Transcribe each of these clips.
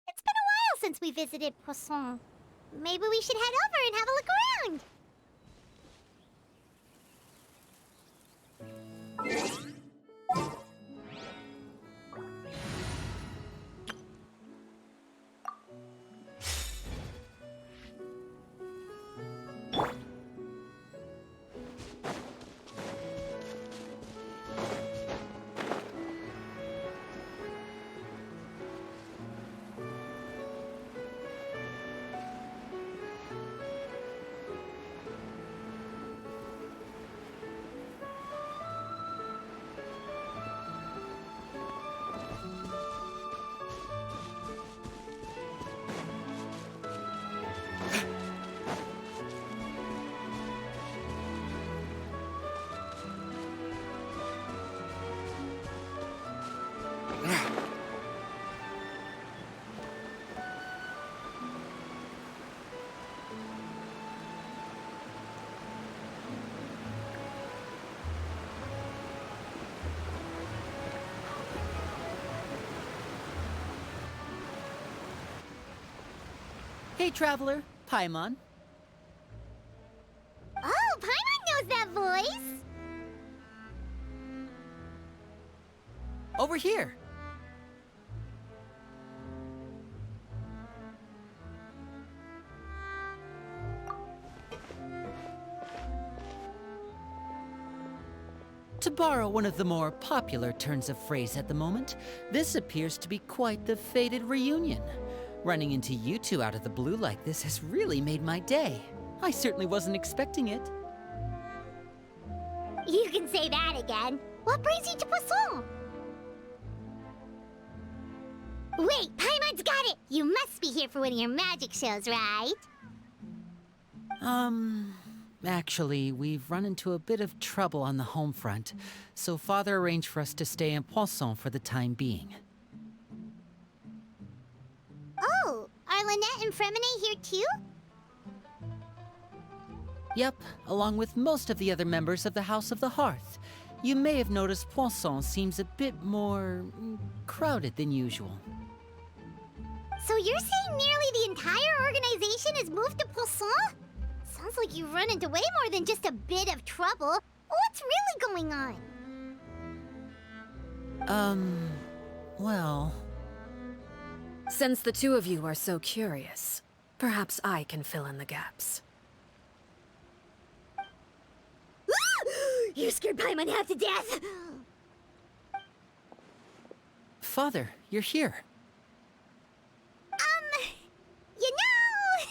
It's been a while since we visited Poisson. Maybe we should head over and have a look around. Hey, traveler, Paimon. Oh, Paimon knows that voice! Over here. To borrow one of the more popular turns of phrase at the moment, this appears to be quite the fated reunion. Running into you two out of the blue like this has really made my day. I certainly wasn't expecting it. You can say that again. What brings you to Poisson? Wait, Paimon's got it! You must be here for one of your magic shows, right? Actually, we've run into a bit of trouble on the home front, so Father arranged for us to stay in Poisson for the time being. Oh, are Lynette and Fremine here too? Yep, along with most of the other members of the House of the Hearth. You may have noticed Poisson seems a bit more crowded than usual. So you're saying nearly the entire organization has moved to Poisson? Sounds like you've run into way more than just a bit of trouble. What's really going on? Well... Since the two of you are so curious, perhaps I can fill in the gaps. You scared Paimon half to death! Father, you're here. You know...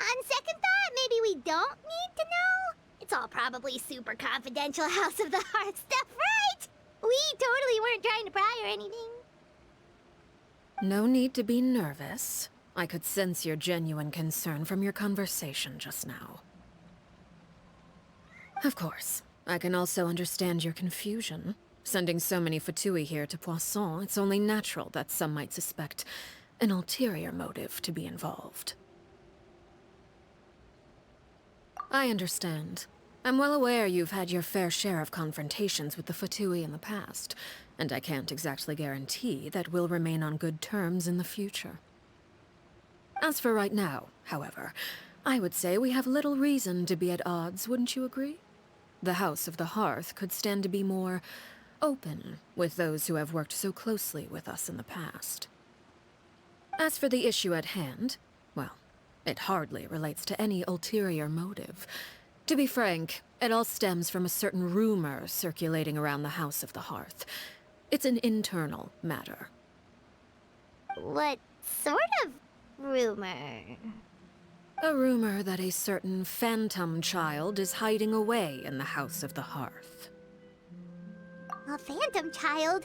On second thought, maybe we don't need to know? It's all probably super confidential House of the Hearth stuff, right? We totally weren't trying to pry or anything. No need to be nervous. I could sense your genuine concern from your conversation just now. Of course, I can also understand your confusion. Sending so many Fatui here to Poisson, it's only natural that some might suspect an ulterior motive to be involved. I understand. I'm well aware you've had your fair share of confrontations with the Fatui in the past, and I can't exactly guarantee that we'll remain on good terms in the future. As for right now, however, I would say we have little reason to be at odds, wouldn't you agree? The House of the Hearth could stand to be more open with those who have worked so closely with us in the past. As for the issue at hand, well, it hardly relates to any ulterior motive. To be frank, it all stems from a certain rumor circulating around the House of the Hearth. It's an internal matter. What sort of rumor? A rumor that a certain phantom child is hiding away in the House of the Hearth. A phantom child?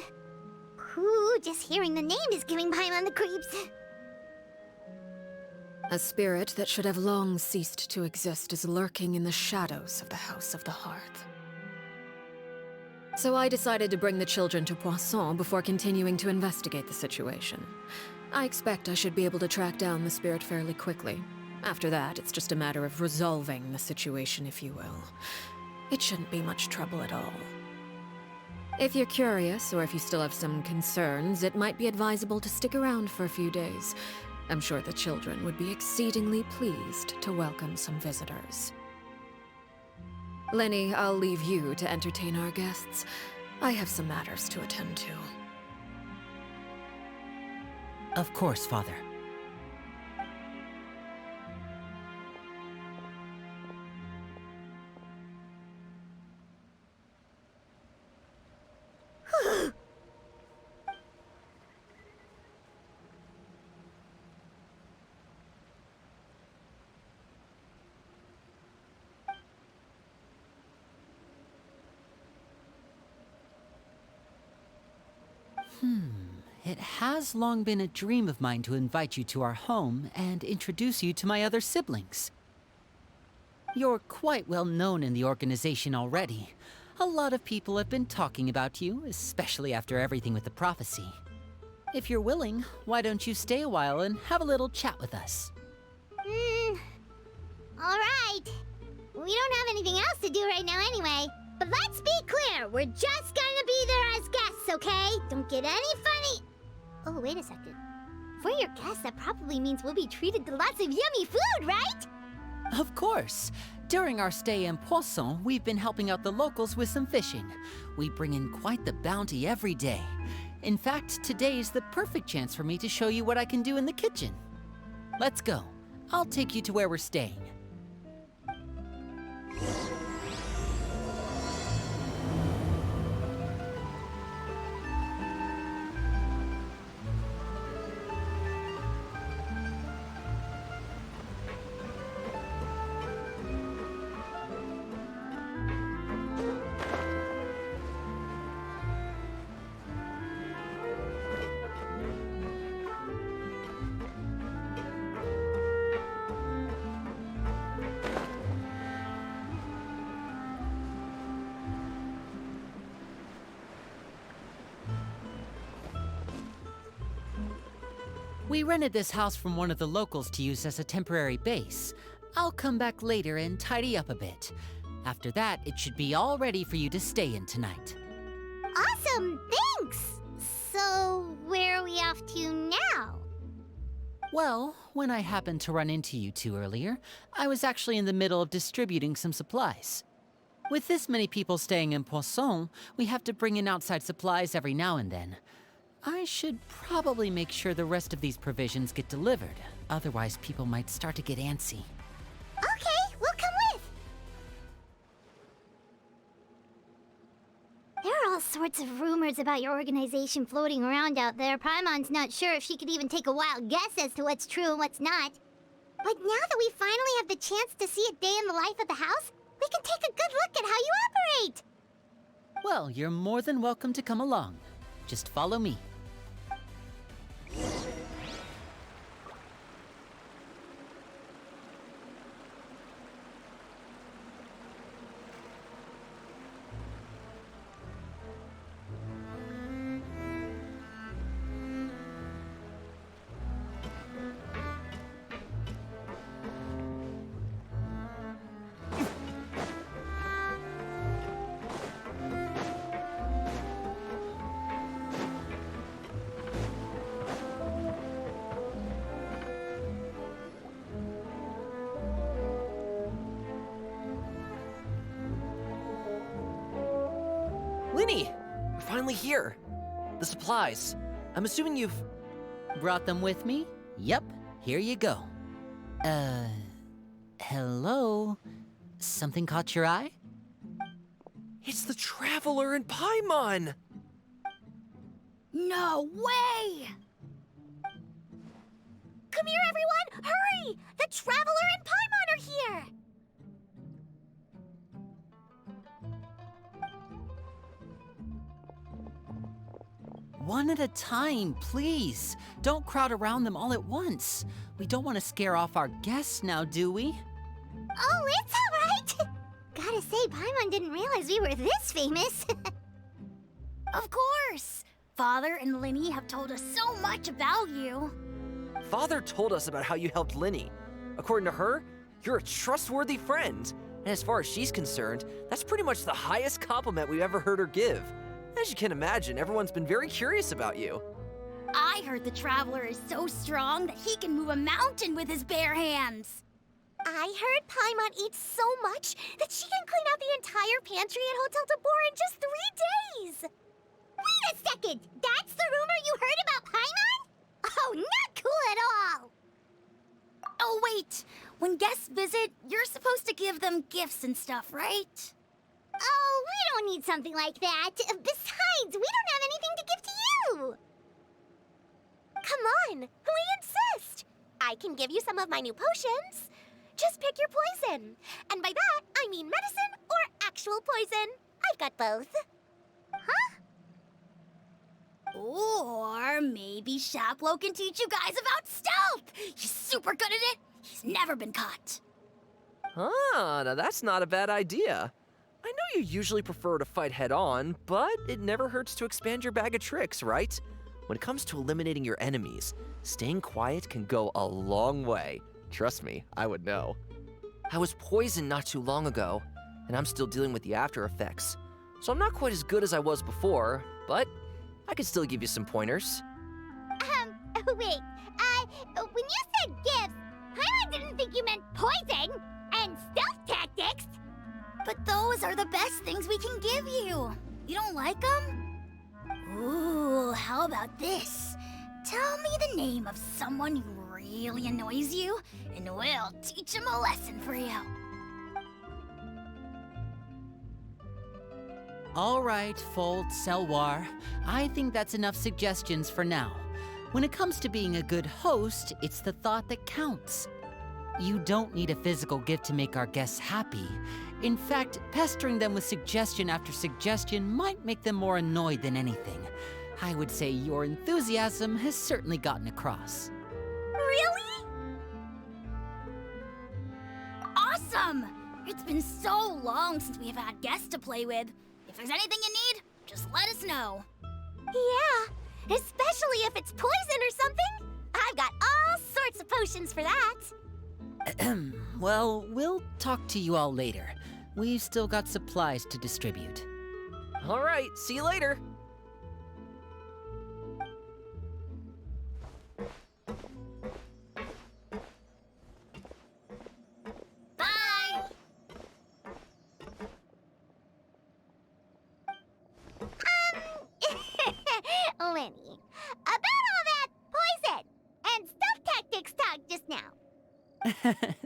Ooh, just hearing the name is giving Paimon the creeps. A spirit that should have long ceased to exist is lurking in the shadows of the House of the Hearth. So I decided to bring the children to Poisson before continuing to investigate the situation. I expect I should be able to track down the spirit fairly quickly. After that, it's just a matter of resolving the situation, if you will. It shouldn't be much trouble at all. If you're curious, or if you still have some concerns, it might be advisable to stick around for a few days. I'm sure the children would be exceedingly pleased to welcome some visitors. Lenny, I'll leave you to entertain our guests. I have some matters to attend to. Of course, Father. It has long been a dream of mine to invite you to our home and introduce you to my other siblings. You're quite well known in the organization already. A lot of people have been talking about you, especially after everything with the prophecy. If you're willing, why don't you stay a while and have a little chat with us? Alright. We don't have anything else to do right now anyway. But let's be clear, we're just gonna be there as guests, okay? Don't get any funny... Oh, wait a second. For your guests, that probably means we'll be treated to lots of yummy food, right? Of course. During our stay in Poisson, we've been helping out the locals with some fishing. We bring in quite the bounty every day. In fact, today's the perfect chance for me to show you what I can do in the kitchen. Let's go. I'll take you to where we're staying. We rented this house from one of the locals to use as a temporary base. I'll come back later and tidy up a bit. After that, it should be all ready for you to stay in tonight. Awesome, thanks! So, where are we off to now? Well, when I happened to run into you two earlier, I was actually in the middle of distributing some supplies. With this many people staying in Poisson, we have to bring in outside supplies every now and then. I should probably make sure the rest of these provisions get delivered. Otherwise, people might start to get antsy. Okay, we'll come with! There are all sorts of rumors about your organization floating around out there. Paimon's not sure if she could even take a wild guess as to what's true and what's not. But now that we finally have the chance to see a day in the life of the house, we can take a good look at how you operate! Well, you're more than welcome to come along. Just follow me. Lenny! We're finally here. The supplies. I'm assuming you've... Brought them with me? Yep, here you go. Hello? Something caught your eye? It's the Traveler in Paimon! No way! Come here, everyone! Hurry! The Traveler and Paimon are here! one at a time, please. Don't crowd around them all at once. We don't want to scare off our guests now, do we? Oh, it's all right. Gotta say, Paimon didn't realize we were this famous. Of course! Father and Linny have told us so much about you. Father told us about how you helped Linny. According to her, you're a trustworthy friend. And as far as she's concerned, that's pretty much the highest compliment we've ever heard her give. As you can imagine, everyone's been very curious about you. I heard the Traveler is so strong that he can move a mountain with his bare hands. I heard Paimon eats so much that she can clean out the entire pantry at Hotel Tabor in just 3 days. Wait a second! That's the rumor you heard about Paimon? Oh, not cool at all! Oh, wait! When guests visit, you're supposed to give them gifts and stuff, right? Oh, we don't need something like that. Besides, we don't have anything to give to you. Come on, we insist. I can give you some of my new potions. Just pick your poison. And by that, I mean medicine or actual poison. I've got both. Huh? Or maybe Shaplo can teach you guys about stealth! He's super good at it! He's never been caught. Ah, now that's not a bad idea. I know you usually prefer to fight head-on, but it never hurts to expand your bag of tricks, right? When it comes to eliminating your enemies, staying quiet can go a long way. Trust me, I would know. I was poisoned not too long ago, and I'm still dealing with the after effects. So I'm not quite as good as I was before, but I can still give you some pointers. Wait, when you said gifts, Paimon didn't think you meant poison and stealth tactics. But those are the best things we can give you. You don't like them? Ooh, how about this? Tell me the name of someone who really annoys you, and we'll teach him a lesson for you. All right, Fold, Selwar. I think that's enough suggestions for now. When it comes to being a good host, it's the thought that counts. You don't need a physical gift to make our guests happy. In fact, pestering them with suggestion after suggestion might make them more annoyed than anything. I would say your enthusiasm has certainly gotten across. Really? Awesome! It's been so long since we have had guests to play with. If there's anything you need, just let us know. Yeah, especially if it's poison or something. I've got all sorts of potions for that. Well, we'll talk to you all later. We've still got supplies to distribute. All right, see you later. Bye! Lenny, about all that poison and stealth tactics talk just now.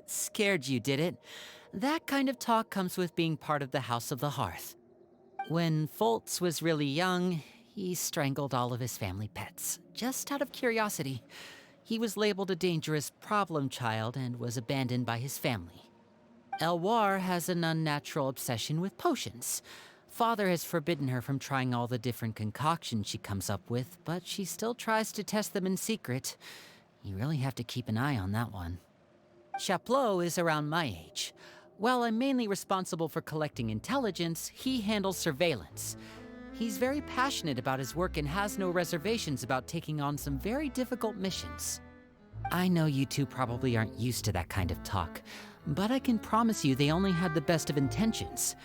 Scared you, did it? That kind of talk comes with being part of the House of the Hearth. When Foltz was really young, he strangled all of his family pets, just out of curiosity. He was labeled a dangerous problem child and was abandoned by his family. Elwar has an unnatural obsession with potions. Father has forbidden her from trying all the different concoctions she comes up with, but she still tries to test them in secret. You really have to keep an eye on that one. Chaplot is around my age. While I'm mainly responsible for collecting intelligence, he handles surveillance. He's very passionate about his work and has no reservations about taking on some very difficult missions. I know you two probably aren't used to that kind of talk, but I can promise you they only had the best of intentions.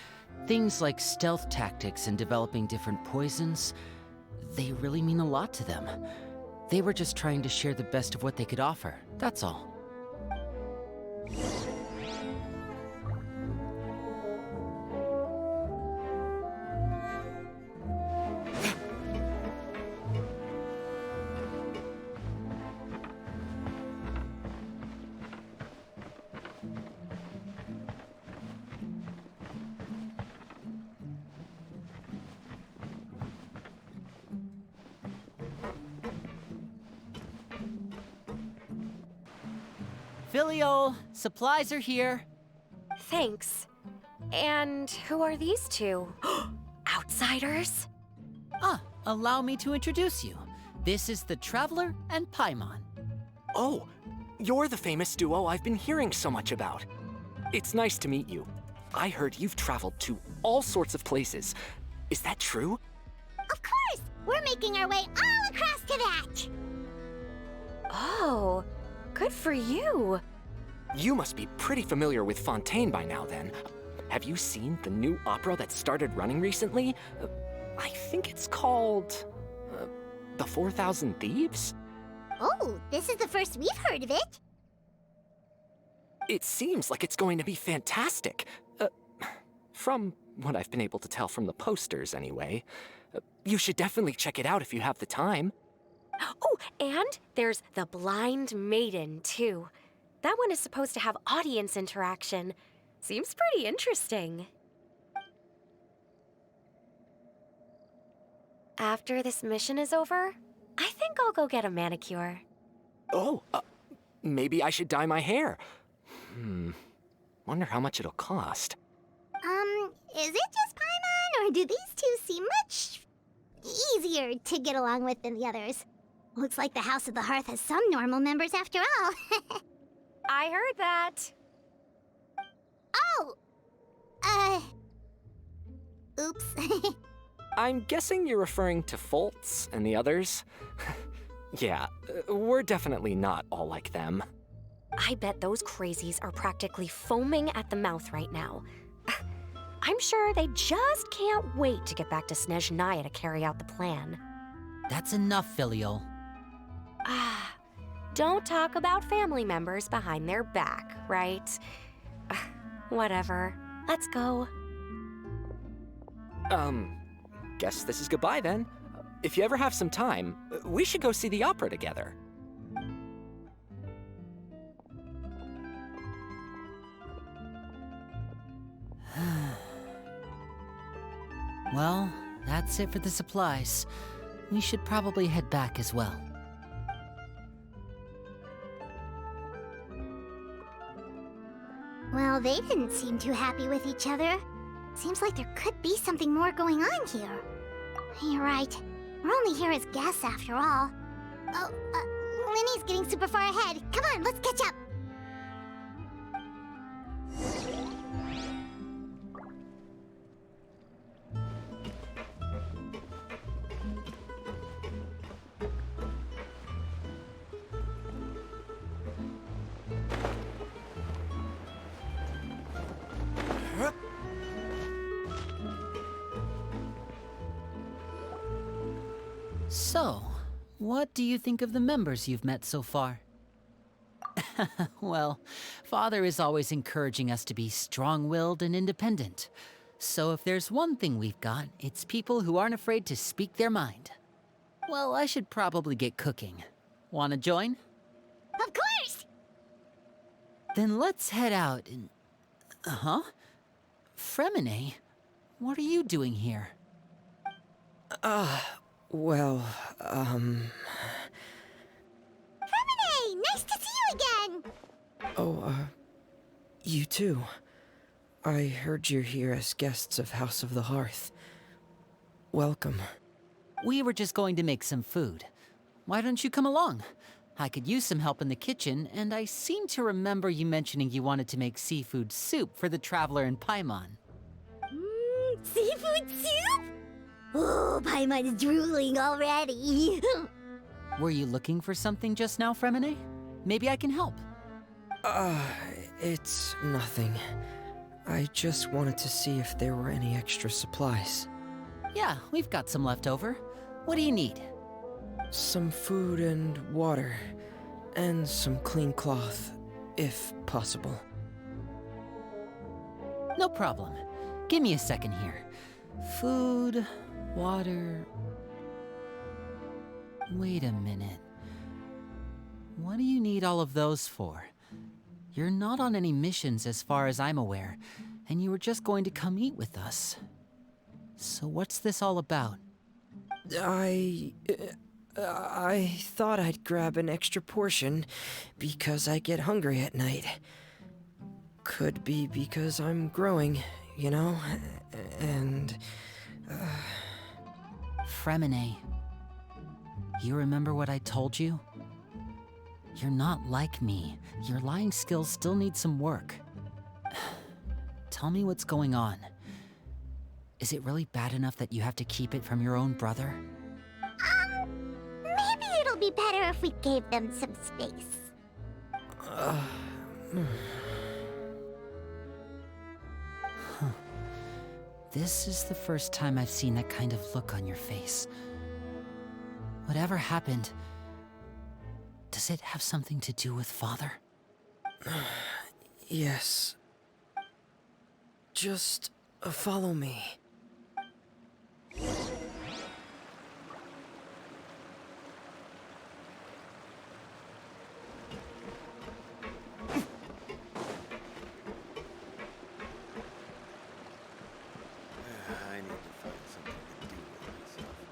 Things like stealth tactics and developing different poisons, they really mean a lot to them. They were just trying to share the best of what they could offer, that's all. Filial, supplies are here. Thanks. And who are these two? Outsiders? Ah, allow me to introduce you. This is the Traveler and Paimon. Oh, you're the famous duo I've been hearing so much about. It's nice to meet you. I heard you've traveled to all sorts of places. Is that true? Of course! We're making our way all across to that! Oh, good for you. You must be pretty familiar with Fontaine by now, then. Have you seen the new opera that started running recently? I think it's called... The 4,000 Thieves? Oh, this is the first we've heard of it. It seems like it's going to be fantastic. From what I've been able to tell from the posters, anyway. You should definitely check it out if you have the time. Oh, and there's The Blind Maiden, too. That one is supposed to have audience interaction. Seems pretty interesting. After this mission is over, I think I'll go get a manicure. Oh, maybe I should dye my hair. Wonder how much it'll cost. Is it just Paimon, or do these two seem much easier to get along with than the others? Looks like the House of the Hearth has some normal members after all. I heard that. Oh! Oops. I'm guessing you're referring to Foltz and the others? Yeah, we're definitely not all like them. I bet those crazies are practically foaming at the mouth right now. I'm sure they just can't wait to get back to Snezhnaya to carry out the plan. That's enough, Filial. Don't talk about family members behind their back, right? Whatever. Let's go. Guess this is goodbye then. If you ever have some time, we should go see the opera together. Well, that's it for the supplies. We should probably head back as well. Well, they didn't seem too happy with each other. Seems like there could be something more going on here. You're right. We're only here as guests after all. Oh, Linny's getting super far ahead. Come on, let's catch up. So, what do you think of the members you've met so far? Well, Father is always encouraging us to be strong-willed and independent. So if there's one thing we've got, it's people who aren't afraid to speak their mind. Well, I should probably get cooking. Wanna join? Of course! Then let's head out and... Fremine? What are you doing here? Well, Fremine! Nice to see you again! Oh, you too. I heard you're here as guests of House of the Hearth. Welcome. We were just going to make some food. Why don't you come along? I could use some help in the kitchen, and I seem to remember you mentioning you wanted to make seafood soup for the Traveler and Paimon. Seafood soup? Oh, Paimon's drooling already. Were you looking for something just now, Fremine? Maybe I can help. It's nothing. I just wanted to see if there were any extra supplies. Yeah, we've got some left over. What do you need? Some food and water, and some clean cloth, if possible. No problem. Give me a second here. Food, water... Wait a minute. What do you need all of those for? You're not on any missions as far as I'm aware, and you were just going to come eat with us. So what's this all about? I thought I'd grab an extra portion because I get hungry at night. Could be because I'm growing, you know? And... Fremine. You remember what I told you? You're not like me. Your lying skills still need some work. Tell me what's going on. Is it really bad enough that you have to keep it from your own brother? Maybe it'll be better if we gave them some space. This is the first time I've seen that kind of look on your face. Whatever happened, does it have something to do with Father? Yes. Just follow me. I need to find something to do with myself.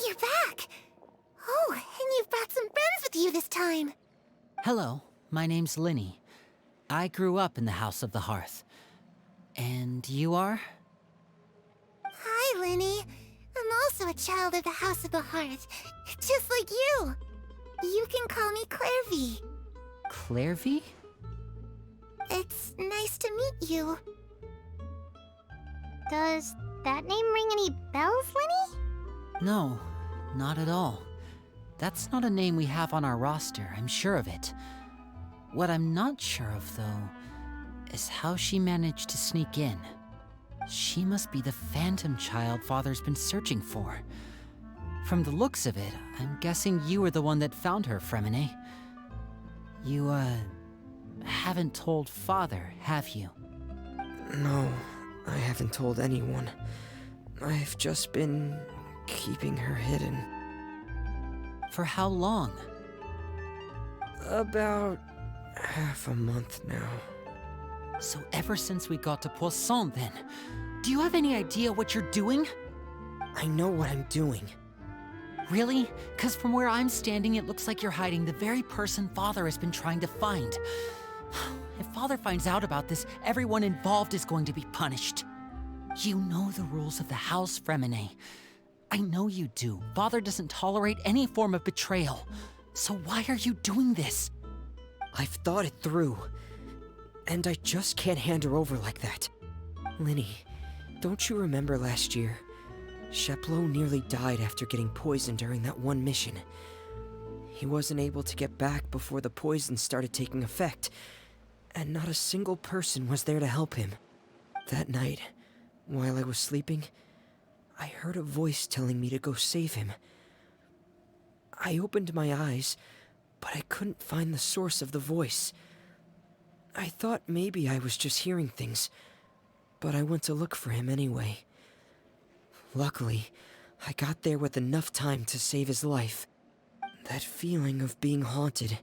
You're back! Oh, and you've brought some friends with you this time. Hello, my name's Linny. I grew up in the House of the Hearth. And you are? Hi, Linny. I'm also a child of the House of the Hearth, just like you. You can call me Clairvy. Clairvy? It's nice to meet you. Does that name ring any bells, Linny? No, not at all. That's not a name we have on our roster, I'm sure of it. What I'm not sure of, though, is how she managed to sneak in. She must be the phantom child Father's been searching for. From the looks of it, I'm guessing you were the one that found her, Fremine. You, haven't told Father, have you? No, I haven't told anyone. I've just been keeping her hidden. For how long? About half a month now. So ever since we got to Poisson, then. Do you have any idea what you're doing? I know what I'm doing. Really? 'Cause from where I'm standing, it looks like you're hiding the very person Father has been trying to find. If Father finds out about this, everyone involved is going to be punished. You know the rules of the house, Fremine. I know you do. Father doesn't tolerate any form of betrayal. So why are you doing this? I've thought it through. And I just can't hand her over like that. Linny, don't you remember last year? Sheplo nearly died after getting poisoned during that one mission. He wasn't able to get back before the poison started taking effect, and not a single person was there to help him. That night, while I was sleeping, I heard a voice telling me to go save him. I opened my eyes, but I couldn't find the source of the voice. I thought maybe I was just hearing things, but I went to look for him anyway. Luckily, I got there with enough time to save his life. That feeling of being haunted,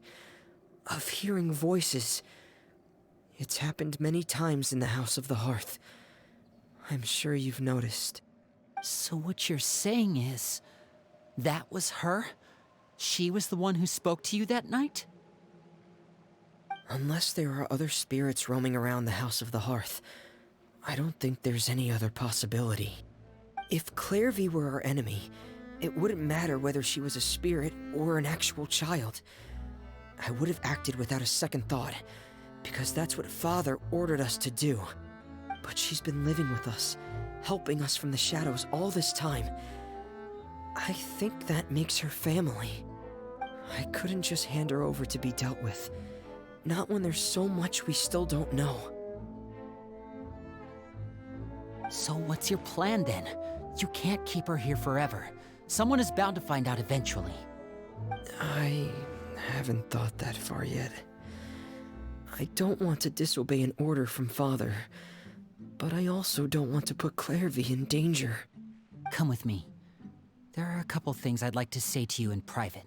of hearing voices, it's happened many times in the House of the Hearth. I'm sure you've noticed. So what you're saying is, that was her? She was the one who spoke to you that night? Unless there are other spirits roaming around the House of the Hearth, I don't think there's any other possibility. If Clairvy were our enemy, it wouldn't matter whether she was a spirit or an actual child. I would have acted without a second thought, because that's what Father ordered us to do. But she's been living with us, helping us from the shadows all this time. I think that makes her family. I couldn't just hand her over to be dealt with. Not when there's so much we still don't know. So what's your plan then? You can't keep her here forever. Someone is bound to find out eventually. I haven't thought that far yet. I don't want to disobey an order from Father, but I also don't want to put Clairvy in danger. Come with me. There are a couple things I'd like to say to you in private.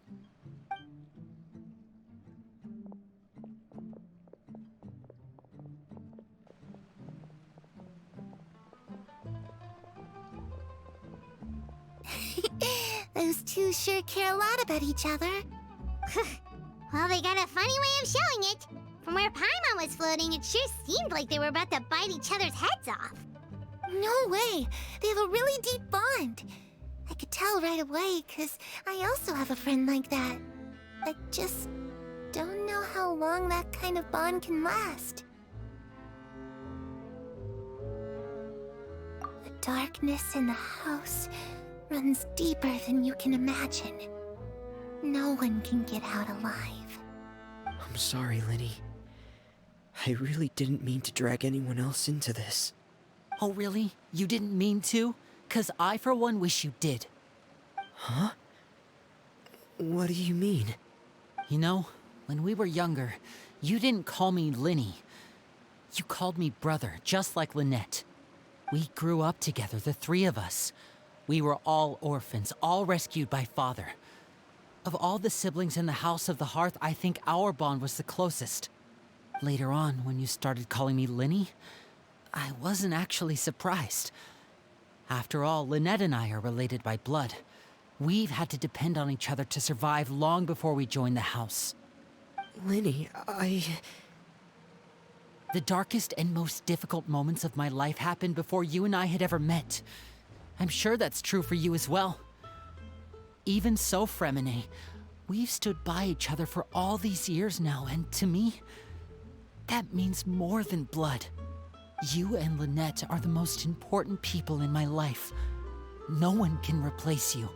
Those two sure care a lot about each other. Well, they got a funny way of showing it. From where Paimon was floating, it sure seemed like they were about to bite each other's heads off. No way! They have a really deep bond. I could tell right away, 'cause I also have a friend like that. I just don't know how long that kind of bond can last. The darkness in the house runs deeper than you can imagine. No one can get out alive. I'm sorry, Linny. I really didn't mean to drag anyone else into this. Oh, really? You didn't mean to? 'Cause I, for one, wish you did. Huh? What do you mean? You know, when we were younger, you didn't call me Linny. You called me brother, just like Lynette. We grew up together, the three of us. We were all orphans, all rescued by father. Of all the siblings in the House of the Hearth, I think our bond was the closest. Later on, when you started calling me Linny, I wasn't actually surprised. After all, Lynette and I are related by blood. We've had to depend on each other to survive long before we joined the house. Linny, The darkest and most difficult moments of my life happened before you and I had ever met. I'm sure that's true for you as well. Even so, Fremine, we've stood by each other for all these years now, and to me, that means more than blood. You and Lynette are the most important people in my life. No one can replace you.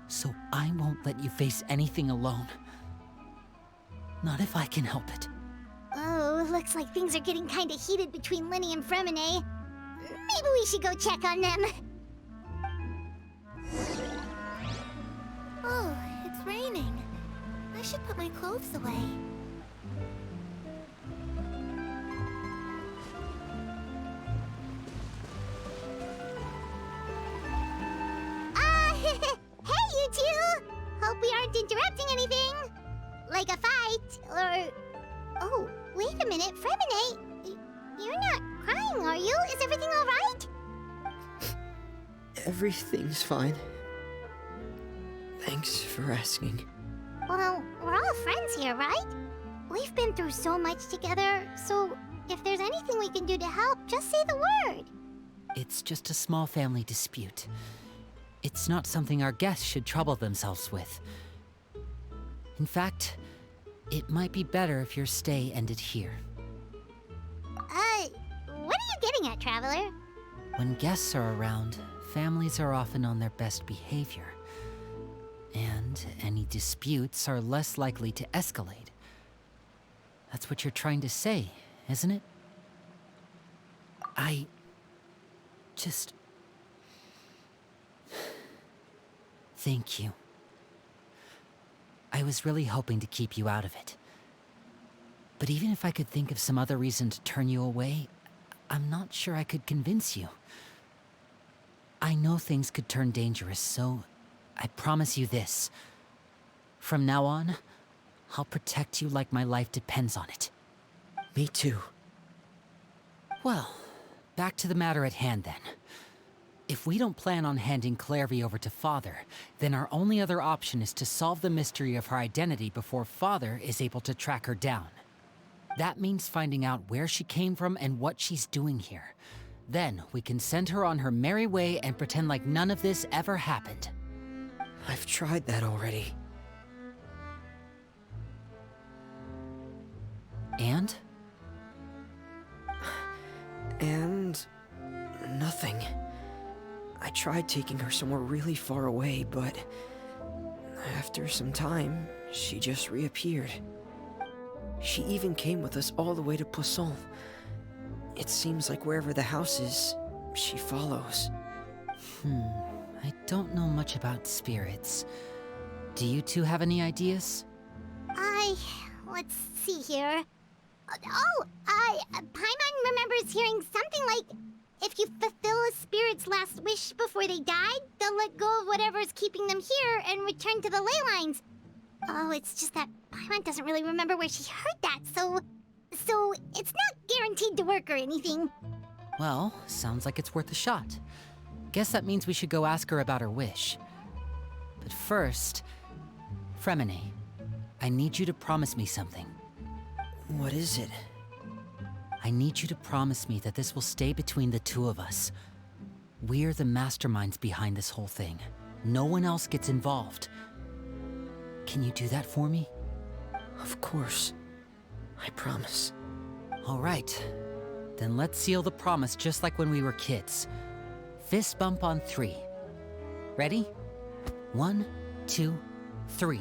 So I won't let you face anything alone. Not if I can help it. Oh, looks like things are getting kinda heated between Linny and Fremine. Maybe we should go check on them. Oh, it's raining. I should put my clothes away. Hey, you two! Hope we aren't interrupting anything. Like a fight, or... Oh, wait a minute, Fremine. You're not crying, are you? Is everything all right? everything's fine. Thanks for asking. Well, we're all friends here, right? We've been through so much together, so if there's anything we can do to help, just say the word. It's just a small family dispute. It's not something our guests should trouble themselves with. In fact, it might be better if your stay ended here. What are you getting at, Traveler? When guests are around, families are often on their best behavior. And any disputes are less likely to escalate. That's what you're trying to say, isn't it? I just... Thank you. I was really hoping to keep you out of it. But even if I could think of some other reason to turn you away, I'm not sure I could convince you. I know things could turn dangerous, so I promise you this. From now on, I'll protect you like my life depends on it. Me too. Well, back to the matter at hand then. If we don't plan on handing Clairvy over to Father, then our only other option is to solve the mystery of her identity before Father is able to track her down. That means finding out where she came from and what she's doing here. Then we can send her on her merry way and pretend like none of this ever happened. I've tried that already. And? And... nothing. I tried taking her somewhere really far away, but... after some time, she just reappeared. She even came with us all the way to Poisson. It seems like wherever the house is, she follows. I don't know much about spirits. Do you two have any ideas? Let's see here. Paimon remembers hearing something like, if you fulfill a spirit's last wish before they died, they'll let go of whatever's keeping them here and return to the ley lines. Oh, it's just that Paimon doesn't really remember where she heard that, so it's not guaranteed to work or anything. Well, sounds like it's worth a shot. Guess that means we should go ask her about her wish. But first, Fremine, I need you to promise me something. What is it? I need you to promise me that this will stay between the two of us. We're the masterminds behind this whole thing. No one else gets involved. Can you do that for me? Of course. I promise. All right. Then let's seal the promise just like when we were kids. Fist bump on 3. Ready? 1, 2, 3.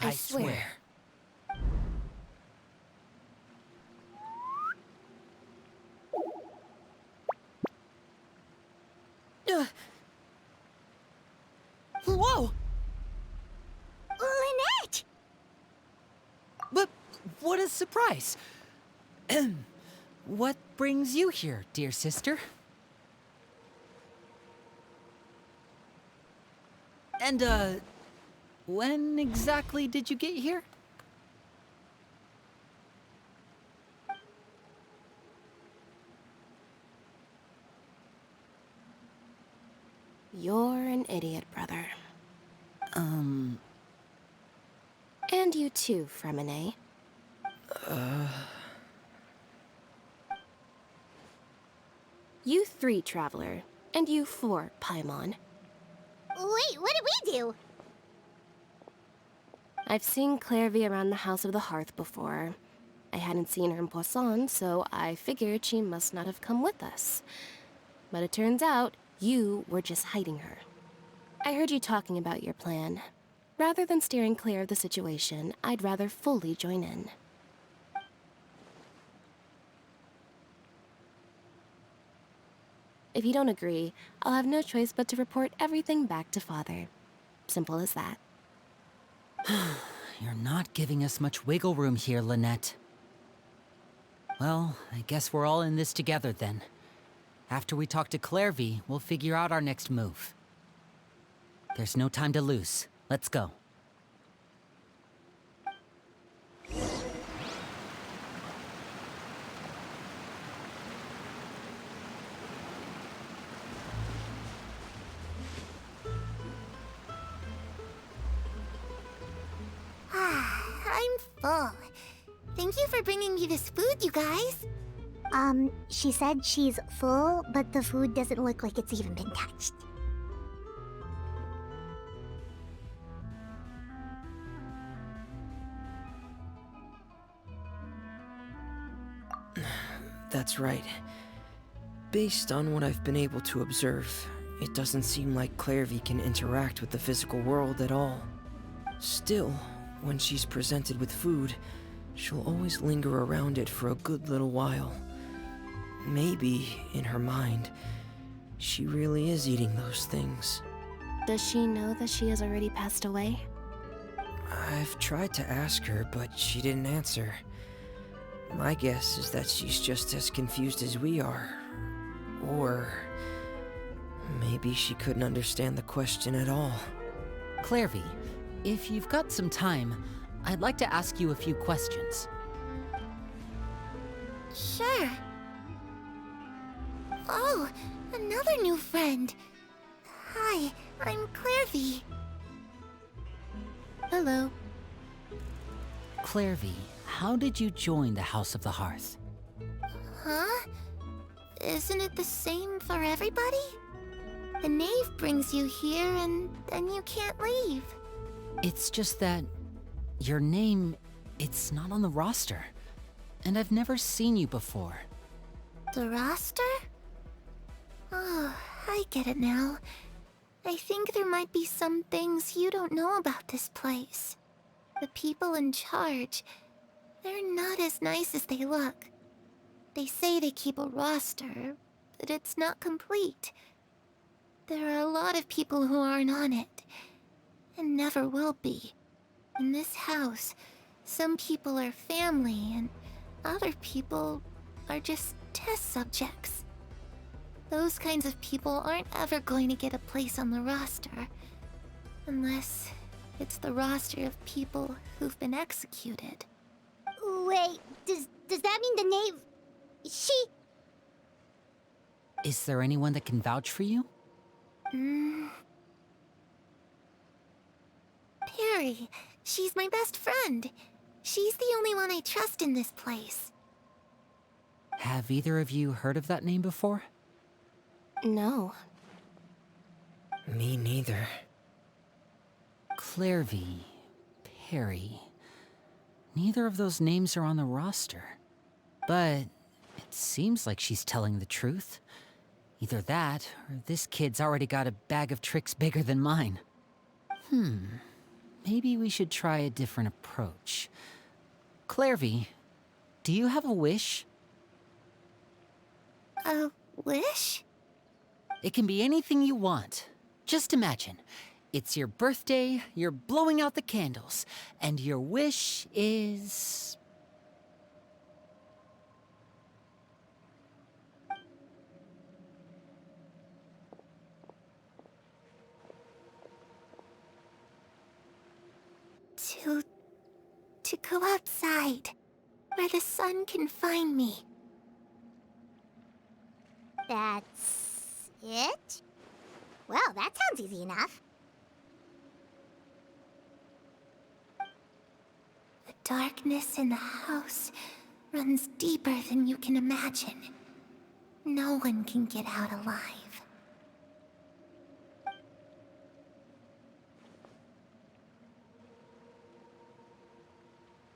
I swear. Whoa! Lynette! But what a surprise! What brings you here, dear sister? And, when exactly did you get here? You're an idiot, brother. And you too, Fremine. You 3, Traveler. And you 4, Paimon. Wait, what did we do? I've seen Clairvy around the House of the Hearth before. I hadn't seen her in Poisson, so I figured she must not have come with us. But it turns out, you were just hiding her. I heard you talking about your plan. Rather than steering clear of the situation, I'd rather fully join in. If you don't agree, I'll have no choice but to report everything back to Father. Simple as that. You're not giving us much wiggle room here, Lynette. Well, I guess we're all in this together then. After we talk to Clairvy, we'll figure out our next move. There's no time to lose. Let's go. I'm full. Thank you for bringing me this food, you guys. She said she's full, but the food doesn't look like it's even been touched. That's right. Based on what I've been able to observe, it doesn't seem like Clairvy can interact with the physical world at all. Still, when she's presented with food, she'll always linger around it for a good little while. Maybe, in her mind, she really is eating those things. Does she know that she has already passed away? I've tried to ask her, but she didn't answer. My guess is that she's just as confused as we are. Or maybe she couldn't understand the question at all. Clairvy, if you've got some time, I'd like to ask you a few questions. Sure. Oh, another new friend. Hi, I'm Clairvy. Hello. Clairvy, how did you join the House of the Hearth? Huh? Isn't it the same for everybody? The knave brings you here and then you can't leave. It's just that your name, it's not on the roster. And I've never seen you before. The roster? Oh, I get it now. I think there might be some things you don't know about this place. The people in charge, they're not as nice as they look. They say they keep a roster, but it's not complete. There are a lot of people who aren't on it, and never will be. In this house, some people are family, and other people are just test subjects. Those kinds of people aren't ever going to get a place on the roster, unless it's the roster of people who've been executed. Wait, does that mean the knave... she... Is there anyone that can vouch for you? There worry. She's my best friend. She's the only one I trust in this place. Have either of you heard of that name before? No. Me neither. Clairvy, Perry. Neither of those names are on the roster. But it seems like she's telling the truth. Either that, or this kid's already got a bag of tricks bigger than mine. Maybe we should try a different approach. Clairvy, do you have a wish? A wish? It can be anything you want. Just imagine. It's your birthday, you're blowing out the candles, and your wish is... To go outside, where the sun can find me. That's it? Well, that sounds easy enough. The darkness in the house runs deeper than you can imagine. No one can get out alive.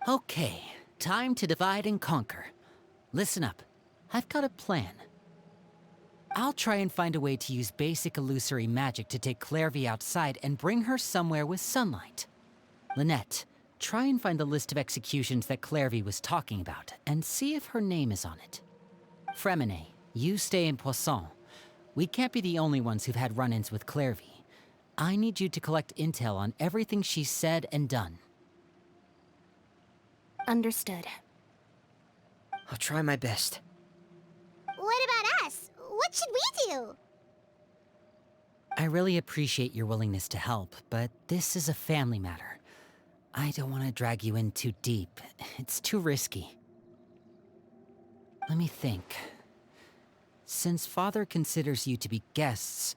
Okay, time to divide and conquer. Listen up, I've got a plan. I'll try and find a way to use basic illusory magic to take Clairvy outside and bring her somewhere with sunlight. Lynette, try and find the list of executions that Clairvy was talking about, and see if her name is on it. Fremine, you stay in Poisson. We can't be the only ones who've had run-ins with Clairvy. I need you to collect intel on everything she's said and done. Understood. I'll try my best. What about us? What should we do? I really appreciate your willingness to help, but this is a family matter. I don't want to drag you in too deep. It's too risky. Let me think. Since Father considers you to be guests,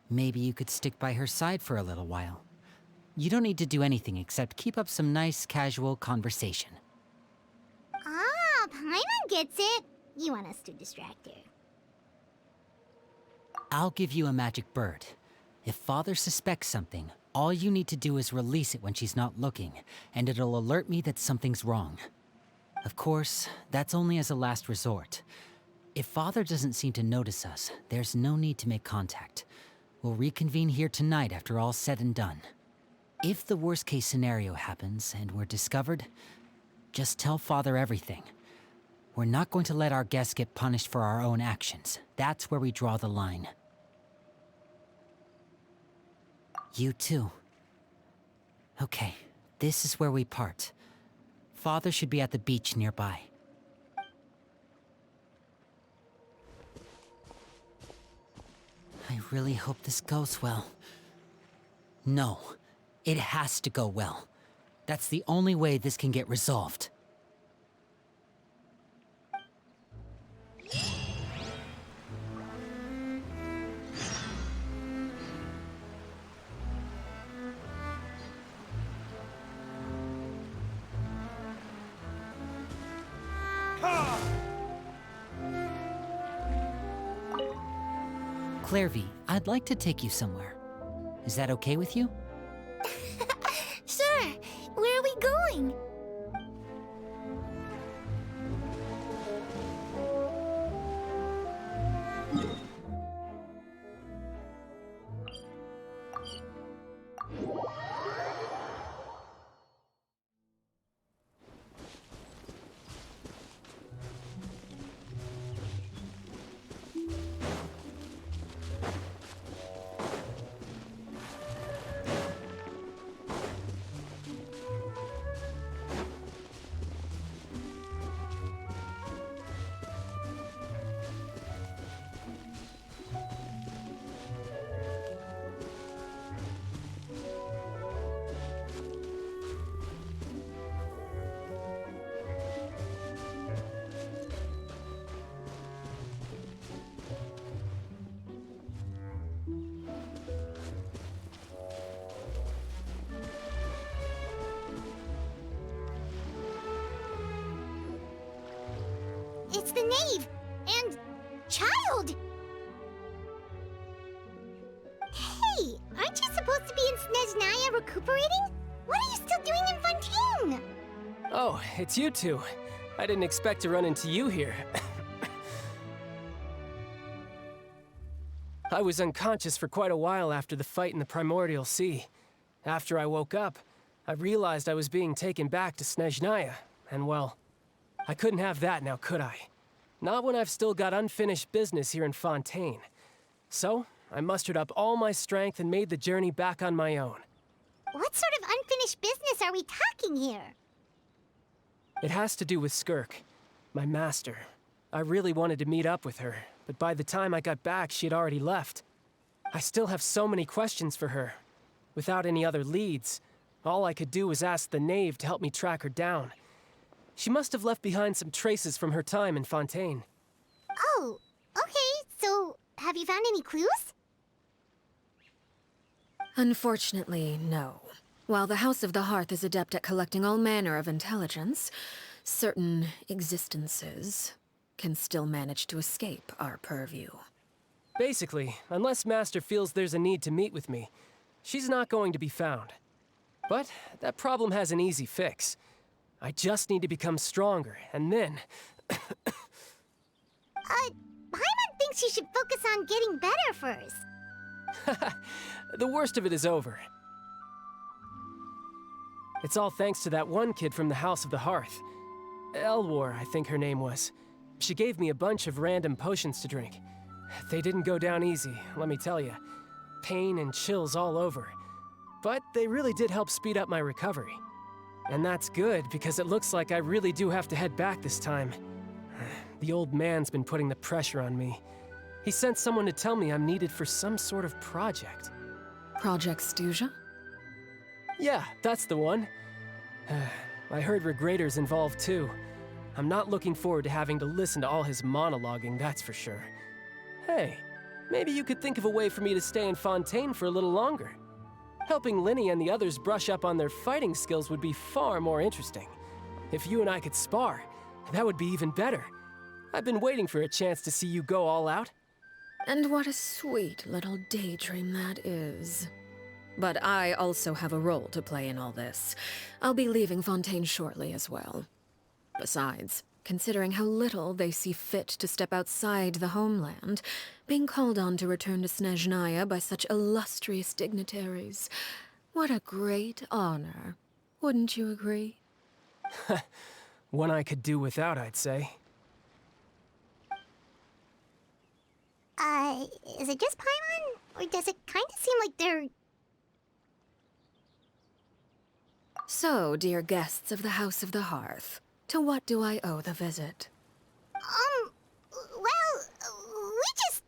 maybe you could stick by her side for a little while. You don't need to do anything except keep up some nice, casual conversation. Ah, Paimon gets it. You want us to distract her. I'll give you a magic bird. If Father suspects something, all you need to do is release it when she's not looking, and it'll alert me that something's wrong. Of course, that's only as a last resort. If Father doesn't seem to notice us, there's no need to make contact. We'll reconvene here tonight after all's said and done. If the worst-case scenario happens and we're discovered, just tell Father everything. We're not going to let our guests get punished for our own actions. That's where we draw the line. You too. Okay, this is where we part. Father should be at the beach nearby. I really hope this goes well. No, it has to go well. That's the only way this can get resolved. Clairvy, I'd like to take you somewhere. Is that okay with you? Sure. Where are we going? Snezhnaya recuperating? What are you still doing in Fontaine? Oh, it's you two. I didn't expect to run into you here. I was unconscious for quite a while after the fight in the Primordial Sea. After I woke up, I realized I was being taken back to Snezhnaya, and well, I couldn't have that now, could I? Not when I've still got unfinished business here in Fontaine. So, I mustered up all my strength and made the journey back on my own. What sort of unfinished business are we talking here? It has to do with Skirk, my master. I really wanted to meet up with her, but by the time I got back, she had already left. I still have so many questions for her. Without any other leads, all I could do was ask the knave to help me track her down. She must have left behind some traces from her time in Fontaine. Oh, okay, so have you found any clues? Unfortunately, no. While the House of the Hearth is adept at collecting all manner of intelligence, certain existences can still manage to escape our purview. Basically, unless Master feels there's a need to meet with me, she's not going to be found. But that problem has an easy fix. I just need to become stronger, and then... Paimon thinks you should focus on getting better first. The worst of it is over. It's all thanks to that one kid from the House of the Hearth. Elwar, I think her name was. She gave me a bunch of random potions to drink. They didn't go down easy, let me tell you. Pain and chills all over. But they really did help speed up my recovery. And that's good, because it looks like I really do have to head back this time. The old man's been putting the pressure on me. He sent someone to tell me I'm needed for some sort of project. Project Stuja? Yeah, that's the one. I heard Regrader's involved too. I'm not looking forward to having to listen to all his monologuing, that's for sure. Hey, maybe you could think of a way for me to stay in Fontaine for a little longer. Helping Linny and the others brush up on their fighting skills would be far more interesting. If you and I could spar, that would be even better. I've been waiting for a chance to see you go all out. And what a sweet little daydream that is. But I also have a role to play in all this. I'll be leaving Fontaine shortly as well. Besides, considering how little they see fit to step outside the homeland, being called on to return to Snezhnaya by such illustrious dignitaries, what a great honor. Wouldn't you agree? One I could do without, I'd say. Is it just Paimon? Or does it kind of seem like they're... So, dear guests of the House of the Hearth, to what do I owe the visit? Well, we just...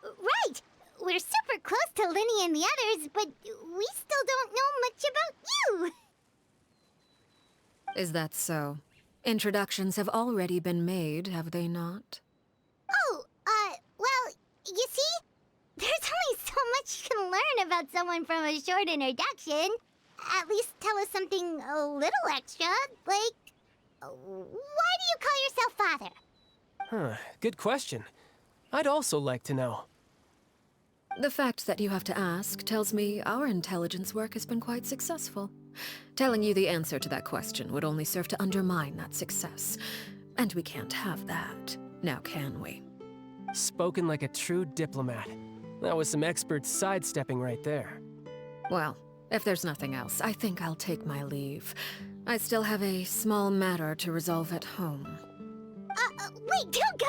Right! We're super close to Linny and the others, but we still don't know much about you! Is that so? Introductions have already been made, have they not? Oh, well, you see? There's only so much you can learn about someone from a short introduction. At least tell us something a little extra, like... Why do you call yourself father? Huh, good question. I'd also like to know. The fact that you have to ask tells me our intelligence work has been quite successful. Telling you the answer to that question would only serve to undermine that success. And we can't have that, now can we? Spoken like a true diplomat. That was some expert sidestepping right there. Well, if there's nothing else, I think I'll take my leave. I still have a small matter to resolve at home. Wait, don't go!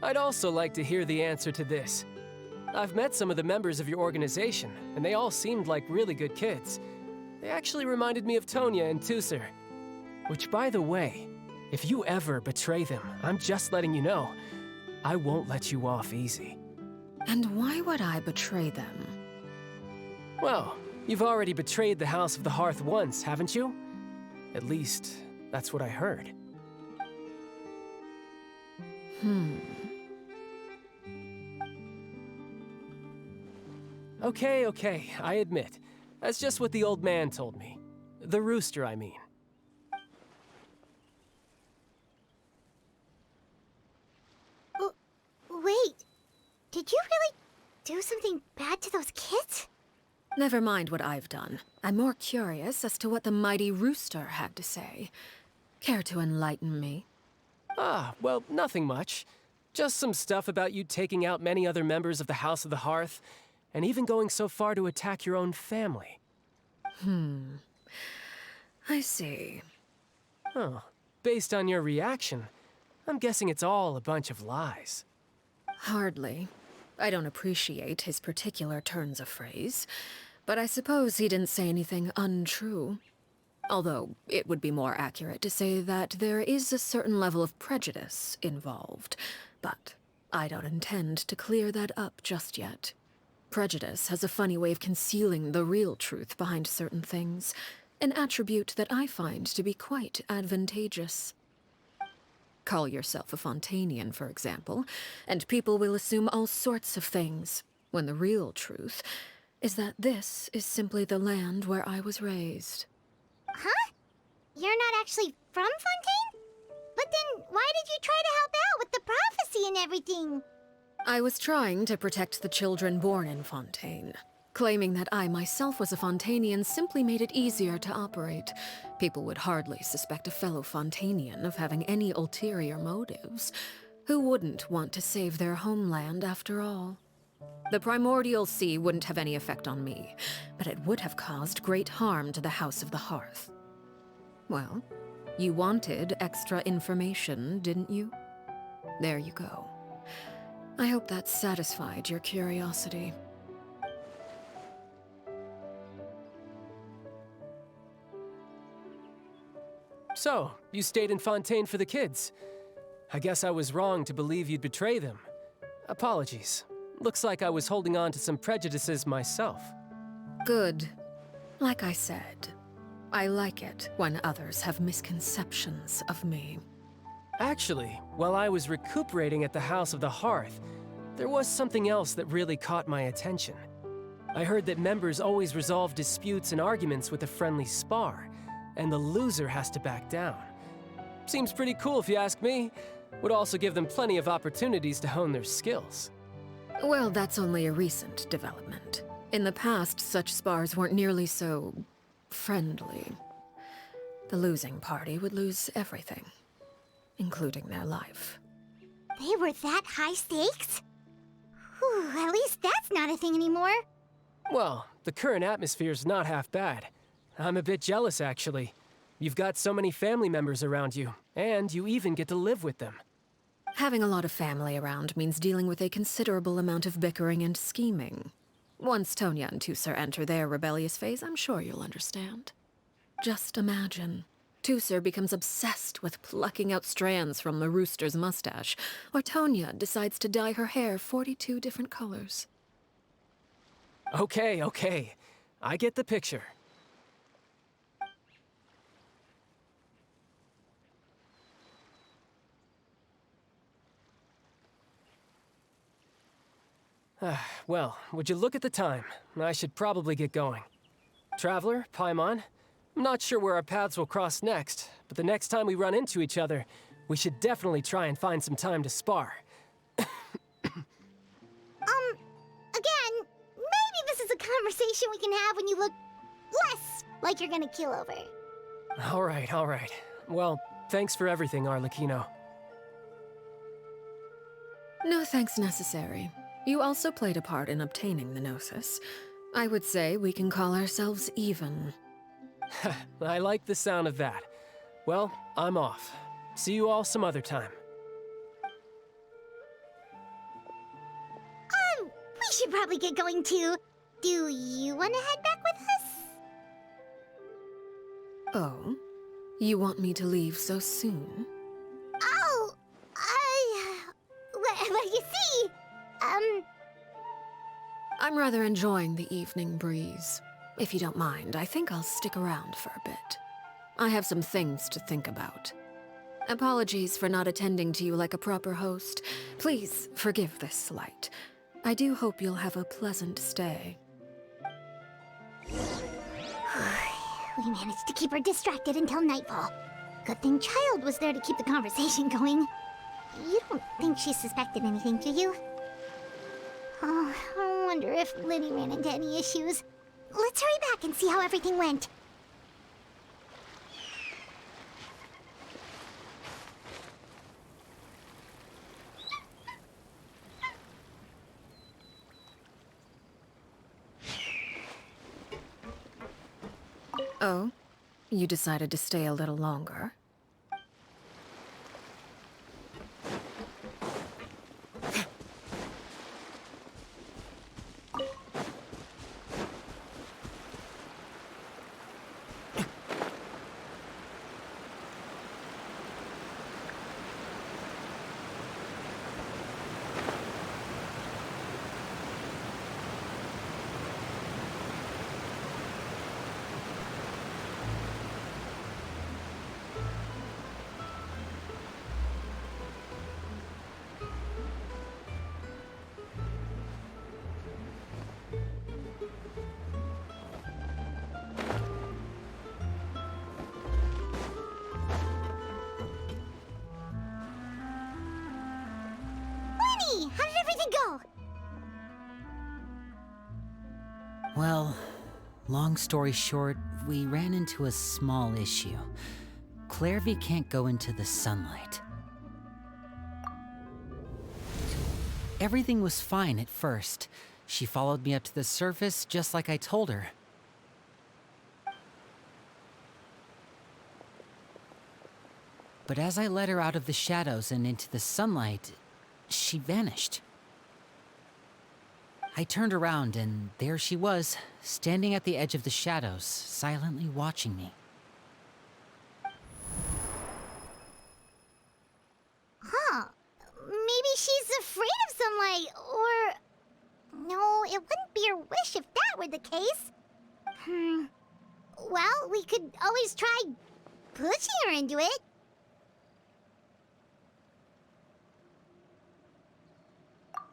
I'd also like to hear the answer to this. I've met some of the members of your organization, and they all seemed like really good kids. They actually reminded me of Tonya and Tusser. Which, by the way, if you ever betray them, I'm just letting you know, I won't let you off easy. And why would I betray them? Well, you've already betrayed the House of the Hearth once, haven't you? At least, that's what I heard. Okay, I admit. That's just what the old man told me. The rooster, I mean. Wait, did you really do something bad to those kids? Never mind what I've done. I'm more curious as to what the mighty rooster had to say. Care to enlighten me? Ah, well, nothing much. Just some stuff about you taking out many other members of the House of the Hearth, and even going so far to attack your own family. I see. Oh, based on your reaction, I'm guessing it's all a bunch of lies. Hardly. I don't appreciate his particular turns of phrase, but I suppose he didn't say anything untrue. Although, it would be more accurate to say that there is a certain level of prejudice involved, but I don't intend to clear that up just yet. Prejudice has a funny way of concealing the real truth behind certain things, an attribute that I find to be quite advantageous. Call yourself a Fontainian, for example, and people will assume all sorts of things, when the real truth is that this is simply the land where I was raised. Huh? You're not actually from Fontaine? But then why did you try to help out with the prophecy and everything? I was trying to protect the children born in Fontaine. Claiming that I myself was a Fontainian simply made it easier to operate. People would hardly suspect a fellow Fontainian of having any ulterior motives. Who wouldn't want to save their homeland after all? The primordial sea wouldn't have any effect on me, but it would have caused great harm to the House of the Hearth. Well, you wanted extra information, didn't you? There you go. I hope that satisfied your curiosity. So, you stayed in Fontaine for the kids. I guess I was wrong to believe you'd betray them. Apologies. Looks like I was holding on to some prejudices myself. Good. Like I said, I like it when others have misconceptions of me. Actually, while I was recuperating at the House of the Hearth, there was something else that really caught my attention. I heard that members always resolve disputes and arguments with a friendly spar, and the loser has to back down. Seems pretty cool if you ask me. Would also give them plenty of opportunities to hone their skills. Well, that's only a recent development. In the past, such spars weren't nearly so friendly. The losing party would lose everything, including their life. They were that high stakes? Whew, at least that's not a thing anymore. Well, the current atmosphere's not half bad. I'm a bit jealous, actually. You've got so many family members around you, and you even get to live with them. Having a lot of family around means dealing with a considerable amount of bickering and scheming. Once Tonya and Tusser enter their rebellious phase, I'm sure you'll understand. Just imagine. Tusser becomes obsessed with plucking out strands from the rooster's mustache, or Tonya decides to dye her hair 42 different colors. Okay. I get the picture. Well, would you look at the time? I should probably get going. Traveler, Paimon, I'm not sure where our paths will cross next, but the next time we run into each other, we should definitely try and find some time to spar. Again, maybe this is a conversation we can have when you look less like you're gonna kill over. All right. Well, thanks for everything, Arлекino. No thanks necessary. You also played a part in obtaining the Gnosis. I would say we can call ourselves even. I like the sound of that. Well, I'm off. See you all some other time. We should probably get going too. Do you want to head back with us? Oh? You want me to leave so soon? Oh, well, you see, I'm rather enjoying the evening breeze. If you don't mind, I think I'll stick around for a bit. I have some things to think about. Apologies for not attending to you like a proper host. Please forgive this slight. I do hope you'll have a pleasant stay. We managed to keep her distracted until nightfall. Good thing Child was there to keep the conversation going. You don't think she suspected anything, do you? Oh, I wonder if Liddy ran into any issues. Let's hurry back and see how everything went. Oh? You decided to stay a little longer? Lenny, how did everything go? Well, long story short, we ran into a small issue. Clairvy can't go into the sunlight. Everything was fine at first. She followed me up to the surface just like I told her. But as I led her out of the shadows and into the sunlight, she vanished. I turned around and there she was, standing at the edge of the shadows, silently watching me. Huh. Maybe she's afraid of sunlight, or... No, it wouldn't be her wish if that were the case. Well, we could always try pushing her into it.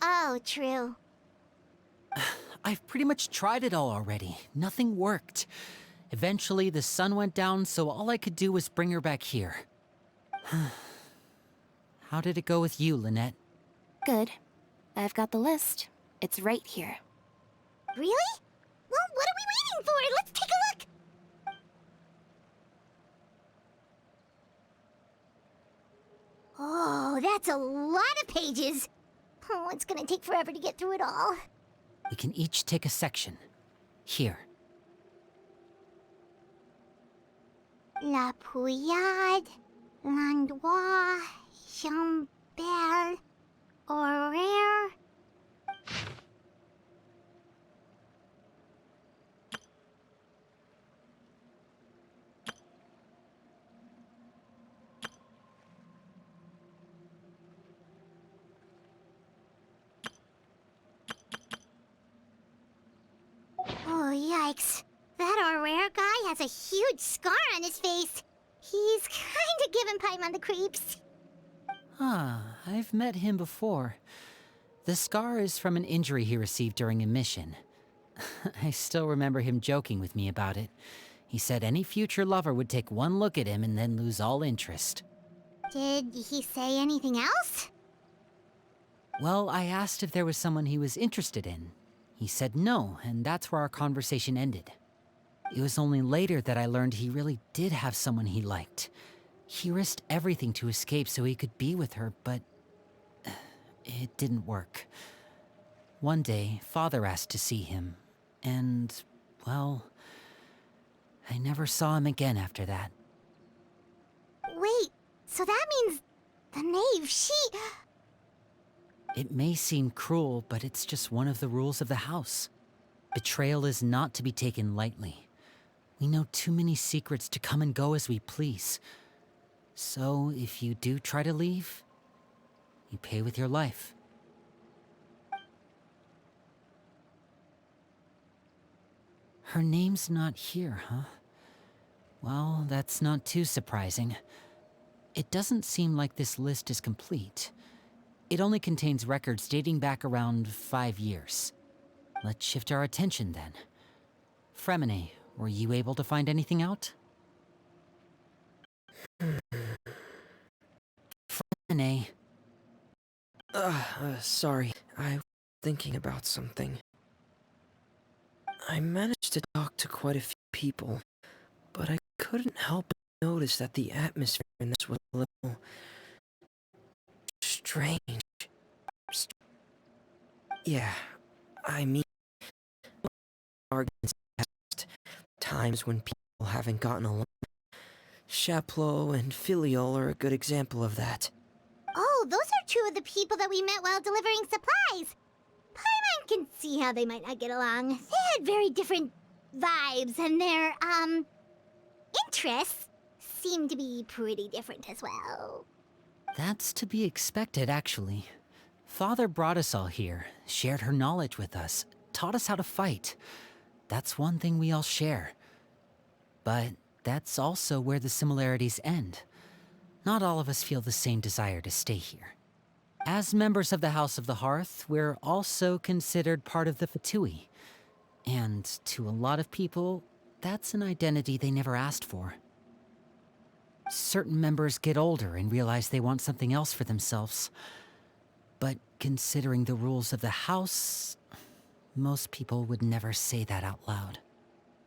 Oh, true. I've pretty much tried it all already. Nothing worked. Eventually, the sun went down, so all I could do was bring her back here. How did it go with you, Lynette? Good. I've got the list. It's right here. Really? Well, what are we waiting for? Let's take a look! Oh, that's a lot of pages. Oh, it's gonna take forever to get through it all. We can each take a section. Here. La Pouillade, l'endroit, Chambel, horaire. Oh, yikes. That Aurore guy has a huge scar on his face. He's kinda giving Paimon the creeps. I've met him before. The scar is from an injury he received during a mission. I still remember him joking with me about it. He said any future lover would take one look at him and then lose all interest. Did he say anything else? Well, I asked if there was someone he was interested in. He said no, and that's where our conversation ended. It was only later that I learned he really did have someone he liked. He risked everything to escape so he could be with her, but it didn't work. One day, Father asked to see him, and, well, I never saw him again after that. Wait, so that means the knave, she... It may seem cruel, but it's just one of the rules of the house. Betrayal is not to be taken lightly. We know too many secrets to come and go as we please. So, if you do try to leave, you pay with your life. Her name's not here, huh? Well, that's not too surprising. It doesn't seem like this list is complete. It only contains records dating back around 5 years. Let's shift our attention then. Fremine, were you able to find anything out? Fremine. Sorry. I was thinking about something. I managed to talk to quite a few people, but I couldn't help but notice that the atmosphere in this was a little strange. Yeah, I mean, arguments past times when people haven't gotten along. Chaplot and Filiol are a good example of that. Oh, those are two of the people that we met while delivering supplies. Paimon can see how they might not get along. They had very different vibes, and their, interests seem to be pretty different as well. That's to be expected, actually. Father brought us all here, shared her knowledge with us, taught us how to fight. That's one thing we all share. But that's also where the similarities end. Not all of us feel the same desire to stay here. As members of the House of the Hearth, we're also considered part of the Fatui. And to a lot of people, that's an identity they never asked for. Certain members get older and realize they want something else for themselves. But considering the rules of the House, most people would never say that out loud.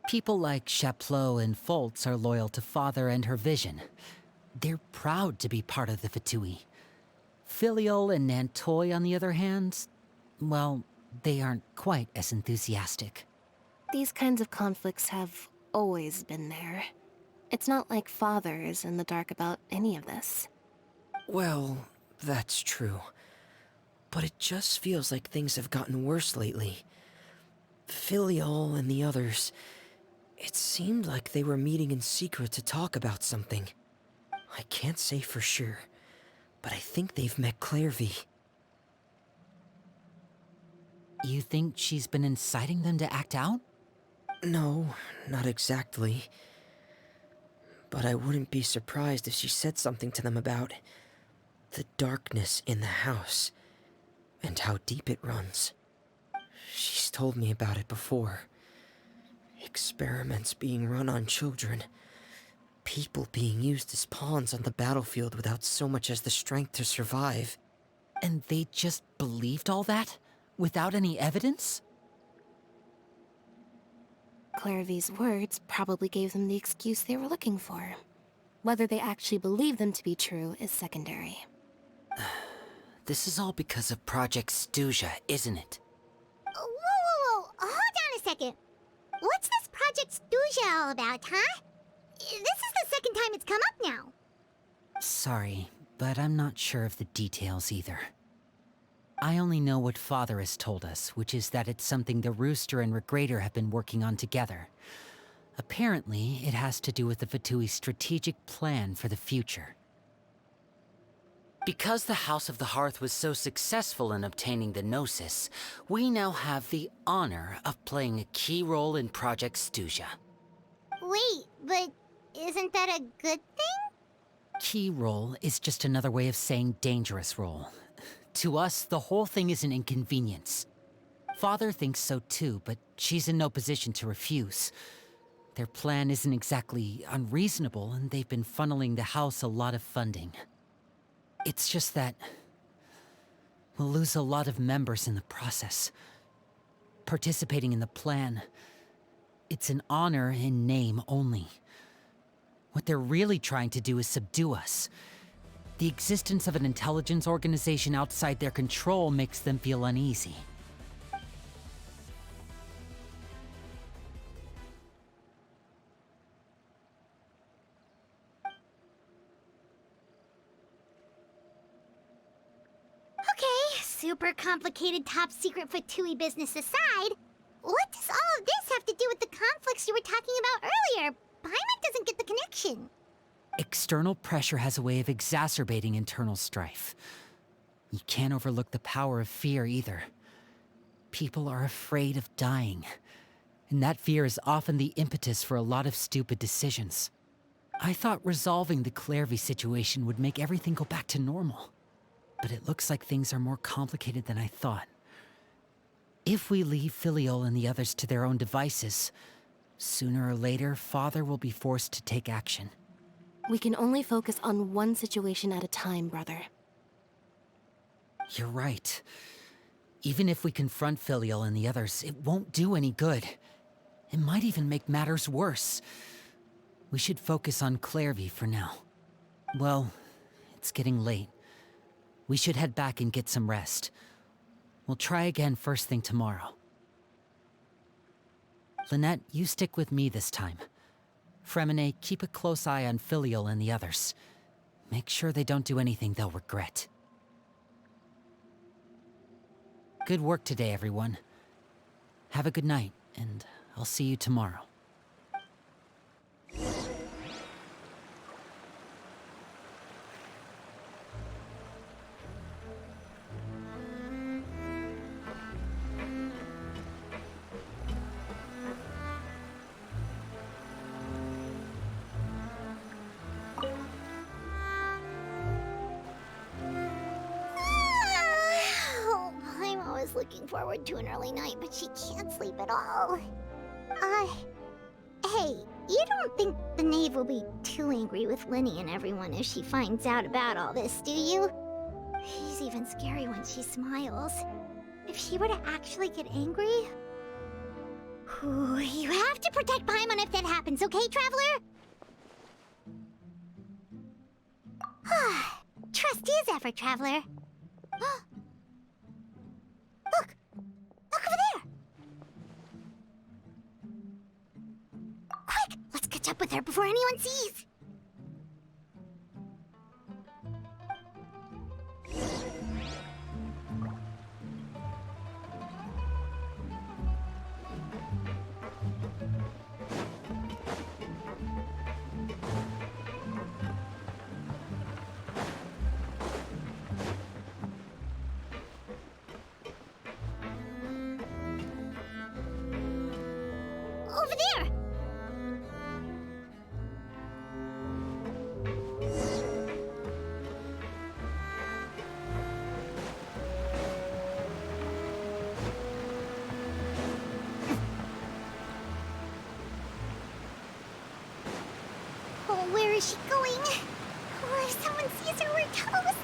People like Chaplot and Foltz are loyal to Father and her vision. They're proud to be part of the Fatui. Filiol and Nantoy, on the other hand, well, they aren't quite as enthusiastic. These kinds of conflicts have always been there. It's not like Father is in the dark about any of this. Well, that's true. But it just feels like things have gotten worse lately. Filiol and the others, it seemed like they were meeting in secret to talk about something. I can't say for sure, but I think they've met Clairvy. You think she's been inciting them to act out? No, not exactly. But I wouldn't be surprised if she said something to them about the darkness in the house and how deep it runs. She's told me about it before. Experiments being run on children. People being used as pawns on the battlefield without so much as the strength to survive. And they just believed all that? Without any evidence? Clairvy's words probably gave them the excuse they were looking for. Whether they actually believe them to be true is secondary. This is all because of Project Stuja, isn't it? Whoa. Hold on a second. What's this Project Stuja all about, huh? This is the second time it's come up now. Sorry, but I'm not sure of the details either. I only know what Father has told us, which is that it's something the Rooster and Regrator have been working on together. Apparently, it has to do with the Fatui's strategic plan for the future. Because the House of the Hearth was so successful in obtaining the Gnosis, we now have the honor of playing a key role in Project Stuja. Wait, but isn't that a good thing? Key role is just another way of saying dangerous role. To us, the whole thing is an inconvenience. Father thinks so too, but she's in no position to refuse. Their plan isn't exactly unreasonable, and they've been funneling the house a lot of funding. It's just that we'll lose a lot of members in the process. Participating in the plan, it's an honor in name only. What they're really trying to do is subdue us. The existence of an intelligence organization outside their control makes them feel uneasy. Okay, super complicated top secret Fatui business aside, what does all of this have to do with the conflicts you were talking about earlier? Paimon doesn't get the connection. External pressure has a way of exacerbating internal strife. You can't overlook the power of fear either. People are afraid of dying, and that fear is often the impetus for a lot of stupid decisions. I thought resolving the Clairvy situation would make everything go back to normal, but it looks like things are more complicated than I thought. If we leave Filiol and the others to their own devices, Sooner or later, Father will be forced to take action. We can only focus on one situation at a time, brother. You're right. Even if we confront Filial and the others, it won't do any good. It might even make matters worse. We should focus on Clairvy for now. Well, it's getting late. We should head back and get some rest. We'll try again first thing tomorrow. Lynette, you stick with me this time. Fremine, keep a close eye on Filial and the others. Make sure they don't do anything they'll regret. Good work today, everyone. Have a good night, and I'll see you tomorrow. I'm always looking forward to an early night, but she can't sleep at all. Hey, you don't think the knave will be too angry with Linny and everyone if she finds out about all this, do you? She's even scary when she smiles. If she were to actually get angry... Ooh, you have to protect Paimon if that happens, okay, Traveler? Trust is ever, Traveler. Look! Look over there! Quick! Let's catch up with her before anyone sees! Over there! Oh, where is she going? Oh, if someone sees her, we're toast!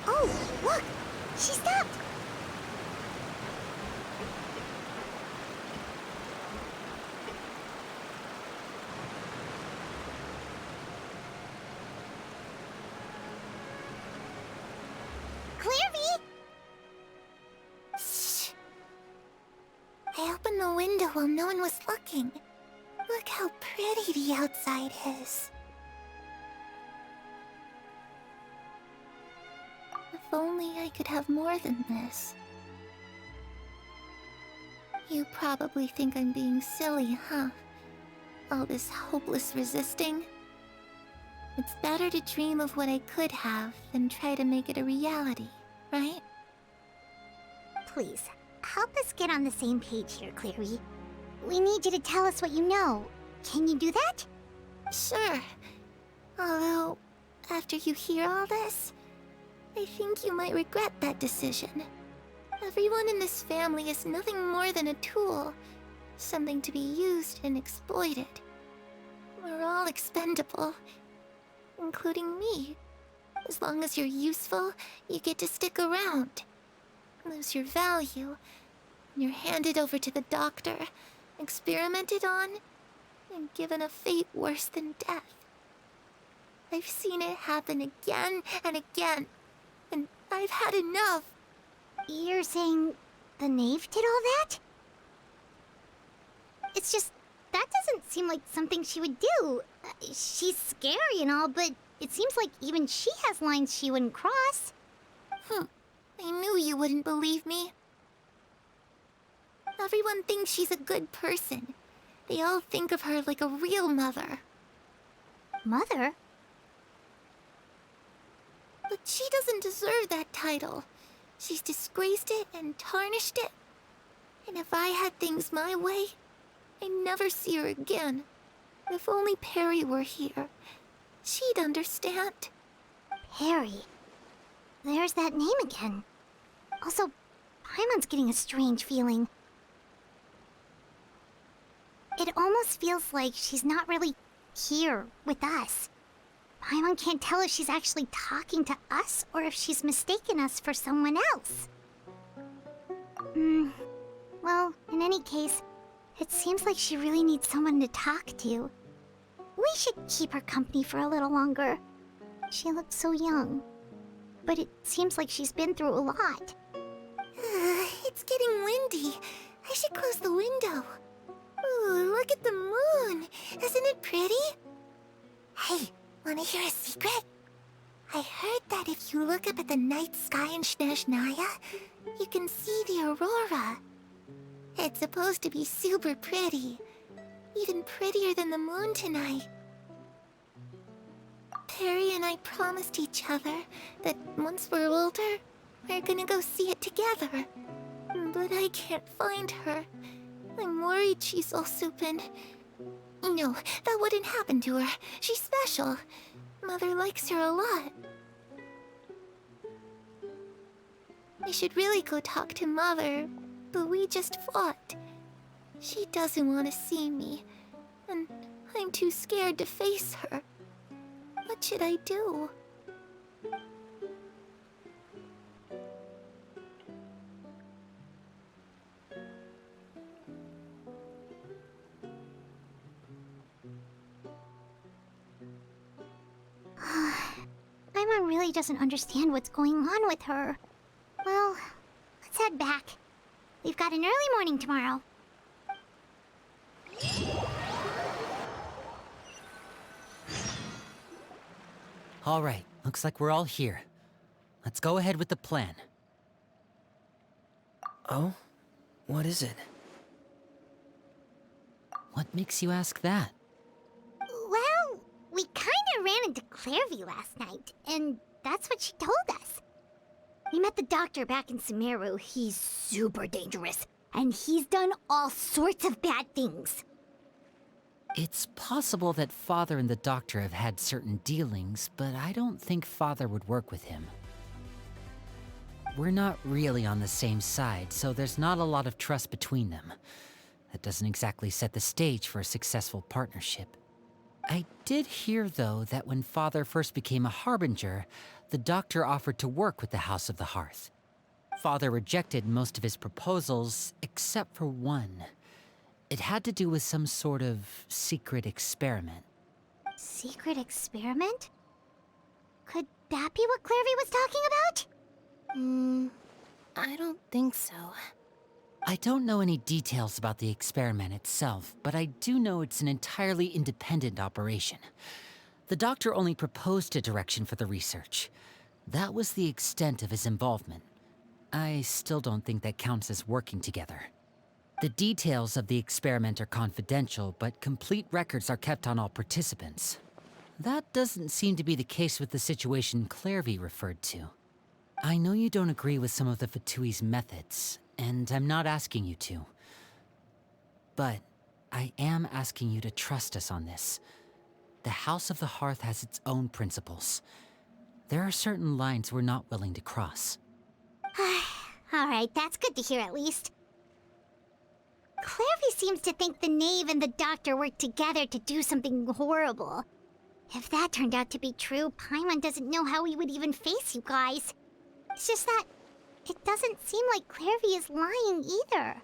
Oh, look! She stopped! Clairvy! Shh! I opened the window while no one was looking. Look how pretty the outside is. If only I could have more than this. You probably think I'm being silly, huh? All this hopeless resisting. It's better to dream of what I could have than try to make it a reality, right? Please, help us get on the same page here, Clary. We need you to tell us what you know. Can you do that? Sure. Although, after you hear all this, I think you might regret that decision. Everyone in this family is nothing more than a tool. Something to be used and exploited. We're all expendable. Including me. As long as you're useful, you get to stick around. Lose your value. You're handed over to the doctor, experimented on, and given a fate worse than death. I've seen it happen again and again, and I've had enough. You're saying the knave did all that? It's just, that doesn't seem like something she would do. She's scary and all, but it seems like even she has lines she wouldn't cross. I knew you wouldn't believe me. Everyone thinks she's a good person. They all think of her like a real mother. Mother? But she doesn't deserve that title. She's disgraced it and tarnished it. And if I had things my way, I'd never see her again. If only Perry were here, she'd understand. Perry? There's that name again. Also, Paimon's getting a strange feeling. It almost feels like she's not really here with us. Paimon can't tell if she's actually talking to us or if she's mistaken us for someone else. Well, in any case, it seems like she really needs someone to talk to. We should keep her company for a little longer. She looks so young. But it seems like she's been through a lot. It's getting windy. I should close the window. Ooh, look at the moon. Isn't it pretty? Hey, wanna hear a secret? I heard that if you look up at the night sky in Snezhnaya, you can see the aurora. It's supposed to be super pretty. Even prettier than the moon tonight. Perry and I promised each other that once we're older, we're gonna go see it together. But I can't find her. I'm worried she's also been... No, that wouldn't happen to her. She's special. Mother likes her a lot. I should really go talk to Mother, but we just fought. She doesn't want to see me, and I'm too scared to face her. What should I do? Paimon really doesn't understand what's going on with her. Well, let's head back. We've got an early morning tomorrow. All right, looks like we're all here. Let's go ahead with the plan. Oh? What is it? What makes you ask that? Well, we kinda ran into Clairvy last night, and that's what she told us. We met the doctor back in Sumeru. He's super dangerous, and he's done all sorts of bad things. It's possible that Father and the Doctor have had certain dealings, but I don't think Father would work with him. We're not really on the same side, so there's not a lot of trust between them. That doesn't exactly set the stage for a successful partnership. I did hear, though, that when Father first became a Harbinger, the Doctor offered to work with the House of the Hearth. Father rejected most of his proposals, except for one. It had to do with some sort of secret experiment. Secret experiment? Could that be what Clairvy was talking about? I don't think so. I don't know any details about the experiment itself, but I do know it's an entirely independent operation. The Doctor only proposed a direction for the research. That was the extent of his involvement. I still don't think that counts as working together. The details of the experiment are confidential, but complete records are kept on all participants. That doesn't seem to be the case with the situation Clairvy referred to. I know you don't agree with some of the Fatui's methods, and I'm not asking you to. But I am asking you to trust us on this. The House of the Hearth has its own principles. There are certain lines we're not willing to cross. Alright, that's good to hear at least. Clairvy seems to think the Knave and the Doctor worked together to do something horrible. If that turned out to be true, Paimon doesn't know how he would even face you guys. It's just that it doesn't seem like Clairvy is lying either.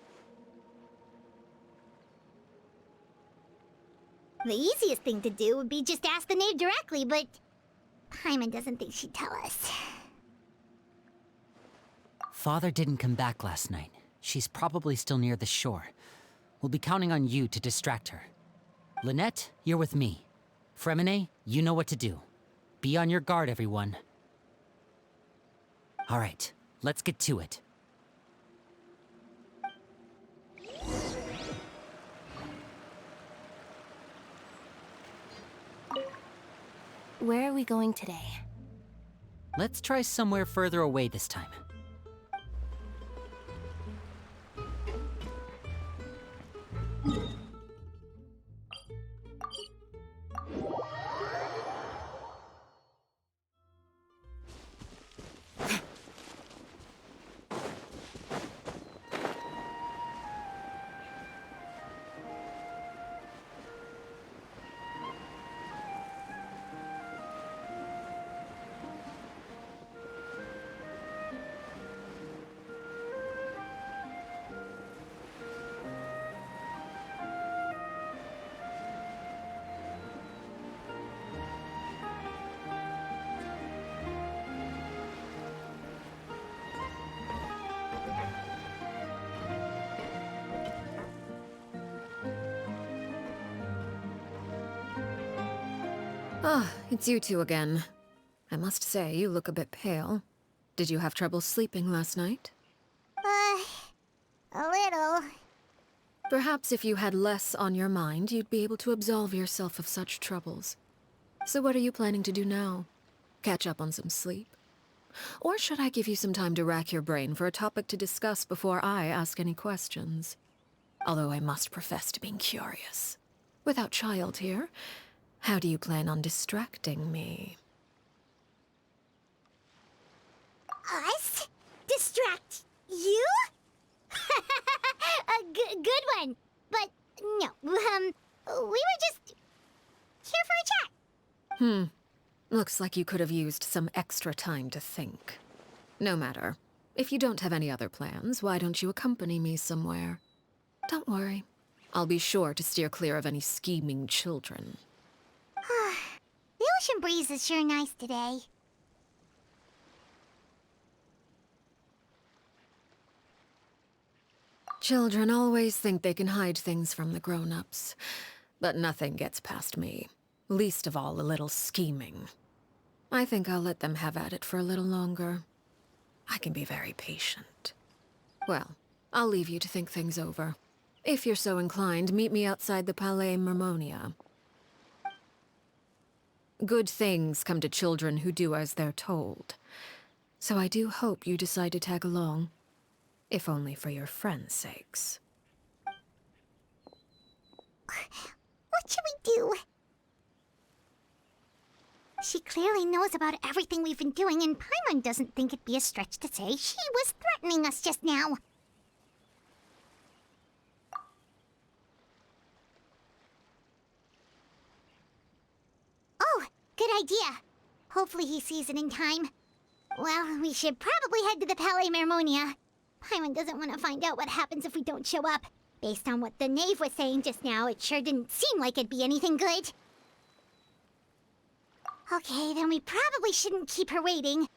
The easiest thing to do would be just ask the Knave directly, but Paimon doesn't think she'd tell us. Father didn't come back last night. She's probably still near the shore. We'll be counting on you to distract her. Lynette, you're with me. Fremine, you know what to do. Be on your guard, everyone. All right, let's get to it. Where are we going today? Let's try somewhere further away this time. Ah, it's you two again. I must say, you look a bit pale. Did you have trouble sleeping last night? A little. Perhaps if you had less on your mind, you'd be able to absolve yourself of such troubles. So what are you planning to do now? Catch up on some sleep? Or should I give you some time to rack your brain for a topic to discuss before I ask any questions? Although I must profess to being curious. Without child here, how do you plan on distracting me? Us? Distract you? A good one. But no, we were just here for a chat. Looks like you could have used some extra time to think. No matter. If you don't have any other plans, why don't you accompany me somewhere? Don't worry. I'll be sure to steer clear of any scheming children. The ocean breeze is sure nice today. Children always think they can hide things from the grown-ups. But nothing gets past me. Least of all a little scheming. I think I'll let them have at it for a little longer. I can be very patient. Well, I'll leave you to think things over. If you're so inclined, meet me outside the Palais Mermonia. Good things come to children who do as they're told. So I do hope you decide to tag along. If only for your friends' sakes. What should we do? She clearly knows about everything we've been doing, and Paimon doesn't think it'd be a stretch to say she was threatening us just now. Oh, good idea. Hopefully he sees it in time. Well, we should probably head to the Palais Mermonia. Paimon doesn't want to find out what happens if we don't show up. Based on what the knave was saying just now, it sure didn't seem like it'd be anything good. Okay, then we probably shouldn't keep her waiting.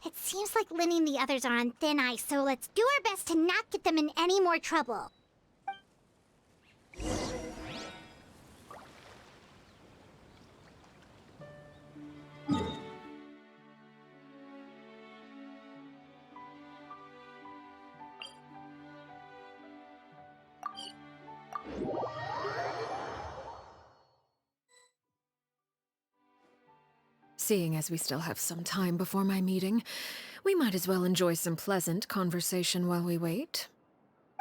It seems like Linny and the others are on thin ice, so let's do our best to not get them in any more trouble. Seeing as we still have some time before my meeting, we might as well enjoy some pleasant conversation while we wait.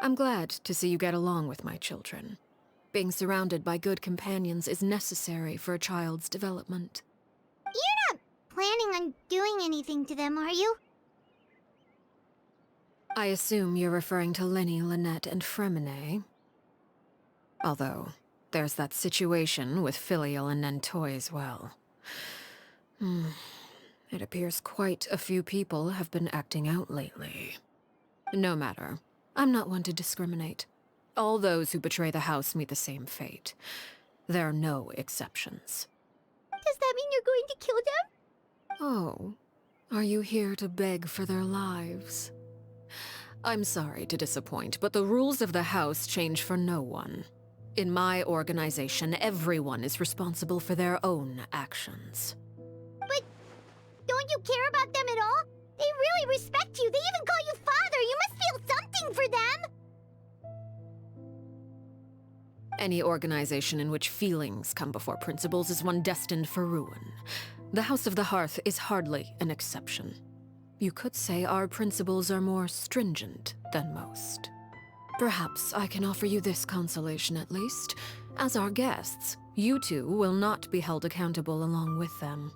I'm glad to see you get along with my children. Being surrounded by good companions is necessary for a child's development. You're not planning on doing anything to them, are you? I assume you're referring to Lenny, Lynette, and Fremine. Although, there's that situation with Filial and Nentoy as well. It appears quite a few people have been acting out lately. No matter. I'm not one to discriminate. All those who betray the house meet the same fate. There are no exceptions. Does that mean you're going to kill them? Oh, are you here to beg for their lives? I'm sorry to disappoint, but the rules of the house change for no one. In my organization, everyone is responsible for their own actions. But don't you care about them at all? They really respect you. They even call you father. You must feel something for them. Any organization in which feelings come before principles is one destined for ruin. The House of the Hearth is hardly an exception. You could say our principles are more stringent than most. Perhaps I can offer you this consolation at least. As our guests, you two will not be held accountable along with them.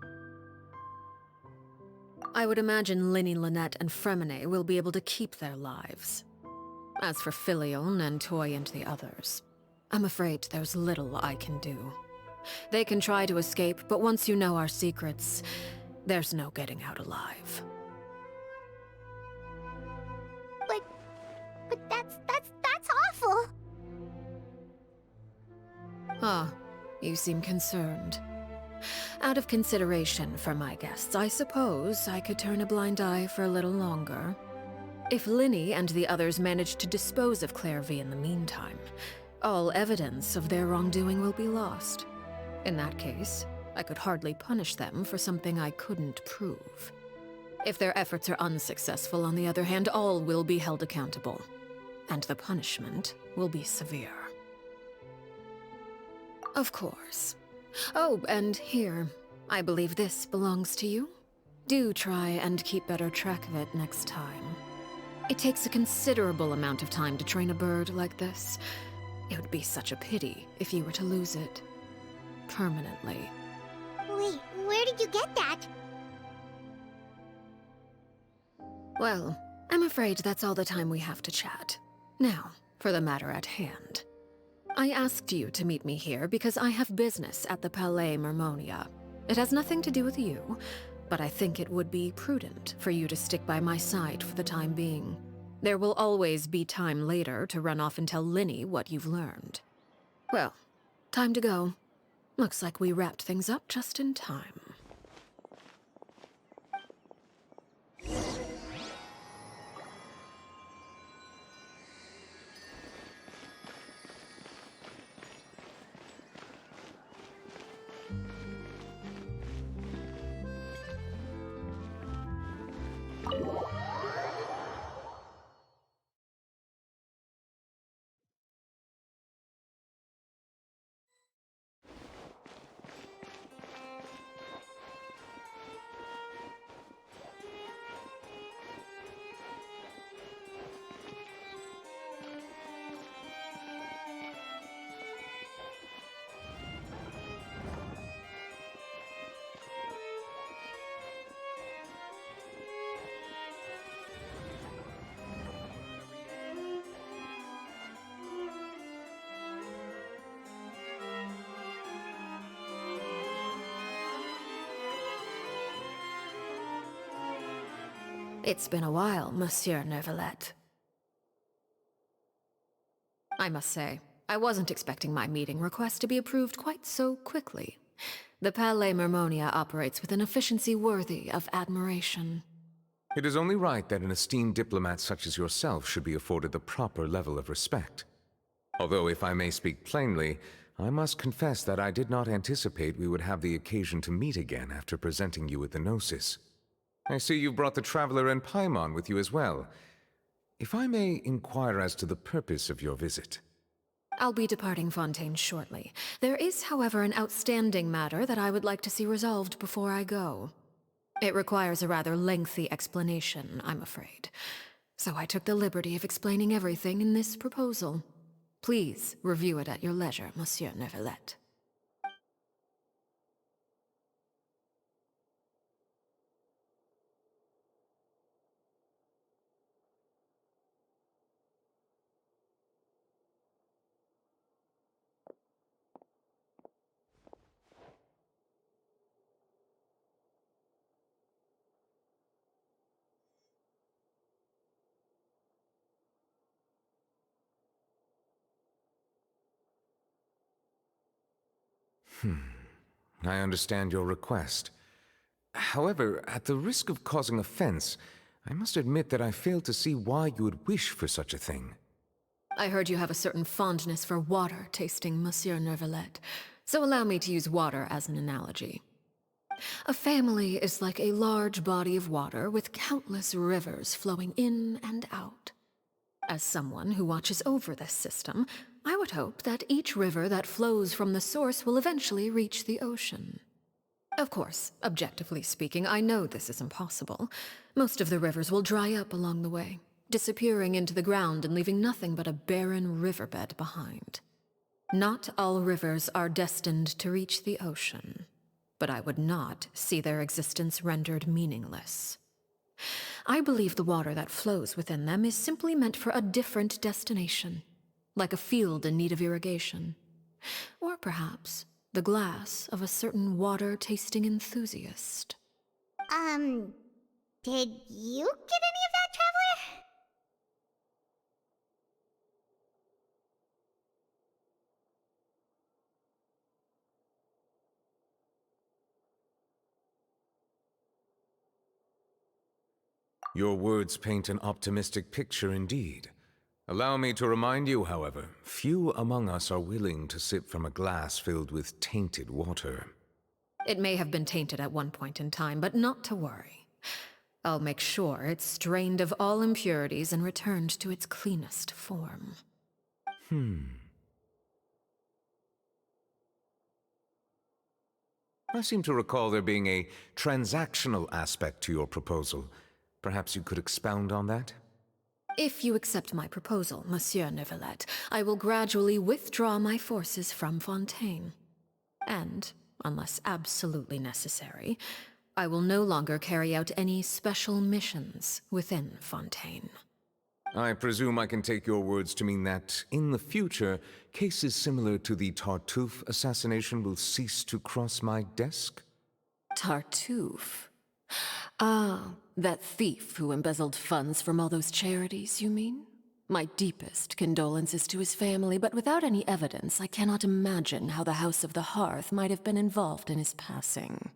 I would imagine Linny, Lynette, and Fremine will be able to keep their lives. As for Filial, Nentoy, and the others, I'm afraid there's little I can do. They can try to escape, but once you know our secrets, there's no getting out alive. But that's awful. Ah, you seem concerned. Out of consideration for my guests, I suppose I could turn a blind eye for a little longer. If Linny and the others manage to dispose of Clairvy in the meantime, all evidence of their wrongdoing will be lost. In that case, I could hardly punish them for something I couldn't prove. If their efforts are unsuccessful, on the other hand, all will be held accountable. And the punishment will be severe. Of course. Oh, and here. I believe this belongs to you. Do try and keep better track of it next time. It takes a considerable amount of time to train a bird like this. It would be such a pity if you were to lose it. Permanently. Wait, where did you get that? Well, I'm afraid that's all the time we have to chat. Now, for the matter at hand. I asked you to meet me here because I have business at the Palais Mermonia. It has nothing to do with you, but I think it would be prudent for you to stick by my side for the time being. There will always be time later to run off and tell Linny what you've learned. Well, time to go. Looks like we wrapped things up just in time. It's been a while, Monsieur Neuvillette. I must say, I wasn't expecting my meeting request to be approved quite so quickly. The Palais Mermonia operates with an efficiency worthy of admiration. It is only right that an esteemed diplomat such as yourself should be afforded the proper level of respect. Although, if I may speak plainly, I must confess that I did not anticipate we would have the occasion to meet again after presenting you with the Gnosis. I see you brought the Traveler and Paimon with you as well. If I may inquire as to the purpose of your visit. I'll be departing Fontaine shortly. There is, however, an outstanding matter that I would like to see resolved before I go. It requires a rather lengthy explanation, I'm afraid. So I took the liberty of explaining everything in this proposal. Please review it at your leisure, Monsieur Neuvillette. I understand your request. However, at the risk of causing offense, I must admit that I fail to see why you would wish for such a thing. I heard you have a certain fondness for water tasting, Monsieur Neuvillette, so allow me to use water as an analogy. A family is like a large body of water with countless rivers flowing in and out. As someone who watches over this system, I would hope that each river that flows from the source will eventually reach the ocean. Of course, objectively speaking, I know this is impossible. Most of the rivers will dry up along the way, disappearing into the ground and leaving nothing but a barren riverbed behind. Not all rivers are destined to reach the ocean, but I would not see their existence rendered meaningless. I believe the water that flows within them is simply meant for a different destination, like a field in need of irrigation. Or perhaps the glass of a certain water-tasting enthusiast. Did you get any of that, Traveler? Your words paint an optimistic picture indeed. Allow me to remind you, however, few among us are willing to sip from a glass filled with tainted water. It may have been tainted at one point in time, but not to worry. I'll make sure it's strained of all impurities and returned to its cleanest form. I seem to recall there being a transactional aspect to your proposal. Perhaps you could expound on that? If you accept my proposal, Monsieur Neuvillette, I will gradually withdraw my forces from Fontaine. And, unless absolutely necessary, I will no longer carry out any special missions within Fontaine. I presume I can take your words to mean that, in the future, cases similar to the Tartuffe assassination will cease to cross my desk? Tartuffe? Ah, that thief who embezzled funds from all those charities, you mean? My deepest condolences to his family, but without any evidence, I cannot imagine how the House of the Hearth might have been involved in his passing.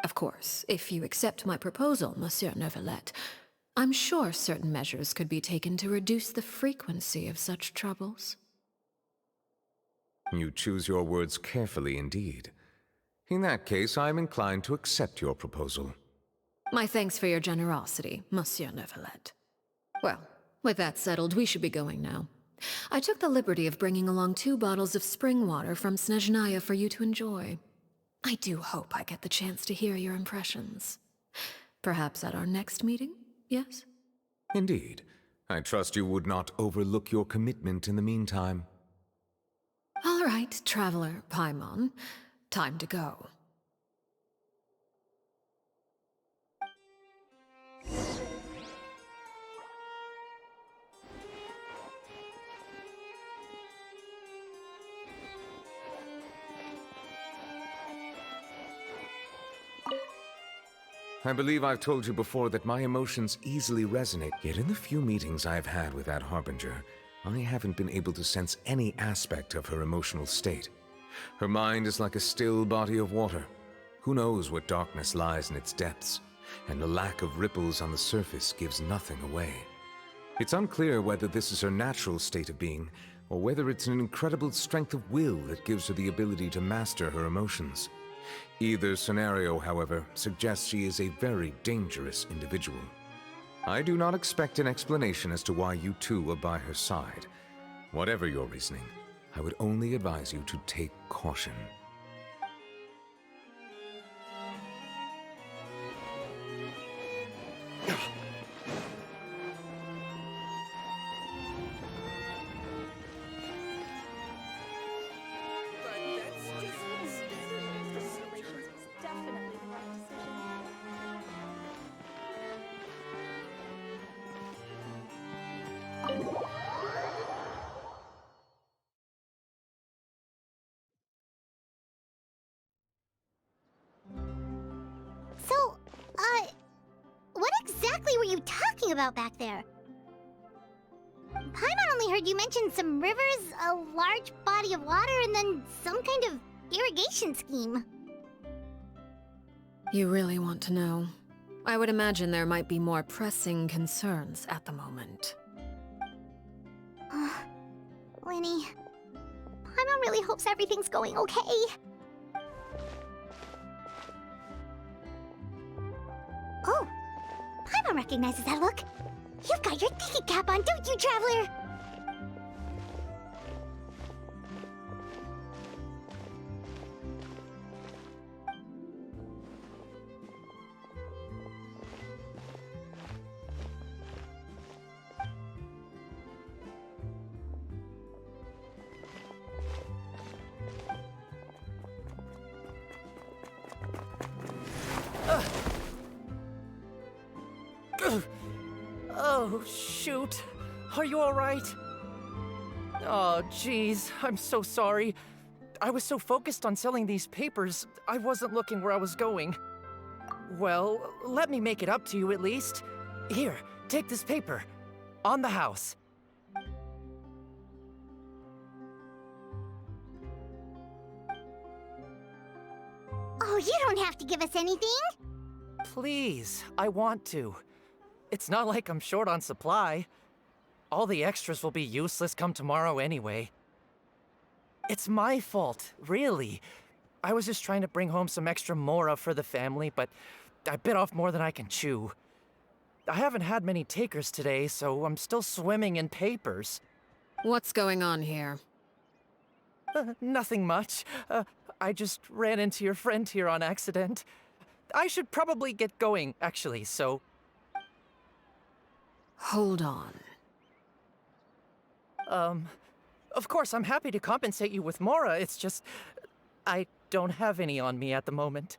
Of course, if you accept my proposal, Monsieur Neuvillette, I'm sure certain measures could be taken to reduce the frequency of such troubles. You choose your words carefully indeed. In that case, I am inclined to accept your proposal. My thanks for your generosity, Monsieur Neuvillette. Well, with that settled, we should be going now. I took the liberty of bringing along 2 bottles of spring water from Snezhnaya for you to enjoy. I do hope I get the chance to hear your impressions. Perhaps at our next meeting, yes? Indeed. I trust you would not overlook your commitment in the meantime. All right, Traveler Paimon. Time to go. I believe I've told you before that my emotions easily resonate, yet in the few meetings I've had with that Harbinger, I haven't been able to sense any aspect of her emotional state. Her mind is like a still body of water. Who knows what darkness lies in its depths, and the lack of ripples on the surface gives nothing away. It's unclear whether this is her natural state of being, or whether it's an incredible strength of will that gives her the ability to master her emotions. Either scenario, however, suggests she is a very dangerous individual. I do not expect an explanation as to why you two are by her side. Whatever your reasoning, I would only advise you to take caution. So, what exactly were you talking about back there? Paimon only heard you mention some rivers, a large body of water, and then some kind of irrigation scheme. You really want to know? I would imagine there might be more pressing concerns at the moment. Winnie, Paimon really hopes everything's going okay. Oh, Paimon recognizes that look. You've got your thinking cap on, don't you, Traveler? Oh, shoot. Are you all right? Oh, jeez. I'm so sorry. I was so focused on selling these papers, I wasn't looking where I was going. Well, let me make it up to you at least. Here, take this paper. On the house. Oh, you don't have to give us anything. Please, I want to. It's not like I'm short on supply. All the extras will be useless come tomorrow anyway. It's my fault, really. I was just trying to bring home some extra mora for the family, but I bit off more than I can chew. I haven't had many takers today, so I'm still swimming in papers. What's going on here? Nothing much. I just ran into your friend here on accident. I should probably get going, actually, so... Hold on. Of course, I'm happy to compensate you with mora, it's just... I don't have any on me at the moment.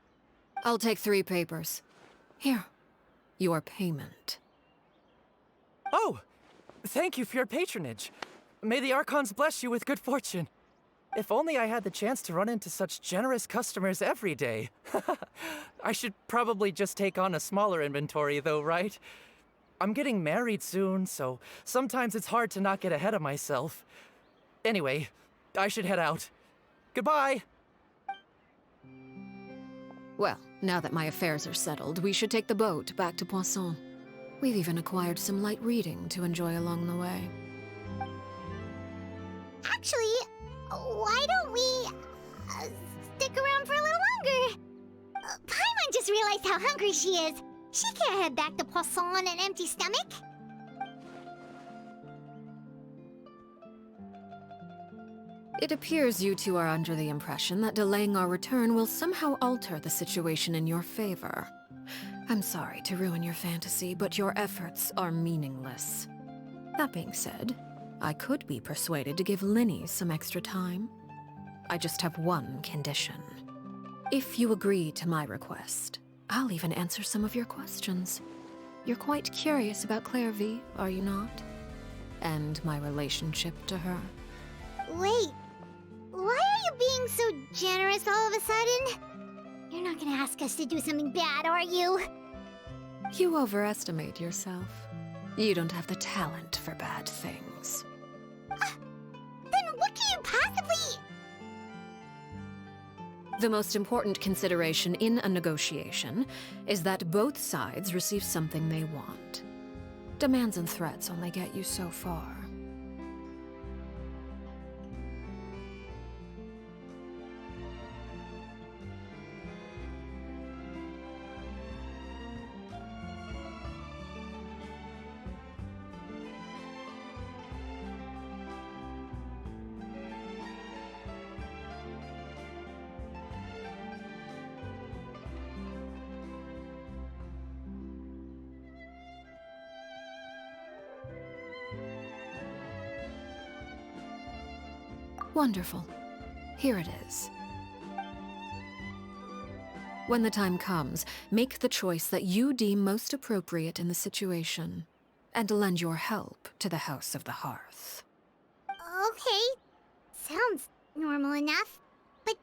I'll take 3 papers. Here. Your payment. Oh! Thank you for your patronage. May the Archons bless you with good fortune. If only I had the chance to run into such generous customers every day. I should probably just take on a smaller inventory though, right? I'm getting married soon, so sometimes it's hard to not get ahead of myself. Anyway, I should head out. Goodbye! Well, now that my affairs are settled, we should take the boat back to Poisson. We've even acquired some light reading to enjoy along the way. Actually, why don't we stick around for a little longer? Paimon just realized how hungry she is. She can't head back to Poisson on an empty stomach. It appears you two are under the impression that delaying our return will somehow alter the situation in your favor. I'm sorry to ruin your fantasy, but your efforts are meaningless. That being said, I could be persuaded to give Linny some extra time. I just have one condition. If you agree to my request, I'll even answer some of your questions. You're quite curious about Claire V, are you not? And my relationship to her. Wait, why are you being so generous all of a sudden? You're not gonna ask us to do something bad, are you? You overestimate yourself. You don't have the talent for bad things. Then what can you possibly... The most important consideration in a negotiation is that both sides receive something they want. Demands and threats only get you so far. Wonderful. Here it is. When the time comes, make the choice that you deem most appropriate in the situation, and lend your help to the House of the Hearth. Okay, sounds normal enough. But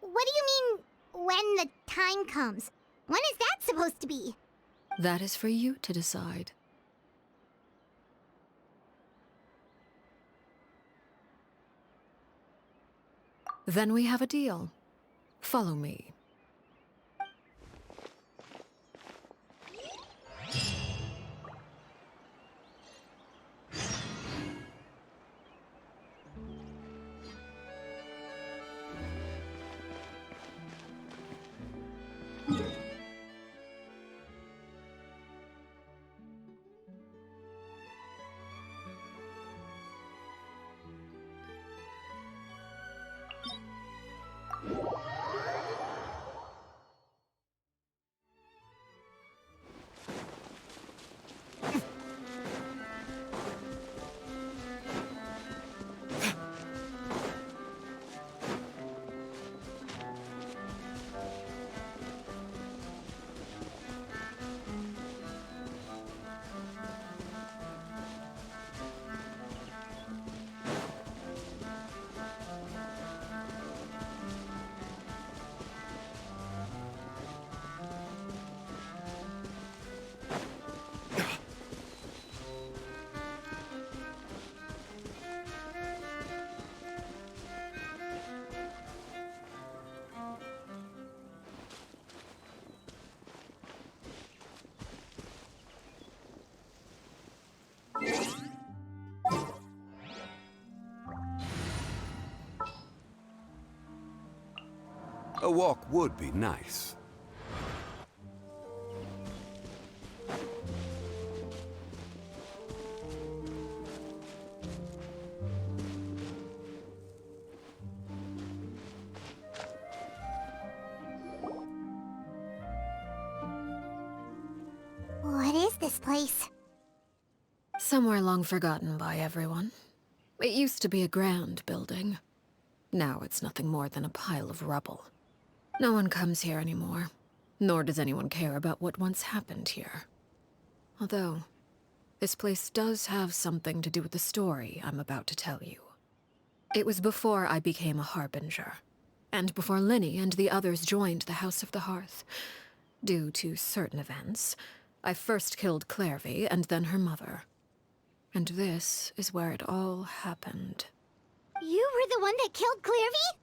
what do you mean, when the time comes? When is that supposed to be? That is for you to decide. Then we have a deal. Follow me. A walk would be nice. What is this place? Somewhere long forgotten by everyone. It used to be a grand building. Now it's nothing more than a pile of rubble. No one comes here anymore, nor does anyone care about what once happened here. Although, this place does have something to do with the story I'm about to tell you. It was before I became a Harbinger, and before Linny and the others joined the House of the Hearth. Due to certain events, I first killed Clairvy and then her mother. And this is where it all happened. You were the one that killed Clairvy?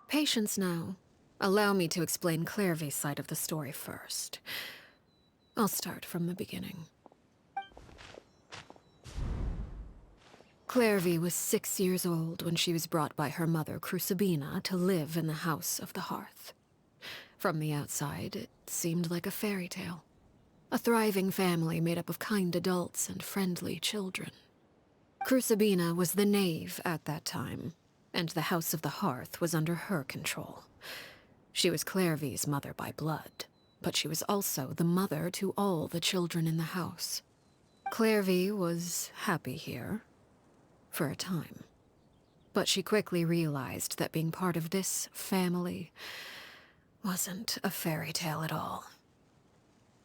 Patience now. Allow me to explain Clairvy's side of the story first. I'll start from the beginning. Clairvy was 6 years old when she was brought by her mother, Crucibina, to live in the House of the Hearth. From the outside, it seemed like a fairy tale. A thriving family made up of kind adults and friendly children. Crucibina was the knave at that time, and the House of the Hearth was under her control. She was Clairvy's mother by blood, but she was also the mother to all the children in the house. Clairvy was happy here, for a time. But she quickly realized that being part of this family wasn't a fairy tale at all.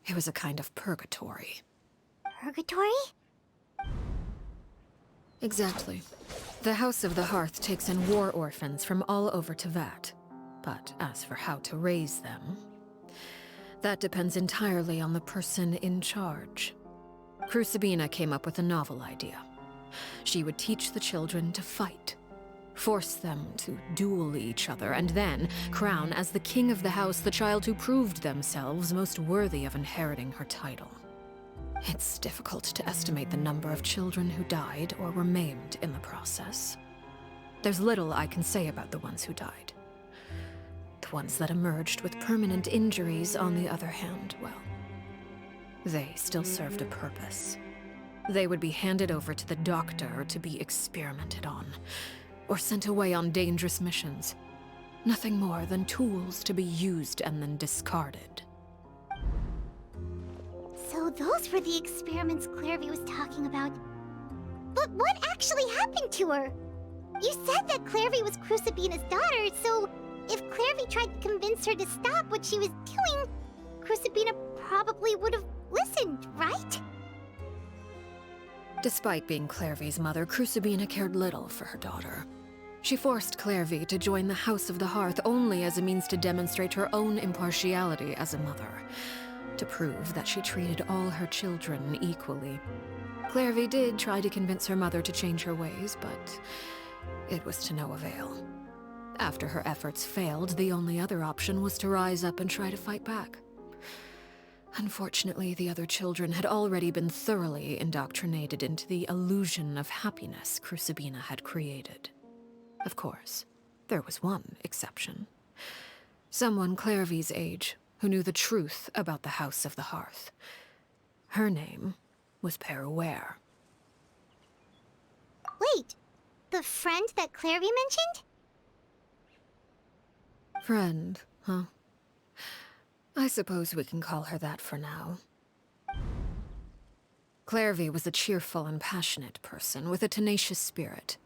It was a kind of purgatory. Purgatory? Exactly. The House of the Hearth takes in war orphans from all over Tevat. But as for how to raise them, that depends entirely on the person in charge. Crucibina came up with a novel idea. She would teach the children to fight, force them to duel each other, and then crown as the king of the house the child who proved themselves most worthy of inheriting her title. It's difficult to estimate the number of children who died or were maimed in the process. There's little I can say about the ones who died. The ones that emerged with permanent injuries, on the other hand, well, they still served a purpose. They would be handed over to the doctor to be experimented on, or sent away on dangerous missions. Nothing more than tools to be used and then discarded. So those were the experiments Clairvy was talking about. But what actually happened to her? You said that Clairvy was Crucibina's daughter, so if Clairvy tried to convince her to stop what she was doing, Crucibina probably would have listened, right? Despite being Clairvy's mother, Crucibina cared little for her daughter. She forced Clairvy to join the House of the Hearth only as a means to demonstrate her own impartiality as a mother, to prove that she treated all her children equally. Clairvy did try to convince her mother to change her ways, but it was to no avail. After her efforts failed, the only other option was to rise up and try to fight back. Unfortunately, the other children had already been thoroughly indoctrinated into the illusion of happiness Crucibina had created. Of course, there was one exception. Someone Clairvy's age who knew the truth about the House of the Hearth. Her name was Peruere. Wait, the friend that Clairvy mentioned? Friend, huh? I suppose we can call her that for now. Clairvy was a cheerful and passionate person with a tenacious spirit.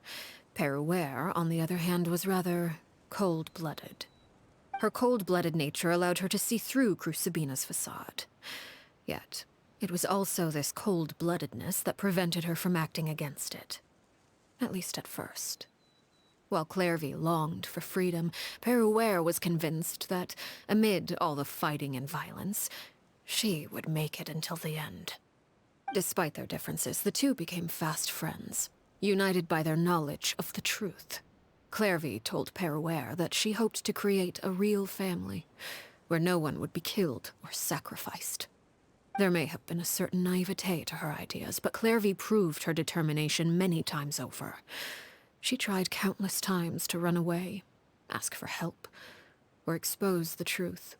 Peruere, on the other hand, was rather cold-blooded. Her cold-blooded nature allowed her to see through Crucibina's facade. Yet, it was also this cold-bloodedness that prevented her from acting against it. At least at first. While Clairvy longed for freedom, Peruere was convinced that, amid all the fighting and violence, she would make it until the end. Despite their differences, the two became fast friends, united by their knowledge of the truth. Clairvy told Peruere that she hoped to create a real family, where no one would be killed or sacrificed. There may have been a certain naivete to her ideas, but Clairvy proved her determination many times over. She tried countless times to run away, ask for help, or expose the truth.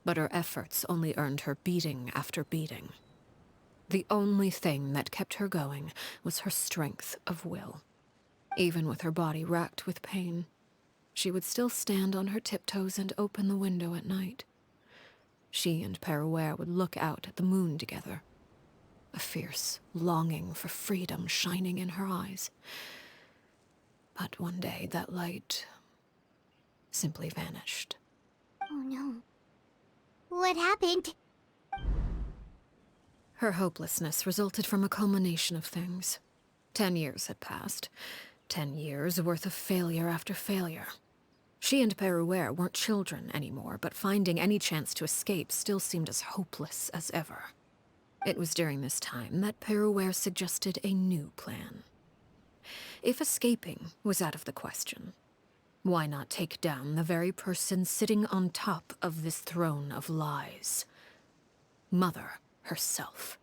But her efforts only earned her beating after beating. The only thing that kept her going was her strength of will. Even with her body racked with pain, she would still stand on her tiptoes and open the window at night. She and Peruere would look out at the moon together, a fierce longing for freedom shining in her eyes. But one day that light simply vanished. Oh no. What happened? Her hopelessness resulted from a culmination of things. 10 years had passed. 10 years worth of failure after failure. She and Peruere weren't children anymore, but finding any chance to escape still seemed as hopeless as ever. It was during this time that Peruere suggested a new plan. If escaping was out of the question, why not take down the very person sitting on top of this throne of lies? Mother herself.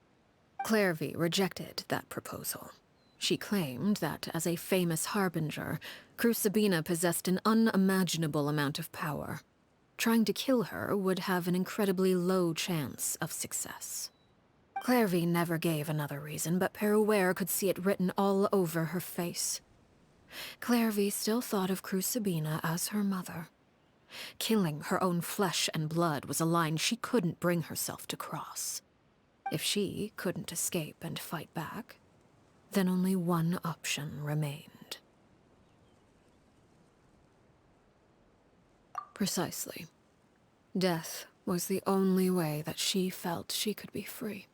Clairvy rejected that proposal. She claimed that, as a famous harbinger, Crucibina possessed an unimaginable amount of power. Trying to kill her would have an incredibly low chance of success. Clairvy never gave another reason, but Peruere could see it written all over her face. Clairvy still thought of Crucibina as her mother. Killing her own flesh and blood was a line she couldn't bring herself to cross. If she couldn't escape and fight back, then only one option remained. Precisely. Death was the only way that she felt she could be free.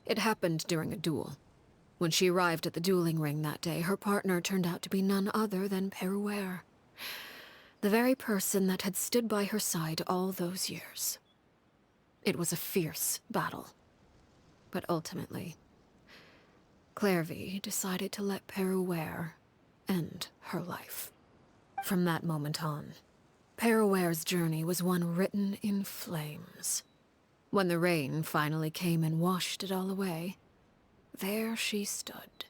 It happened during a duel. When she arrived at the dueling ring that day, her partner turned out to be none other than Peruere, the very person that had stood by her side all those years. It was a fierce battle. But ultimately, Clairvy decided to let Peruere end her life. From that moment on, Peruere's journey was one written in flames. When the rain finally came and washed it all away, there she stood,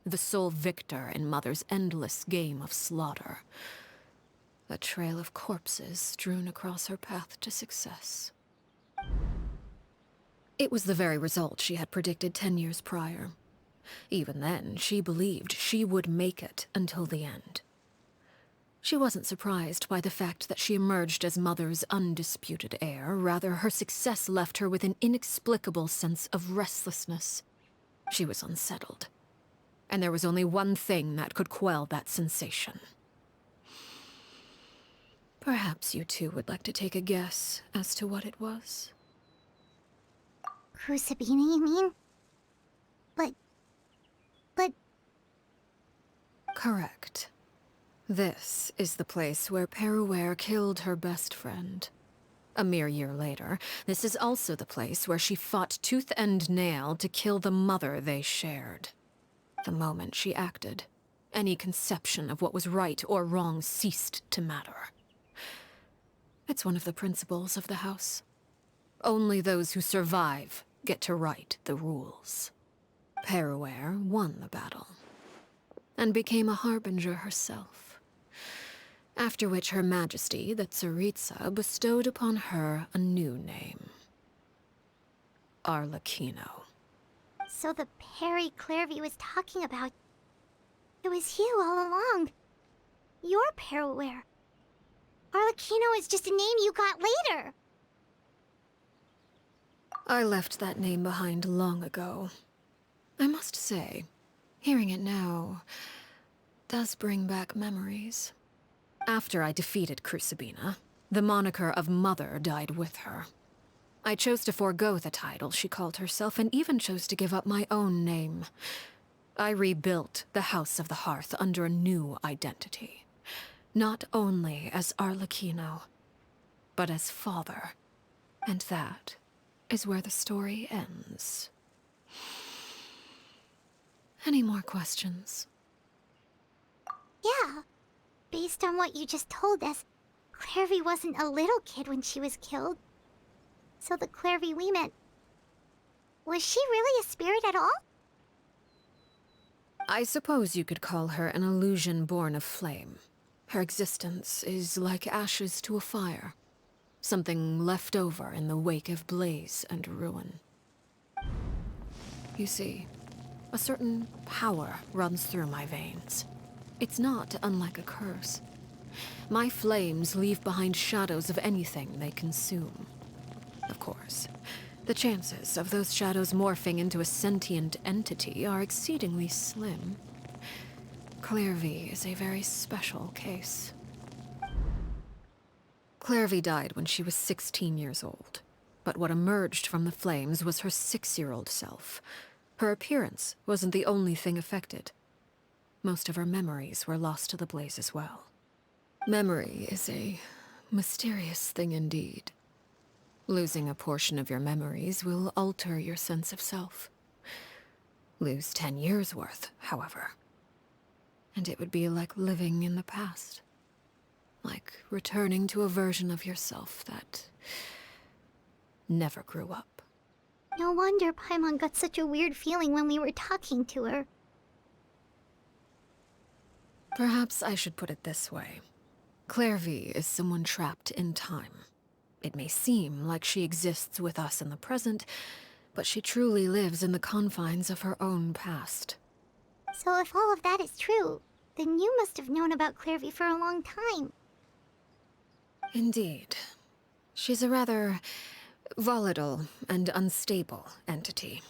the sole victor in Mother's endless game of slaughter. A trail of corpses strewn across her path to success. It was the very result she had predicted 10 years prior. Even then, she believed she would make it until the end. She wasn't surprised by the fact that she emerged as Mother's undisputed heir. Rather, her success left her with an inexplicable sense of restlessness. She was unsettled. And there was only one thing that could quell that sensation. Perhaps you two would like to take a guess as to what it was? Crucibina, you mean? But... Correct. This is the place where Peruere killed her best friend. A mere year later, this is also the place where she fought tooth and nail to kill the mother they shared. The moment she acted, any conception of what was right or wrong ceased to matter. It's one of the principles of the house. Only those who survive get to write the rules. Peruere won the battle, and became a harbinger herself. After which Her Majesty, the Tsaritsa, bestowed upon her a new name. Arлекино. So the Perry Clairvy was talking about... It was you all along. You're Perware. Arlecchino is just a name you got later. I left that name behind long ago. I must say, hearing it now does bring back memories. After I defeated Crucibina, the moniker of Mother died with her. I chose to forego the title she called herself and even chose to give up my own name. I rebuilt the House of the Hearth under a new identity. Not only as Arlecchino, but as father. And that is where the story ends. Any more questions? Yeah. Based on what you just told us, Clairvy wasn't a little kid when she was killed. So the Clairvy we met... Was she really a spirit at all? I suppose you could call her an illusion born of flame. Her existence is like ashes to a fire. Something left over in the wake of blaze and ruin. You see, a certain power runs through my veins. It's not unlike a curse. My flames leave behind shadows of anything they consume. Of course, the chances of those shadows morphing into a sentient entity are exceedingly slim. Clairvy is a very special case. Clairvy died when she was 16 years old, but what emerged from the flames was her 6-year-old self. Her appearance wasn't the only thing affected. Most of her memories were lost to the blaze as well. Memory is a mysterious thing indeed. Losing a portion of your memories will alter your sense of self. Lose 10 years' worth, however, and it would be like living in the past. Like returning to a version of yourself that never grew up. No wonder Paimon got such a weird feeling when we were talking to her. Perhaps I should put it this way. Clairvy is someone trapped in time. It may seem like she exists with us in the present, but she truly lives in the confines of her own past. So if all of that is true, then you must have known about Clairvy for a long time. Indeed. She's a rather volatile and unstable entity.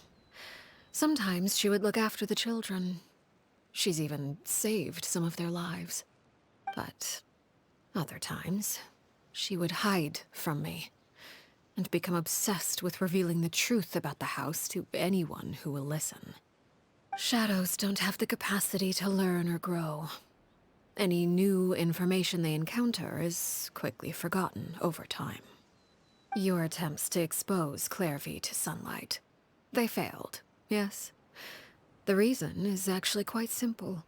Sometimes she would look after the children. She's even saved some of their lives. But other times, she would hide from me and become obsessed with revealing the truth about the house to anyone who will listen. Shadows don't have the capacity to learn or grow. Any new information they encounter is quickly forgotten over time. Your attempts to expose Clairvy to sunlight. They failed, yes? The reason is actually quite simple.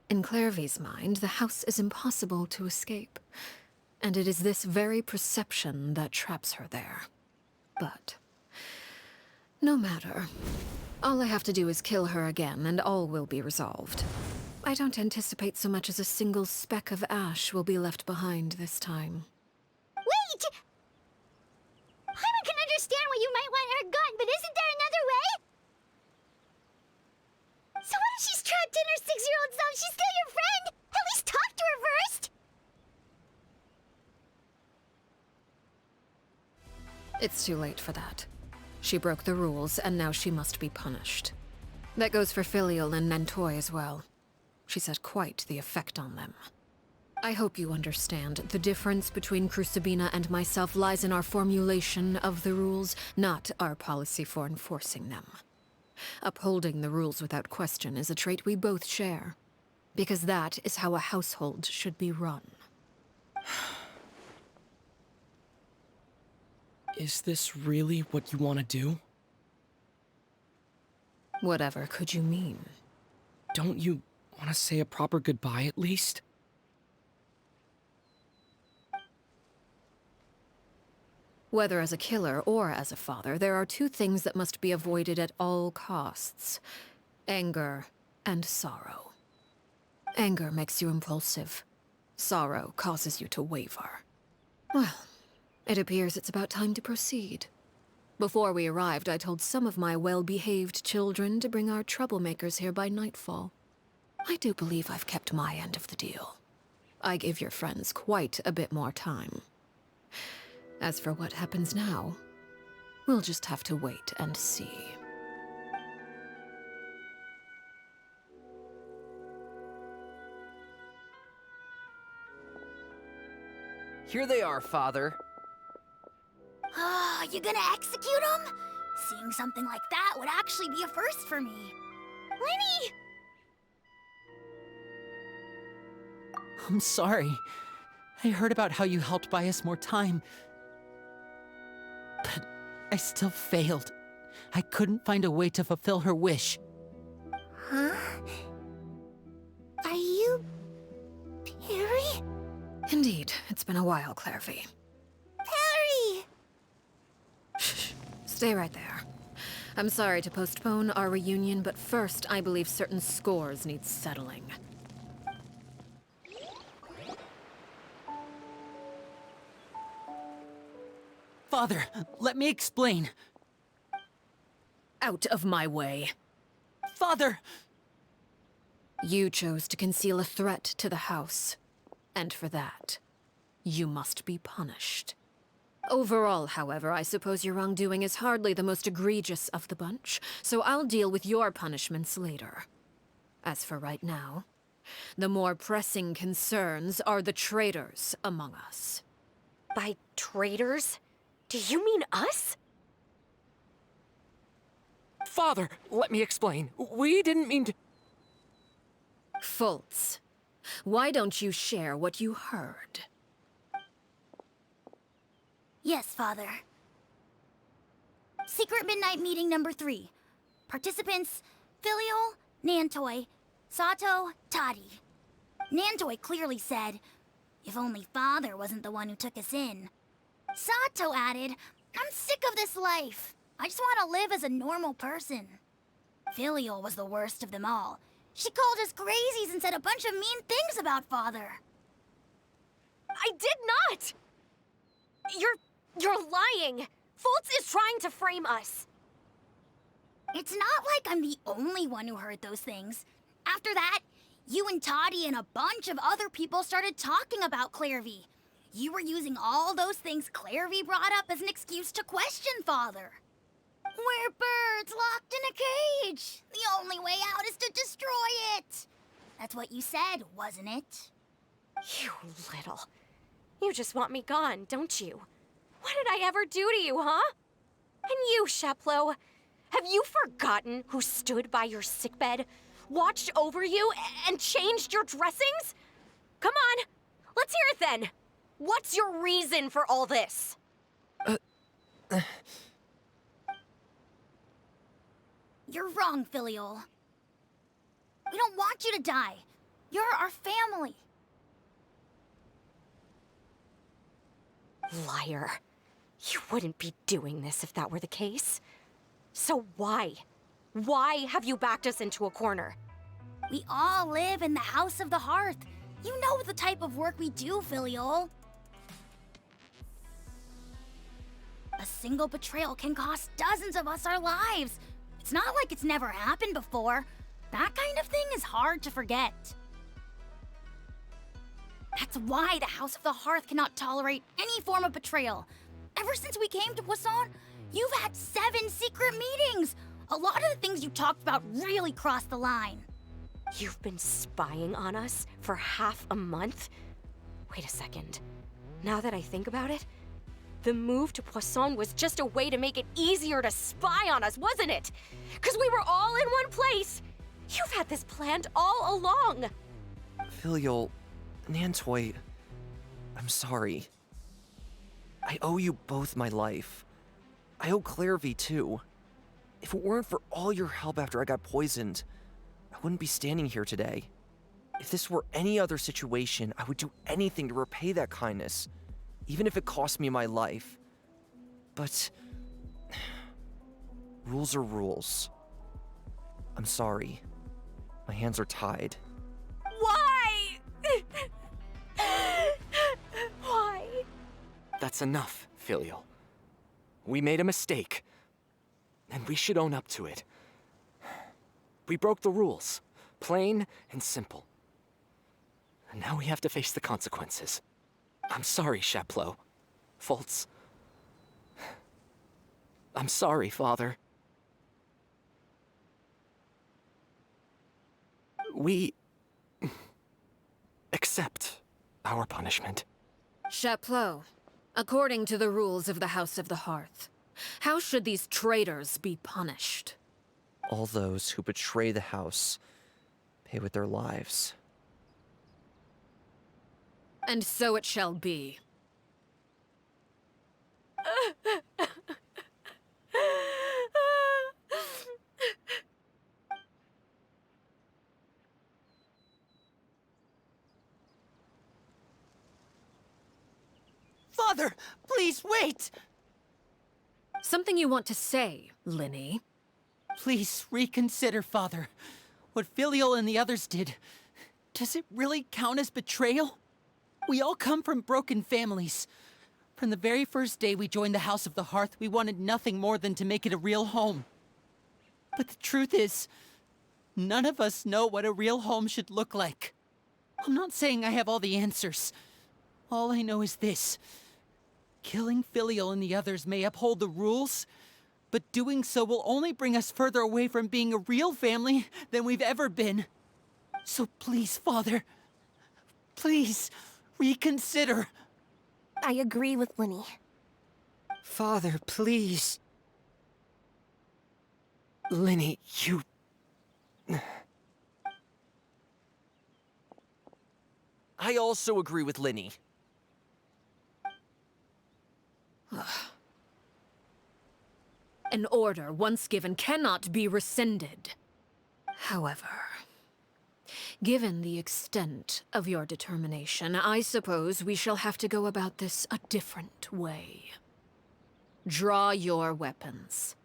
In Clairvy's mind, the house is impossible to escape, and it is this very perception that traps her there. But no matter. All I have to do is kill her again, and all will be resolved. I don't anticipate so much as a single speck of ash will be left behind this time. Wait! Paimon can understand why you might want her gone, but isn't there another way? So what if she's trapped in her 6-year-old self? She's still your friend! At least talk to her first! It's too late for that. She broke the rules, and now she must be punished. That goes for Filial and Nantoy as well. She's had quite the effect on them. I hope you understand. The difference between Crucibina and myself lies in our formulation of the rules, not our policy for enforcing them. Upholding the rules without question is a trait we both share, because that is how a household should be run. Is this really what you want to do? Whatever could you mean? Don't you want to say a proper goodbye at least? Whether as a killer or as a father, there are two things that must be avoided at all costs: anger and sorrow. Anger makes you impulsive. Sorrow causes you to waver. Well, it appears it's about time to proceed. Before we arrived, I told some of my well-behaved children to bring our troublemakers here by nightfall. I do believe I've kept my end of the deal. I gave your friends quite a bit more time. As for what happens now, we'll just have to wait and see. Here they are, Father. You gonna execute him? Seeing something like that would actually be a first for me. Lenny! I'm sorry. I heard about how you helped buy us more time. But I still failed. I couldn't find a way to fulfill her wish. Huh? Are you... Perry? Indeed, it's been a while, Clairvy. Perry! Shh. Stay right there. I'm sorry to postpone our reunion, but first I believe certain scores need settling. Father, let me explain. Out of my way. Father! You chose to conceal a threat to the house. And for that, you must be punished. Overall, however, I suppose your wrongdoing is hardly the most egregious of the bunch, so I'll deal with your punishments later. As for right now, the more pressing concerns are the traitors among us. By traitors? Do you mean us? Father, let me explain. We didn't mean to... Fultz, why don't you share what you heard? Yes, Father. Secret Midnight Meeting number 3. Participants, Filial, Nantoi, Sato, Toddy. Nantoi clearly said, if only Father wasn't the one who took us in. Sato added, I'm sick of this life. I just want to live as a normal person. Filial was the worst of them all. She called us crazies and said a bunch of mean things about Father. I did not! You're lying! Fultz is trying to frame us! It's not like I'm the only one who heard those things. After that, you and Toddy and a bunch of other people started talking about Clairvy. You were using all those things Clairvy brought up as an excuse to question Father. We're birds locked in a cage. The only way out is to destroy it. That's what you said, wasn't it? You little... You just want me gone, don't you? What did I ever do to you, huh? And you, Sheplo, have you forgotten who stood by your sickbed, watched over you, and changed your dressings? Come on, let's hear it then. What's your reason for all this? You're wrong, Filial. We don't want you to die. You're our family. Liar. You wouldn't be doing this if that were the case. So why? Why have you backed us into a corner? We all live in the House of the Hearth. You know the type of work we do, Filial. A single betrayal can cost dozens of us our lives. It's not like it's never happened before. That kind of thing is hard to forget. That's why the House of the Hearth cannot tolerate any form of betrayal. Ever since we came to Poisson, you've had 7 secret meetings. A lot of the things you talked about really crossed the line. You've been spying on us for half a month? Wait a second. Now that I think about it, the move to Poisson was just a way to make it easier to spy on us, wasn't it? Because we were all in one place. You've had this planned all along. Filial, Nantoi, I'm sorry. I owe you both my life. I owe Clairvy too. If it weren't for all your help after I got poisoned, I wouldn't be standing here today. If this were any other situation, I would do anything to repay that kindness, even if it cost me my life. But rules are rules. I'm sorry. My hands are tied. Why? That's enough, Filial. We made a mistake, and we should own up to it. We broke the rules, plain and simple. And now we have to face the consequences. I'm sorry, Chapleau. Fultz. I'm sorry, Father. We accept our punishment. Chapleau, according to the rules of the House of the Hearth, how should these traitors be punished? All those who betray the house pay with their lives. And so it shall be. Father, please wait! Something you want to say, Linny? Please reconsider, Father. What Filial and the others did, does it really count as betrayal? We all come from broken families. From the very first day we joined the House of the Hearth, we wanted nothing more than to make it a real home. But the truth is, none of us know what a real home should look like. I'm not saying I have all the answers. All I know is this. Killing Filial and the others may uphold the rules, but doing so will only bring us further away from being a real family than we've ever been. So please, Father, please reconsider. I agree with Linny. Father, please. Linny, you... I also agree with Linny. An order once given cannot be rescinded. However, given the extent of your determination, I suppose we shall have to go about this a different way. Draw your weapons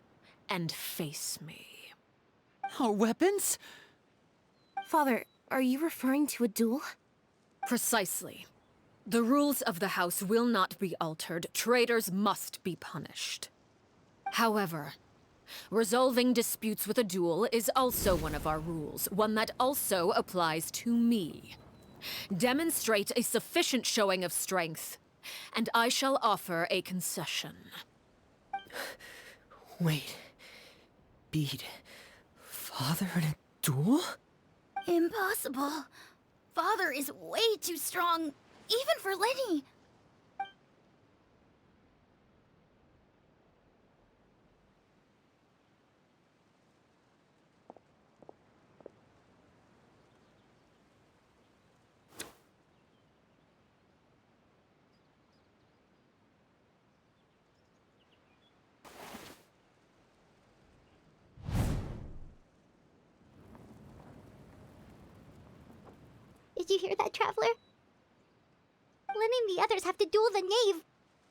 and face me. Our weapons? Father, are you referring to a duel? Precisely. The rules of the house will not be altered. Traitors must be punished. However, resolving disputes with a duel is also one of our rules, one that also applies to me. Demonstrate a sufficient showing of strength, and I shall offer a concession. Wait. Beat Father in a duel? Impossible. Father is way too strong, even for Linny. Did you hear that, Traveler? Lenny and the others have to duel the knave.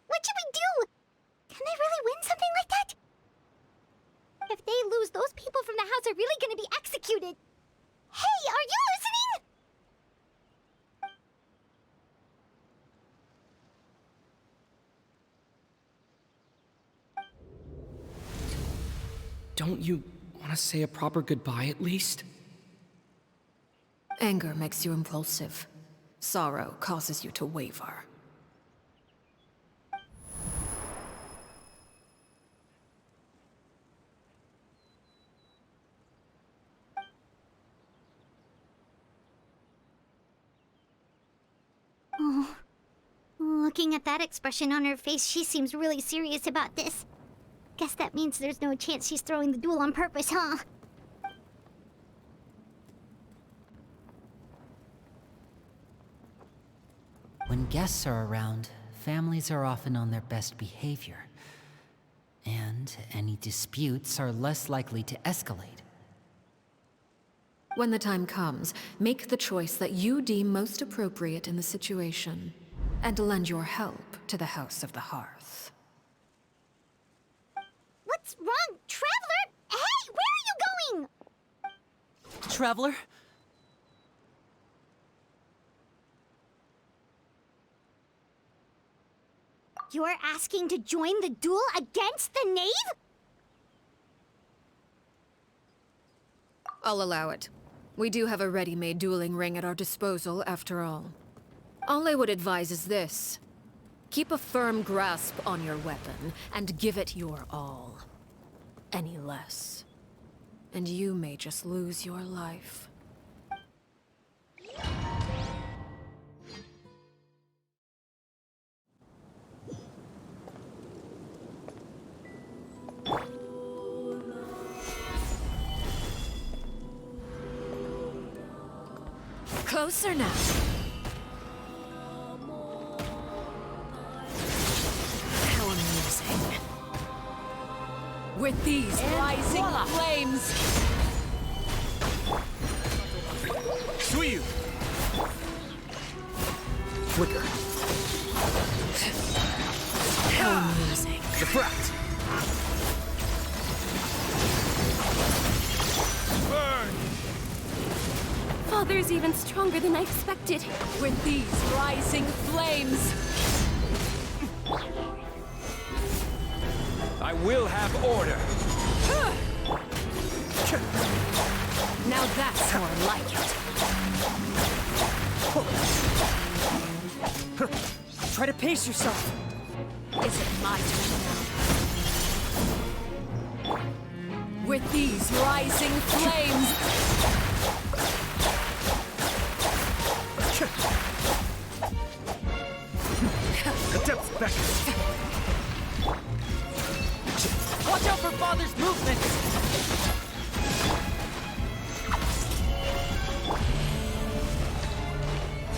What should we do? Can they really win something like that? If they lose, those people from the house are really gonna be executed. Hey, are you listening? Don't you want to say a proper goodbye at least? Anger makes you impulsive. Sorrow causes you to waver. Oh. Looking at that expression on her face, she seems really serious about this. Guess that means there's no chance she's throwing the duel on purpose, huh? When guests are around, families are often on their best behavior. And any disputes are less likely to escalate. When the time comes, make the choice that you deem most appropriate in the situation, and lend your help to the House of the Hearth. What's wrong, Traveler? Hey, where are you going? Traveler? You're asking to join the duel against the knave? I'll allow it. We do have a ready-made dueling ring at our disposal, after all. All I would advise is this. Keep a firm grasp on your weapon, and give it your all. Any less, and you may just lose your life. Closer now. How amusing. With these rising flames. Suyu! Flicker. How amusing. Refract! Burn! Father's even stronger than I expected. With these rising flames. I will have order! Now that's more like it. Try to pace yourself. Is it my turn now? With these rising flames. The depths beckon! Watch out for Father's movements!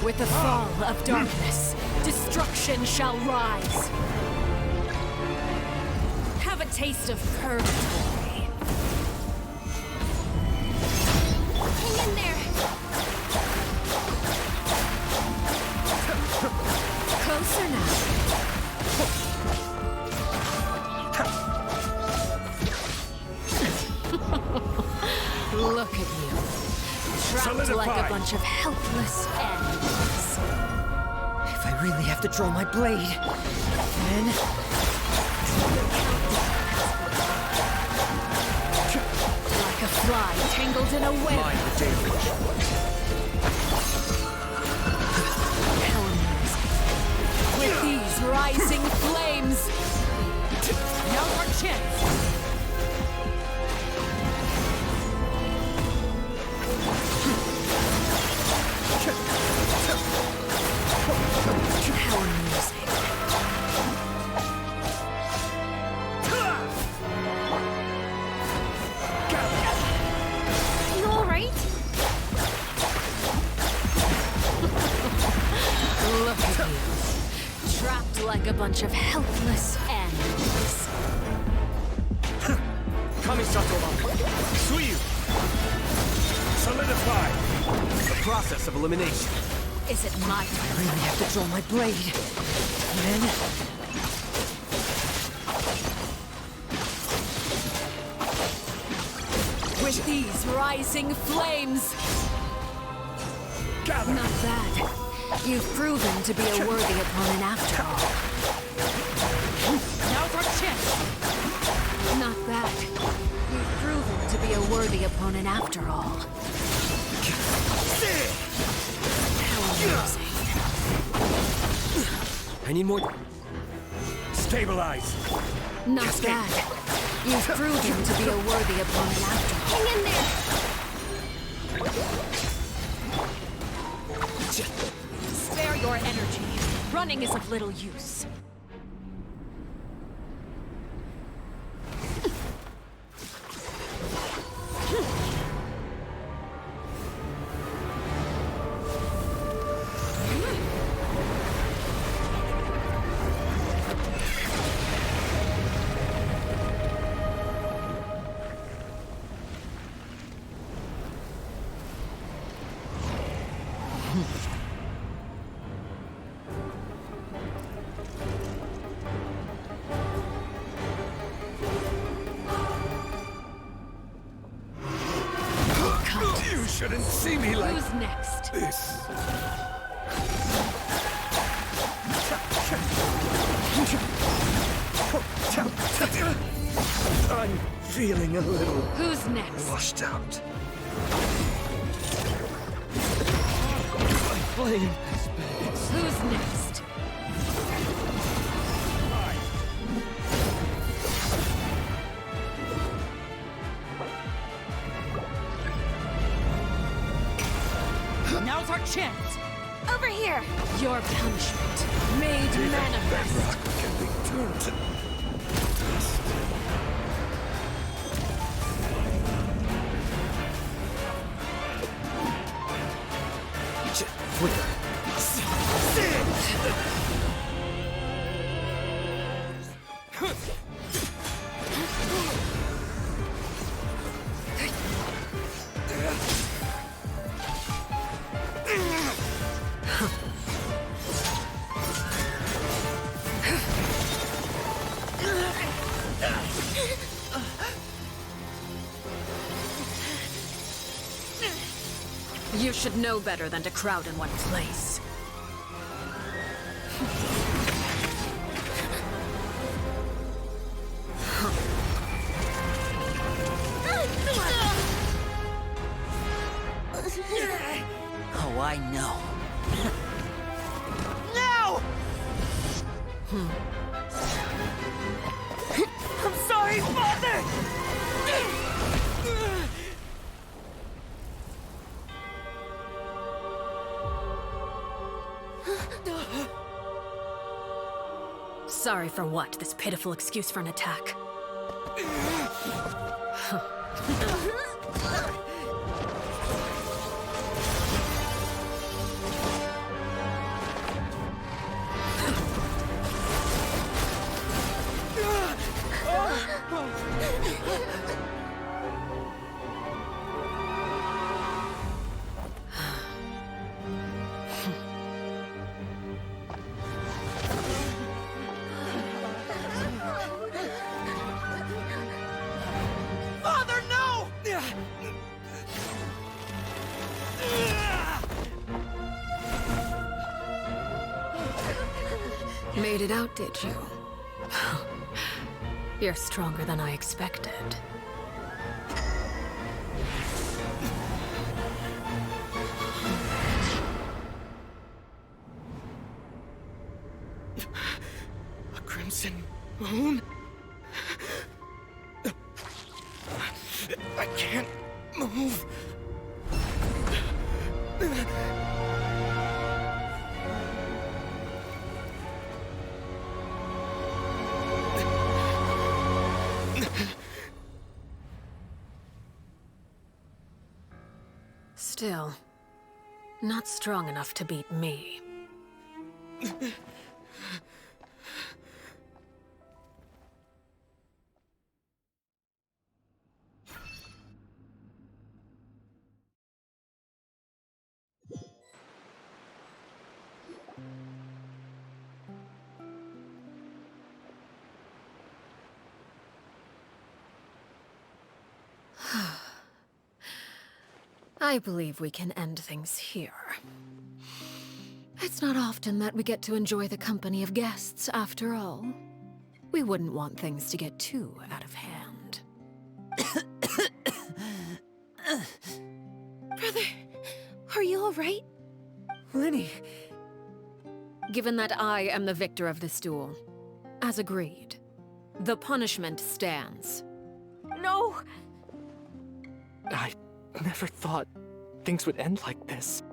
With the fall of darkness, destruction shall rise. Have a taste of purgatory. Hang in there! Closer now. Look at you. Trapped like a bunch of helpless animals. If I really have to draw my blade, then... Like a fly tangled in a web. Mind the damage. How amusing. With these rising flames. Now's our chance. How amusing. You alright? Look at you. Trapped like a bunch of helpless animals. Kamisato! Suyu! Solidify! The process of elimination. Is it my turn? I really have to draw my blade. Then... With these rising flames. Gather! Not bad. You've proven to be a worthy opponent after all. Now's our chance. Not bad. You've proven to be a worthy opponent after all. How amusing. I need more... Stabilize! Not bad. You've proven to be a worthy opponent after all. Hang in there! Spare your energy. Running is of little use. You shouldn't see me like Who's next? this. I'm feeling a little Who's next? washed out. Who's next? Now's our chance! Over here! Your punishment made manifest. Rock can be turned to dust. Flicker. You should know better than to crowd in one place. Oh, I know. I'm sorry, Father! Sorry for what? This pitiful excuse for an attack. Father, no! Made it out, did you? You're stronger than I expected. A crimson moon? I can't move. Still, not strong enough to beat me. I believe we can end things here. It's not often that we get to enjoy the company of guests, after all. We wouldn't want things to get too out of hand. Brother, are you all right? Lenny, Given that I am the victor of this duel, as agreed, the punishment stands. No! I never thought things would end like this.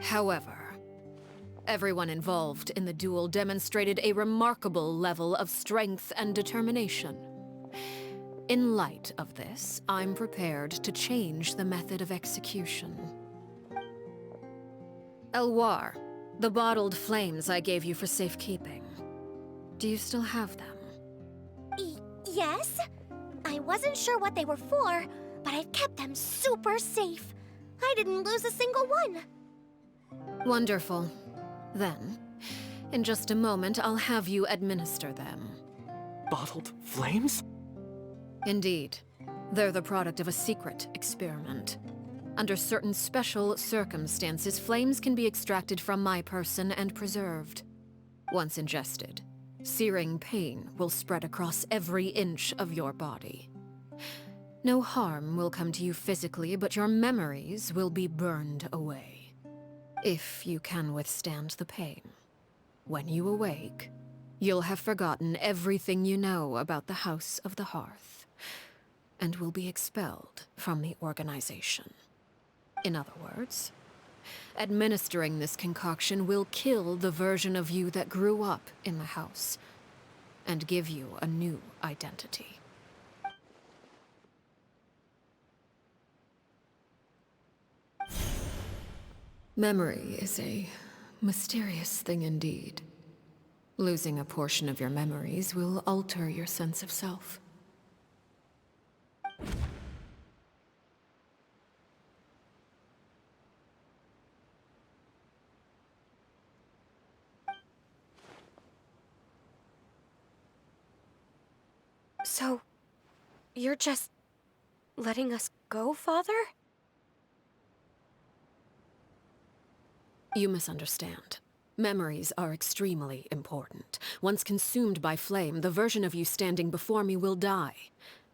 However, everyone involved in the duel demonstrated a remarkable level of strength and determination. In light of this, I'm prepared to change the method of execution. Elwar, the bottled flames I gave you for safekeeping. Do you still have them? Yes? I wasn't sure what they were for, but I've kept them super safe. I didn't lose a single one. Wonderful. Then, in just a moment, I'll have you administer them. Bottled flames? Indeed. They're the product of a secret experiment. Under certain special circumstances, flames can be extracted from my person and preserved. Once ingested, Searing pain will spread across every inch of your body. No harm will come to you physically, but your memories will be burned away. If you can withstand the pain. When you awake, you'll have forgotten everything you know about the House of the Hearth, and will be expelled from the organization. In other words, administering this concoction will kill the version of you that grew up in the house, and give you a new identity. Memory is a mysterious thing indeed. Losing a portion of your memories will alter your sense of self. So, you're just letting us go, Father? You misunderstand. Memories are extremely important. Once consumed by flame, the version of you standing before me will die,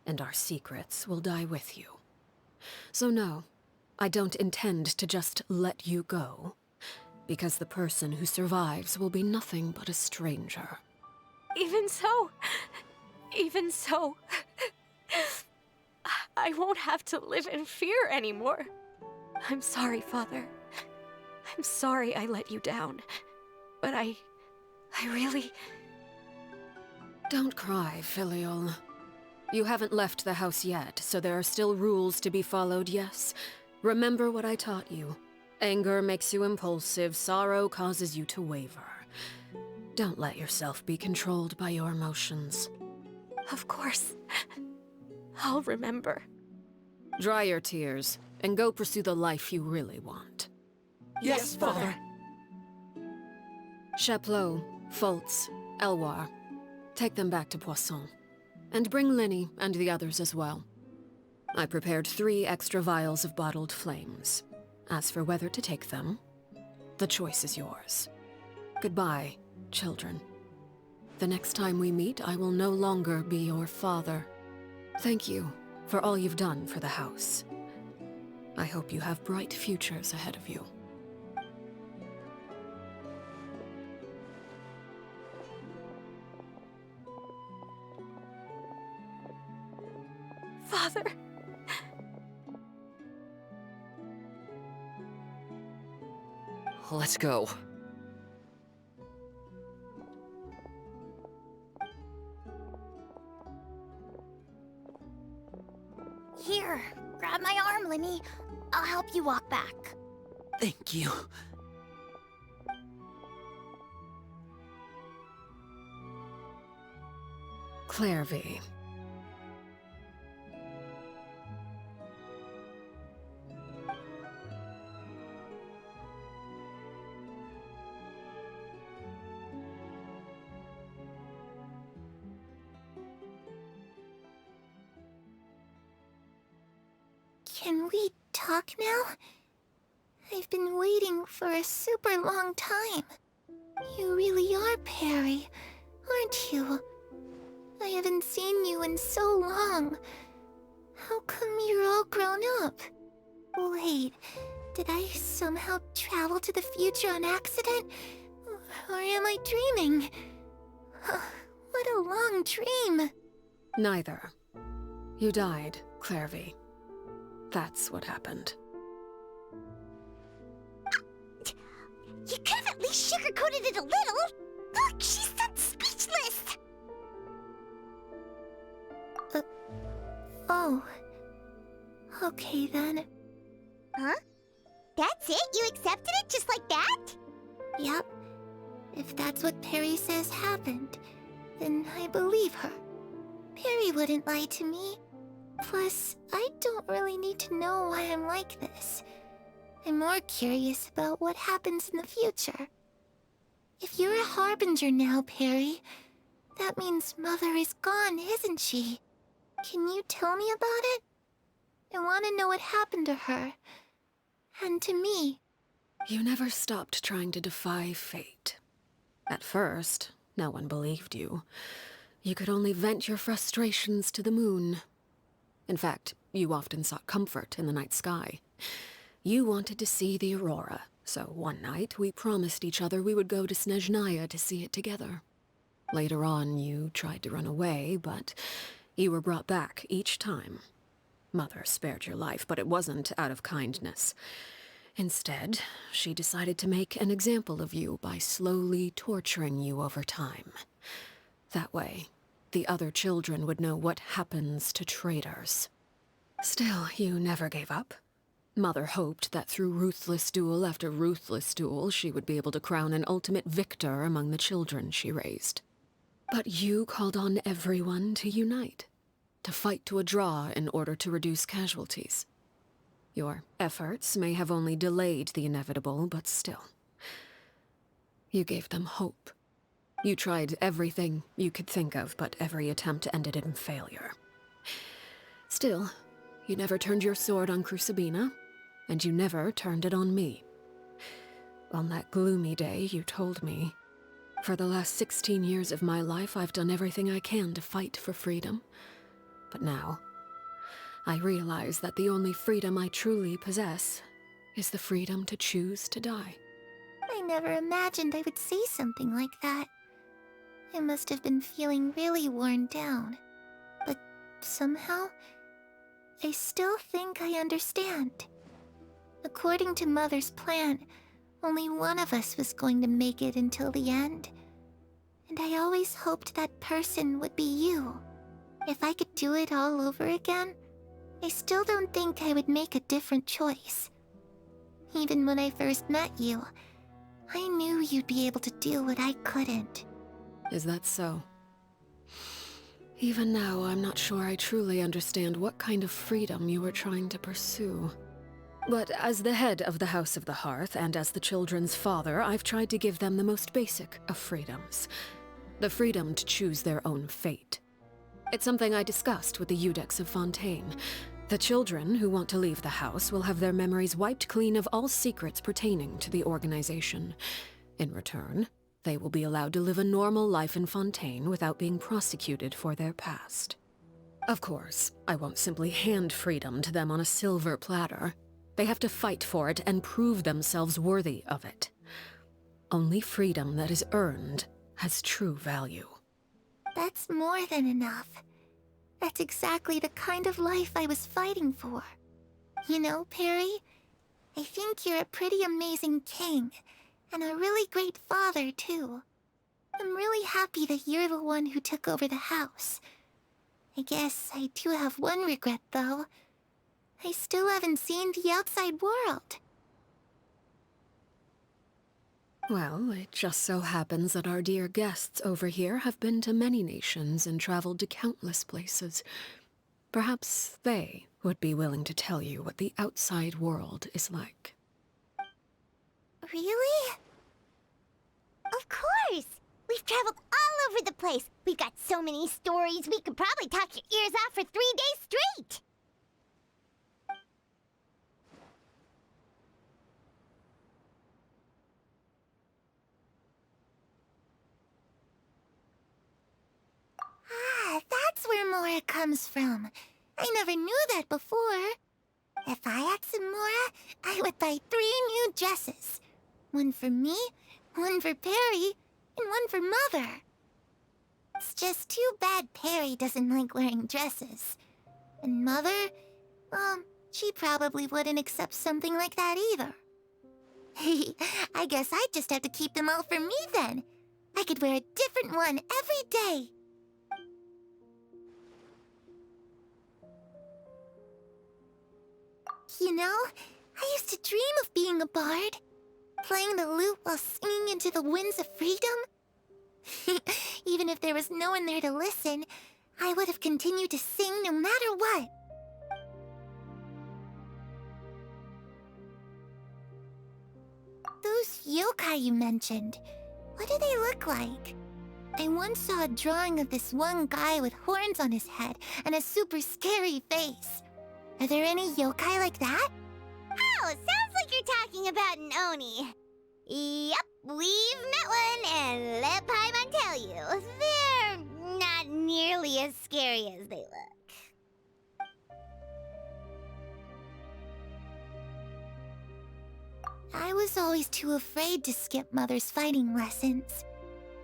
and our secrets will die with you. So no, I don't intend to just let you go, because the person who survives will be nothing but a stranger. Even so, I won't have to live in fear anymore. I'm sorry, Father. I'm sorry I let you down. But I really... Don't cry, Filial. You haven't left the house yet, so there are still rules to be followed, yes? Remember what I taught you. Anger makes you impulsive, sorrow causes you to waver. Don't let yourself be controlled by your emotions. Of course. I'll remember. Dry your tears, and go pursue the life you really want. Yes, Father. Chaplot, Fultz, Elwar. Take them back to Poisson. And bring Linny and the others as well. I prepared 3 extra vials of bottled flames. As for whether to take them, the choice is yours. Goodbye, children. The next time we meet, I will no longer be your father. Thank you for all you've done for the house. I hope you have bright futures ahead of you. Father. Let's go. Here, grab my arm, Linny. I'll help you walk back. Thank you. Clairvy. Can we talk now? I've been waiting for a super long time. You really are Perry, aren't you? I haven't seen you in so long. How come you're all grown up? Wait, did I somehow travel to the future on accident? Or am I dreaming? What a long dream. Neither. You died, Clairvy. That's what happened. You could have at least sugarcoated it a little. Look, she's done speechless. Oh. Okay then. Huh? That's it? You accepted it just like that? Yep. If that's what Perry says happened, then I believe her. Perry wouldn't lie to me. Plus, I don't really need to know why I'm like this. I'm more curious about what happens in the future. If you're a harbinger now, Perry, that means Mother is gone, isn't she? Can you tell me about it? I want to know what happened to her. And to me. You never stopped trying to defy fate. At first, No one believed you. You could only vent your frustrations to the moon. In fact, you often sought comfort in the night sky. You wanted to see the aurora, so one night we promised each other we would go to Snezhnaya to see it together. Later on, you tried to run away, but you were brought back each time. Mother spared your life, but it wasn't out of kindness. Instead, she decided to make an example of you by slowly torturing you over time. That way, the other children would know what happens to traitors. Still, you never gave up. Mother hoped that through ruthless duel after ruthless duel, she would be able to crown an ultimate victor among the children she raised. But you called on everyone to unite, to fight to a draw in order to reduce casualties. Your efforts may have only delayed the inevitable, but still. You gave them hope. You tried everything you could think of, but every attempt ended in failure. Still, you never turned your sword on Crucibina, and you never turned it on me. On that gloomy day, you told me, "For the last 16 years of my life, I've done everything I can to fight for freedom. But now, I realize that the only freedom I truly possess is the freedom to choose to die." I never imagined I would say something like that. I must have been feeling really worn down. But somehow, I still think I understand. According to Mother's plan, only one of us was going to make it until the end. And I always hoped that person would be you. If I could do it all over again, I still don't think I would make a different choice. Even when I first met you, I knew you'd be able to do what I couldn't. Is that so? Even now, I'm not sure I truly understand what kind of freedom you were trying to pursue. But as the head of the House of the Hearth, and as the children's father, I've tried to give them the most basic of freedoms. The freedom to choose their own fate. It's something I discussed with the Iudex of Fontaine. The children who want to leave the house will have their memories wiped clean of all secrets pertaining to the organization. In return, they will be allowed to live a normal life in Fontaine without being prosecuted for their past. Of course, I won't simply hand freedom to them on a silver platter. They have to fight for it and prove themselves worthy of it. Only freedom that is earned has true value. That's more than enough. That's exactly the kind of life I was fighting for. You know, Perry, I think you're a pretty amazing king, and a really great father, too. I'm really happy that you're the one who took over the house. I guess I do have one regret, though. I still haven't seen the outside world. Well, it just so happens that our dear guests over here have been to many nations and traveled to countless places. Perhaps they would be willing to tell you what the outside world is like. Really? Of course! We've traveled all over the place. We've got so many stories, we could probably talk your ears off for 3 days straight! Ah, that's where Mora comes from. I never knew that before. If I had some Mora, I would buy 3 new dresses. One for me, one for Perry, and one for Mother. It's just too bad Perry doesn't like wearing dresses. And Mother, she probably wouldn't accept something like that either. I guess I'd just have to keep them all for me then. I could wear a different one every day. You know, I used to dream of being a bard. Playing the lute while singing into the winds of freedom. Even if there was no one there to listen, I would have continued to sing no matter what. Those yokai you mentioned, what do they look like? I once saw a drawing of this one guy with horns on his head and a super scary face. Are there any yokai like that? Oh, sounds like you're talking about an Oni. Yep, we've met one, and let Paimon tell you, they're not nearly as scary as they look. I was always too afraid to skip Mother's fighting lessons.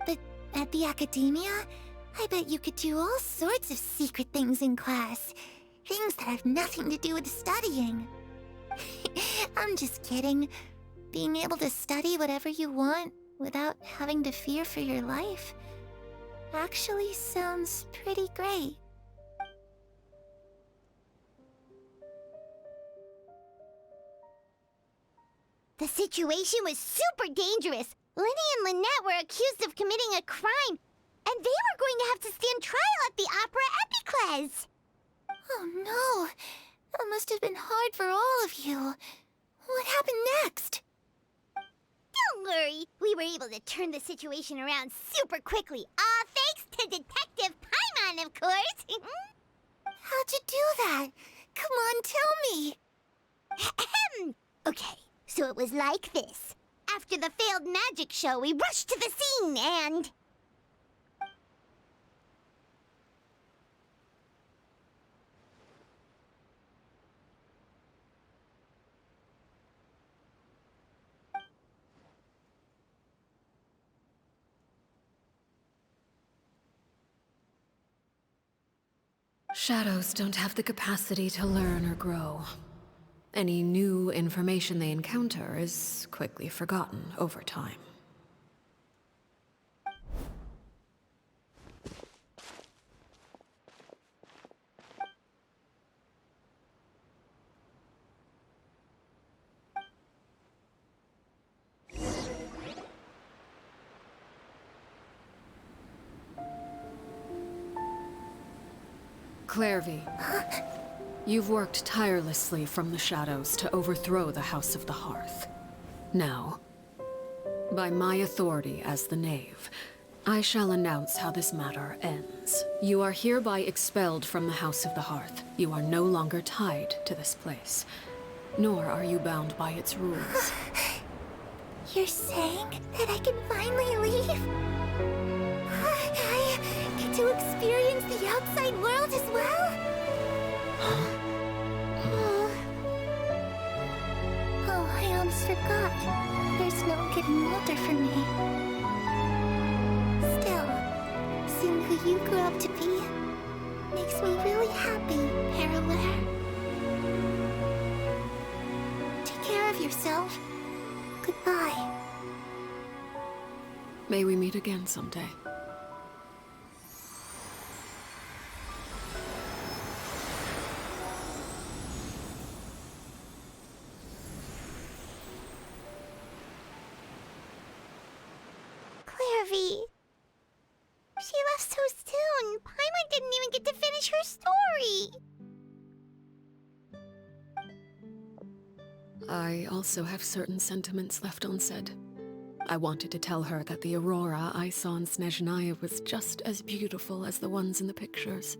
But at the academia, I bet you could do all sorts of secret things in class. Things that have nothing to do with studying. I'm just kidding. Being able to study whatever you want without having to fear for your life actually sounds pretty great. The situation was super dangerous. Lenny and Lynette were accused of committing a crime, and they were going to have to stand trial at the Opera Epicles. Oh no! That must have been hard for all of you. What happened next? Don't worry, we were able to turn the situation around super quickly, all thanks to Detective Paimon, of course. How'd you do that? Come on, tell me! Okay, so it was like this. After the failed magic show, we rushed to the scene and... Shadows don't have the capacity to learn or grow. Any new information they encounter is quickly forgotten over time. Clairvy, you've worked tirelessly from the shadows to overthrow the House of the Hearth. Now, by my authority as the Knave, I shall announce how this matter ends. You are hereby expelled from the House of the Hearth. You are no longer tied to this place, nor are you bound by its rules. You're saying that I can finally leave? I get to experience the outside world as well? Oh, I almost forgot. There's no getting older for me. Still, seeing who you grew up to be makes me really happy, Parallel. Take care of yourself. Goodbye. May we meet again someday. Clairvy. She left so soon. Paimon didn't even get to finish her story. I also have certain sentiments left unsaid. I wanted to tell her that the aurora I saw in Snezhnaya was just as beautiful as the ones in the pictures.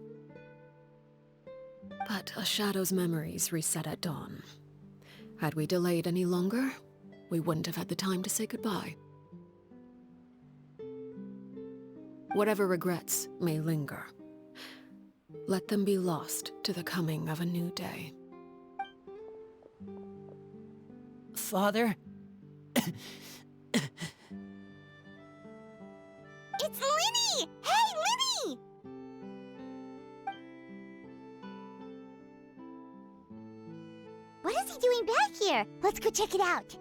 But a shadow's memories reset at dawn. Had we delayed any longer, we wouldn't have had the time to say goodbye. Whatever regrets may linger, let them be lost to the coming of a new day. Father? It's Linny! Hey, Linny! What is he doing back here? Let's go check it out.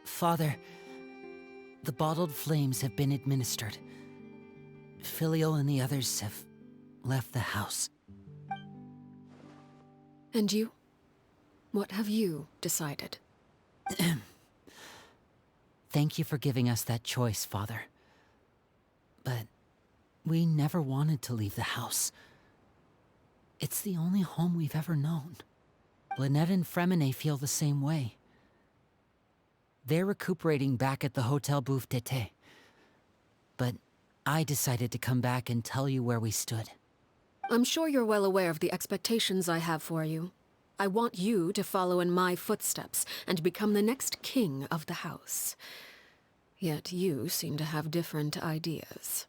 Father, the bottled flames have been administered. Filio and the others have left the house. And you? What have you decided? Thank you for giving us that choice, Father. But we never wanted to leave the house. It's the only home we've ever known. Lynette and Fremine feel the same way. They're recuperating back at the Hotel Bouffe d'été. But I decided to come back and tell you where we stood. I'm sure you're well aware of the expectations I have for you. I want you to follow in my footsteps and become the next king of the house. Yet you seem to have different ideas.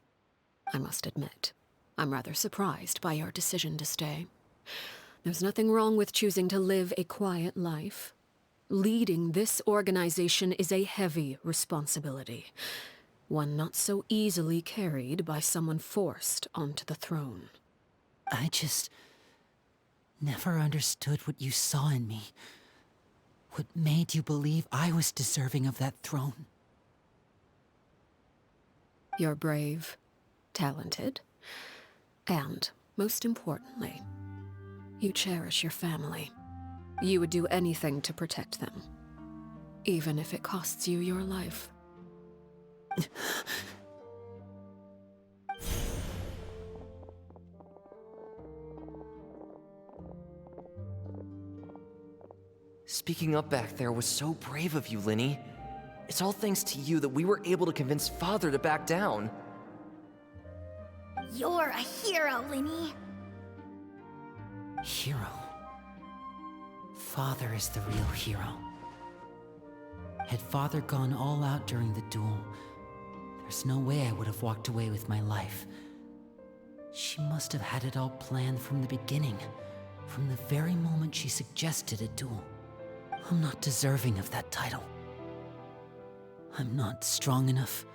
I must admit, I'm rather surprised by your decision to stay. There's nothing wrong with choosing to live a quiet life. Leading this organization is a heavy responsibility, one not so easily carried by someone forced onto the throne. I just never understood what you saw in me. What made you believe I was deserving of that throne? You're brave, talented, and, most importantly, you cherish your family. You would do anything to protect them, even if it costs you your life. Speaking up back there was so brave of you, Linny. It's all thanks to you that we were able to convince Father to back down. You're a hero, Linny. Hero? Father is the real hero. Had Father gone all out during the duel, there's no way I would have walked away with my life. She must have had it all planned from the beginning, from the very moment she suggested a duel. I'm not deserving of that title. I'm not strong enough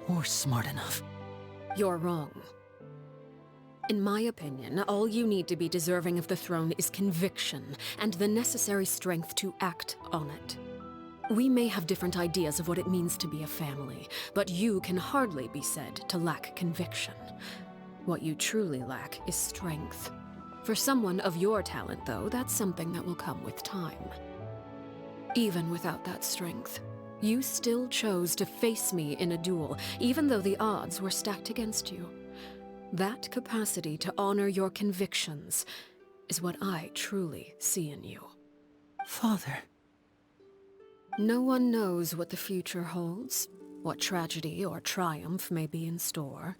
or smart enough. You're wrong. In my opinion, all you need to be deserving of the throne is conviction and the necessary strength to act on it. We may have different ideas of what it means to be a family, but you can hardly be said to lack conviction. What you truly lack is strength. For someone of your talent, though, that's something that will come with time. Even without that strength, you still chose to face me in a duel, even though the odds were stacked against you. That capacity to honor your convictions is what I truly see in you. Father. No one knows what the future holds, what tragedy or triumph may be in store.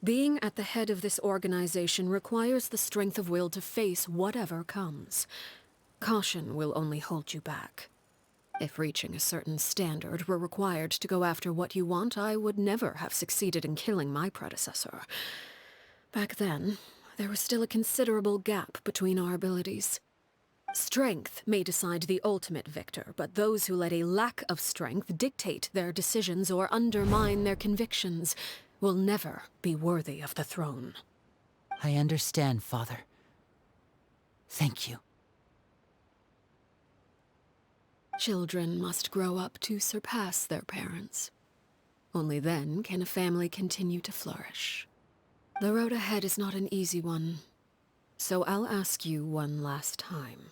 Being at the head of this organization requires the strength of will to face whatever comes. Caution will only hold you back. If reaching a certain standard were required to go after what you want, I would never have succeeded in killing my predecessor. Back then, there was still a considerable gap between our abilities. Strength may decide the ultimate victor, but those who let a lack of strength dictate their decisions or undermine their convictions will never be worthy of the throne. I understand, Father. Thank you. Children must grow up to surpass their parents. Only then can a family continue to flourish. The road ahead is not an easy one, so I'll ask you one last time.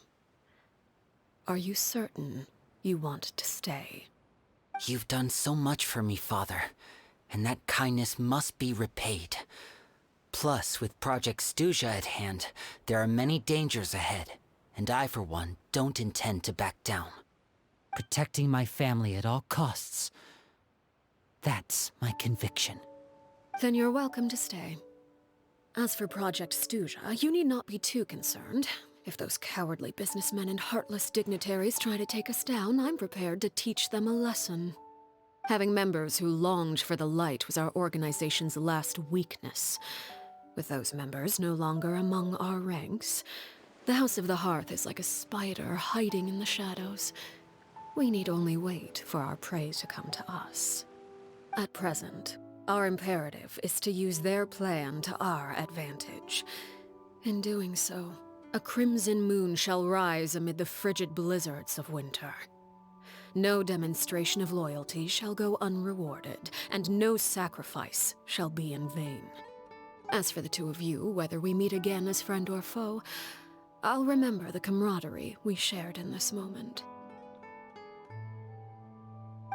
Are you certain you want to stay? You've done so much for me, Father, and that kindness must be repaid. Plus, with Project Stuja at hand, there are many dangers ahead, and I, for one, don't intend to back down. Protecting my family at all costs. That's my conviction. Then you're welcome to stay. As for Project Stuja, you need not be too concerned. If those cowardly businessmen and heartless dignitaries try to take us down, I'm prepared to teach them a lesson. Having members who longed for the light was our organization's last weakness. With those members no longer among our ranks, the House of the Hearth is like a spider hiding in the shadows. We need only wait for our prey to come to us. At present, our imperative is to use their plan to our advantage. In doing so, a crimson moon shall rise amid the frigid blizzards of winter. No demonstration of loyalty shall go unrewarded, and no sacrifice shall be in vain. As for the two of you, whether we meet again as friend or foe, I'll remember the camaraderie we shared in this moment.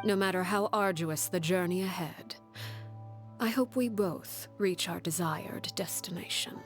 No matter how arduous the journey ahead, I hope we both reach our desired destination.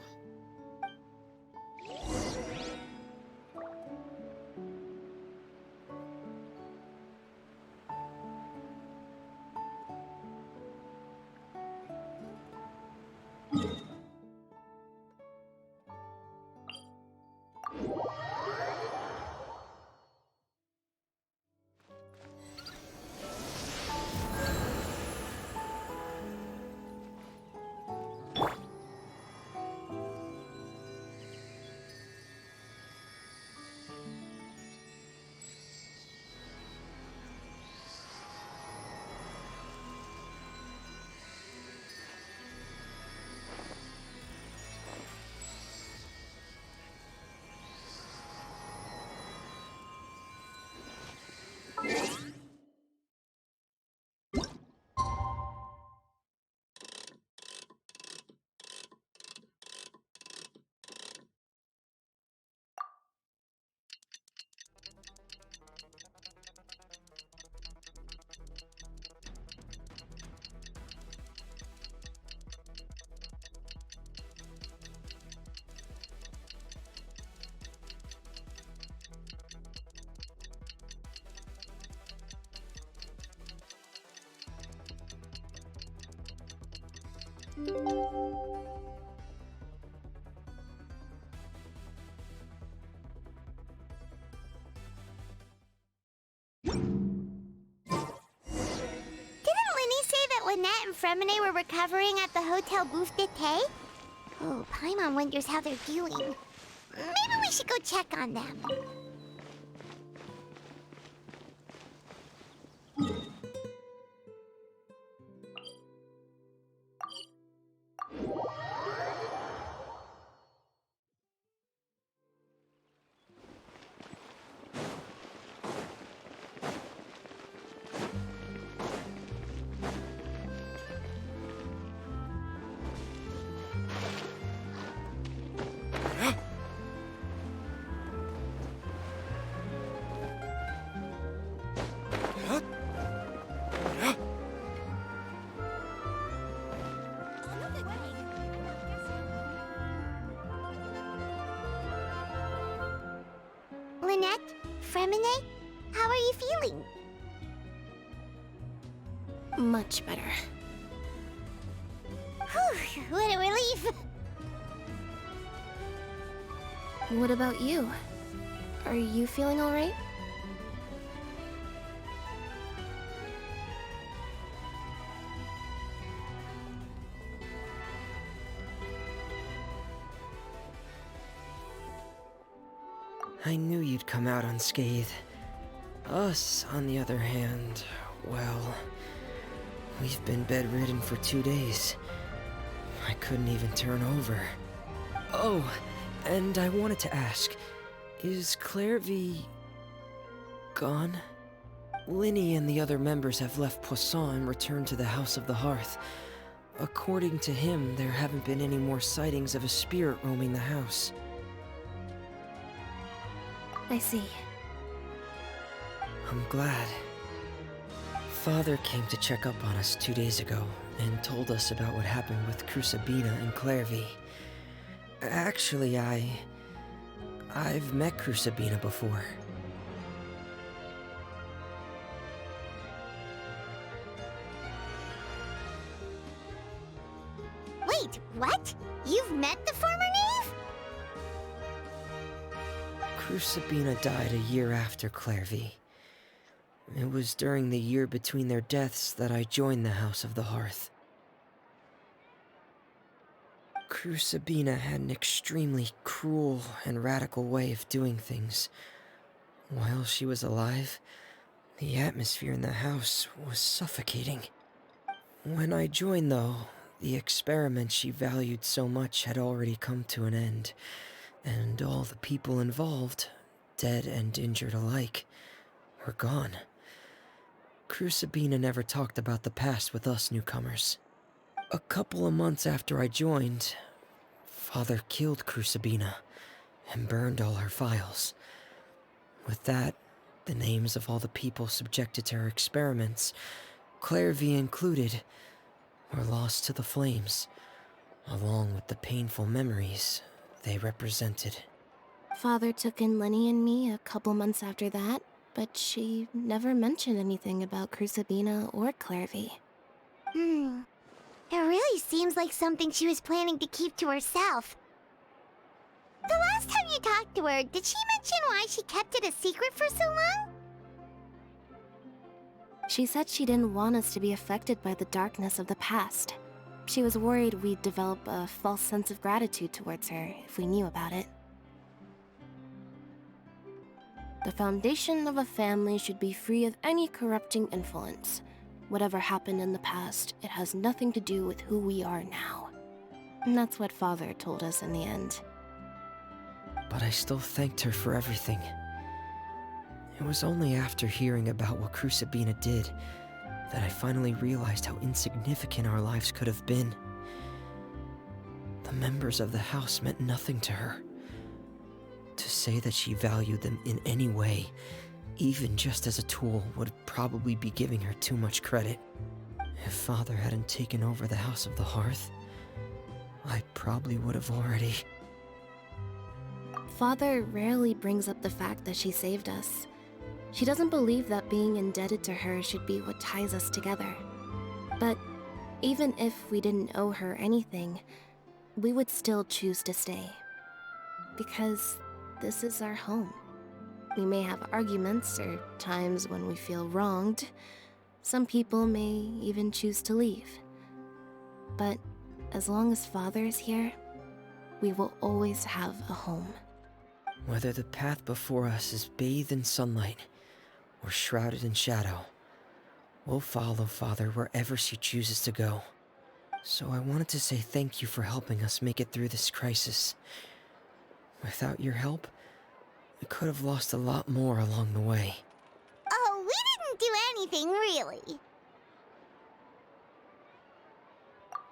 Didn't Linny say that Lynette and Fremine were recovering at the Hotel Bouffe d'été? Oh, Paimon wonders how they're doing. Maybe we should go check on them. Lynette, Fremine, how are you feeling? Much better. Whew, what a relief. What about you? Are you feeling alright? I knew you'd come out unscathed. Us, on the other hand, well, we've been bedridden for 2 days. I couldn't even turn over. Oh, and I wanted to ask, is Clairvy gone? Linny and the other members have left Poisson and returned to the House of the Hearth. According to him, there haven't been any more sightings of a spirit roaming the house. I see. I'm glad. Father came to check up on us 2 days ago and told us about what happened with Crusabina and Clairvy. Actually, I've met Crusabina before. Wait, what? You've met the former knave? Crusabina died a year after Clairvy. It was during the year between their deaths that I joined the House of the Hearth. Crusabina had an extremely cruel and radical way of doing things. While she was alive, the atmosphere in the house was suffocating. When I joined, though, the experiment she valued so much had already come to an end, and all the people involved, dead and injured alike, were gone. Crusabina never talked about the past with us newcomers. A couple of months after I joined, Father killed Crusabina and burned all her files. With that, the names of all the people subjected to her experiments, Clairvy included, were lost to the flames, along with the painful memories they represented. Father took in Lenny and me a couple months after that, but she never mentioned anything about Crusabina or Clairvy. It really seems like something she was planning to keep to herself. The last time you talked to her, did she mention why she kept it a secret for so long? She said she didn't want us to be affected by the darkness of the past. She was worried we'd develop a false sense of gratitude towards her if we knew about it. The foundation of a family should be free of any corrupting influence. Whatever happened in the past, it has nothing to do with who we are now. And that's what Father told us in the end. But I still thanked her for everything. It was only after hearing about what Crusabina did that I finally realized how insignificant our lives could have been. The members of the house meant nothing to her. To say that she valued them in any way, even just as a tool, would probably be giving her too much credit. If Father hadn't taken over the House of the Hearth, I probably would have already... Father rarely brings up the fact that she saved us. She doesn't believe that being indebted to her should be what ties us together. But Even if we didn't owe her anything, we would still choose to stay. Because this is our home. We may have arguments or times when we feel wronged. Some people may even choose to leave. But as long as Father is here, we will always have a home. Whether the path before us is bathed in sunlight or shrouded in shadow, we'll follow Father wherever she chooses to go. So I wanted to say thank you for helping us make it through this crisis. Without your help, we could have lost a lot more along the way. Oh, we didn't do anything, really.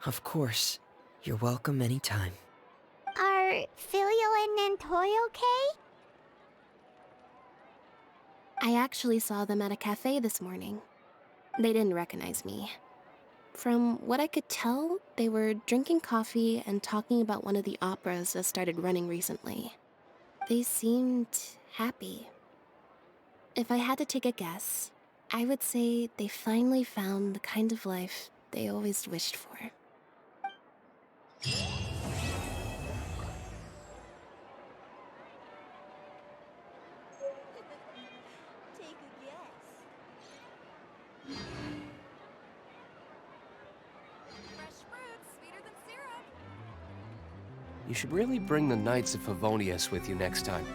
Of course. You're welcome anytime. Are Filial and Nantoy okay? I actually saw them at a cafe this morning. They didn't recognize me. From what I could tell, they were drinking coffee and talking about one of the operas that started running recently. They seemed happy. If I had to take a guess, I would say they finally found the kind of life they always wished for. You should really bring the Knights of Favonius with you next time.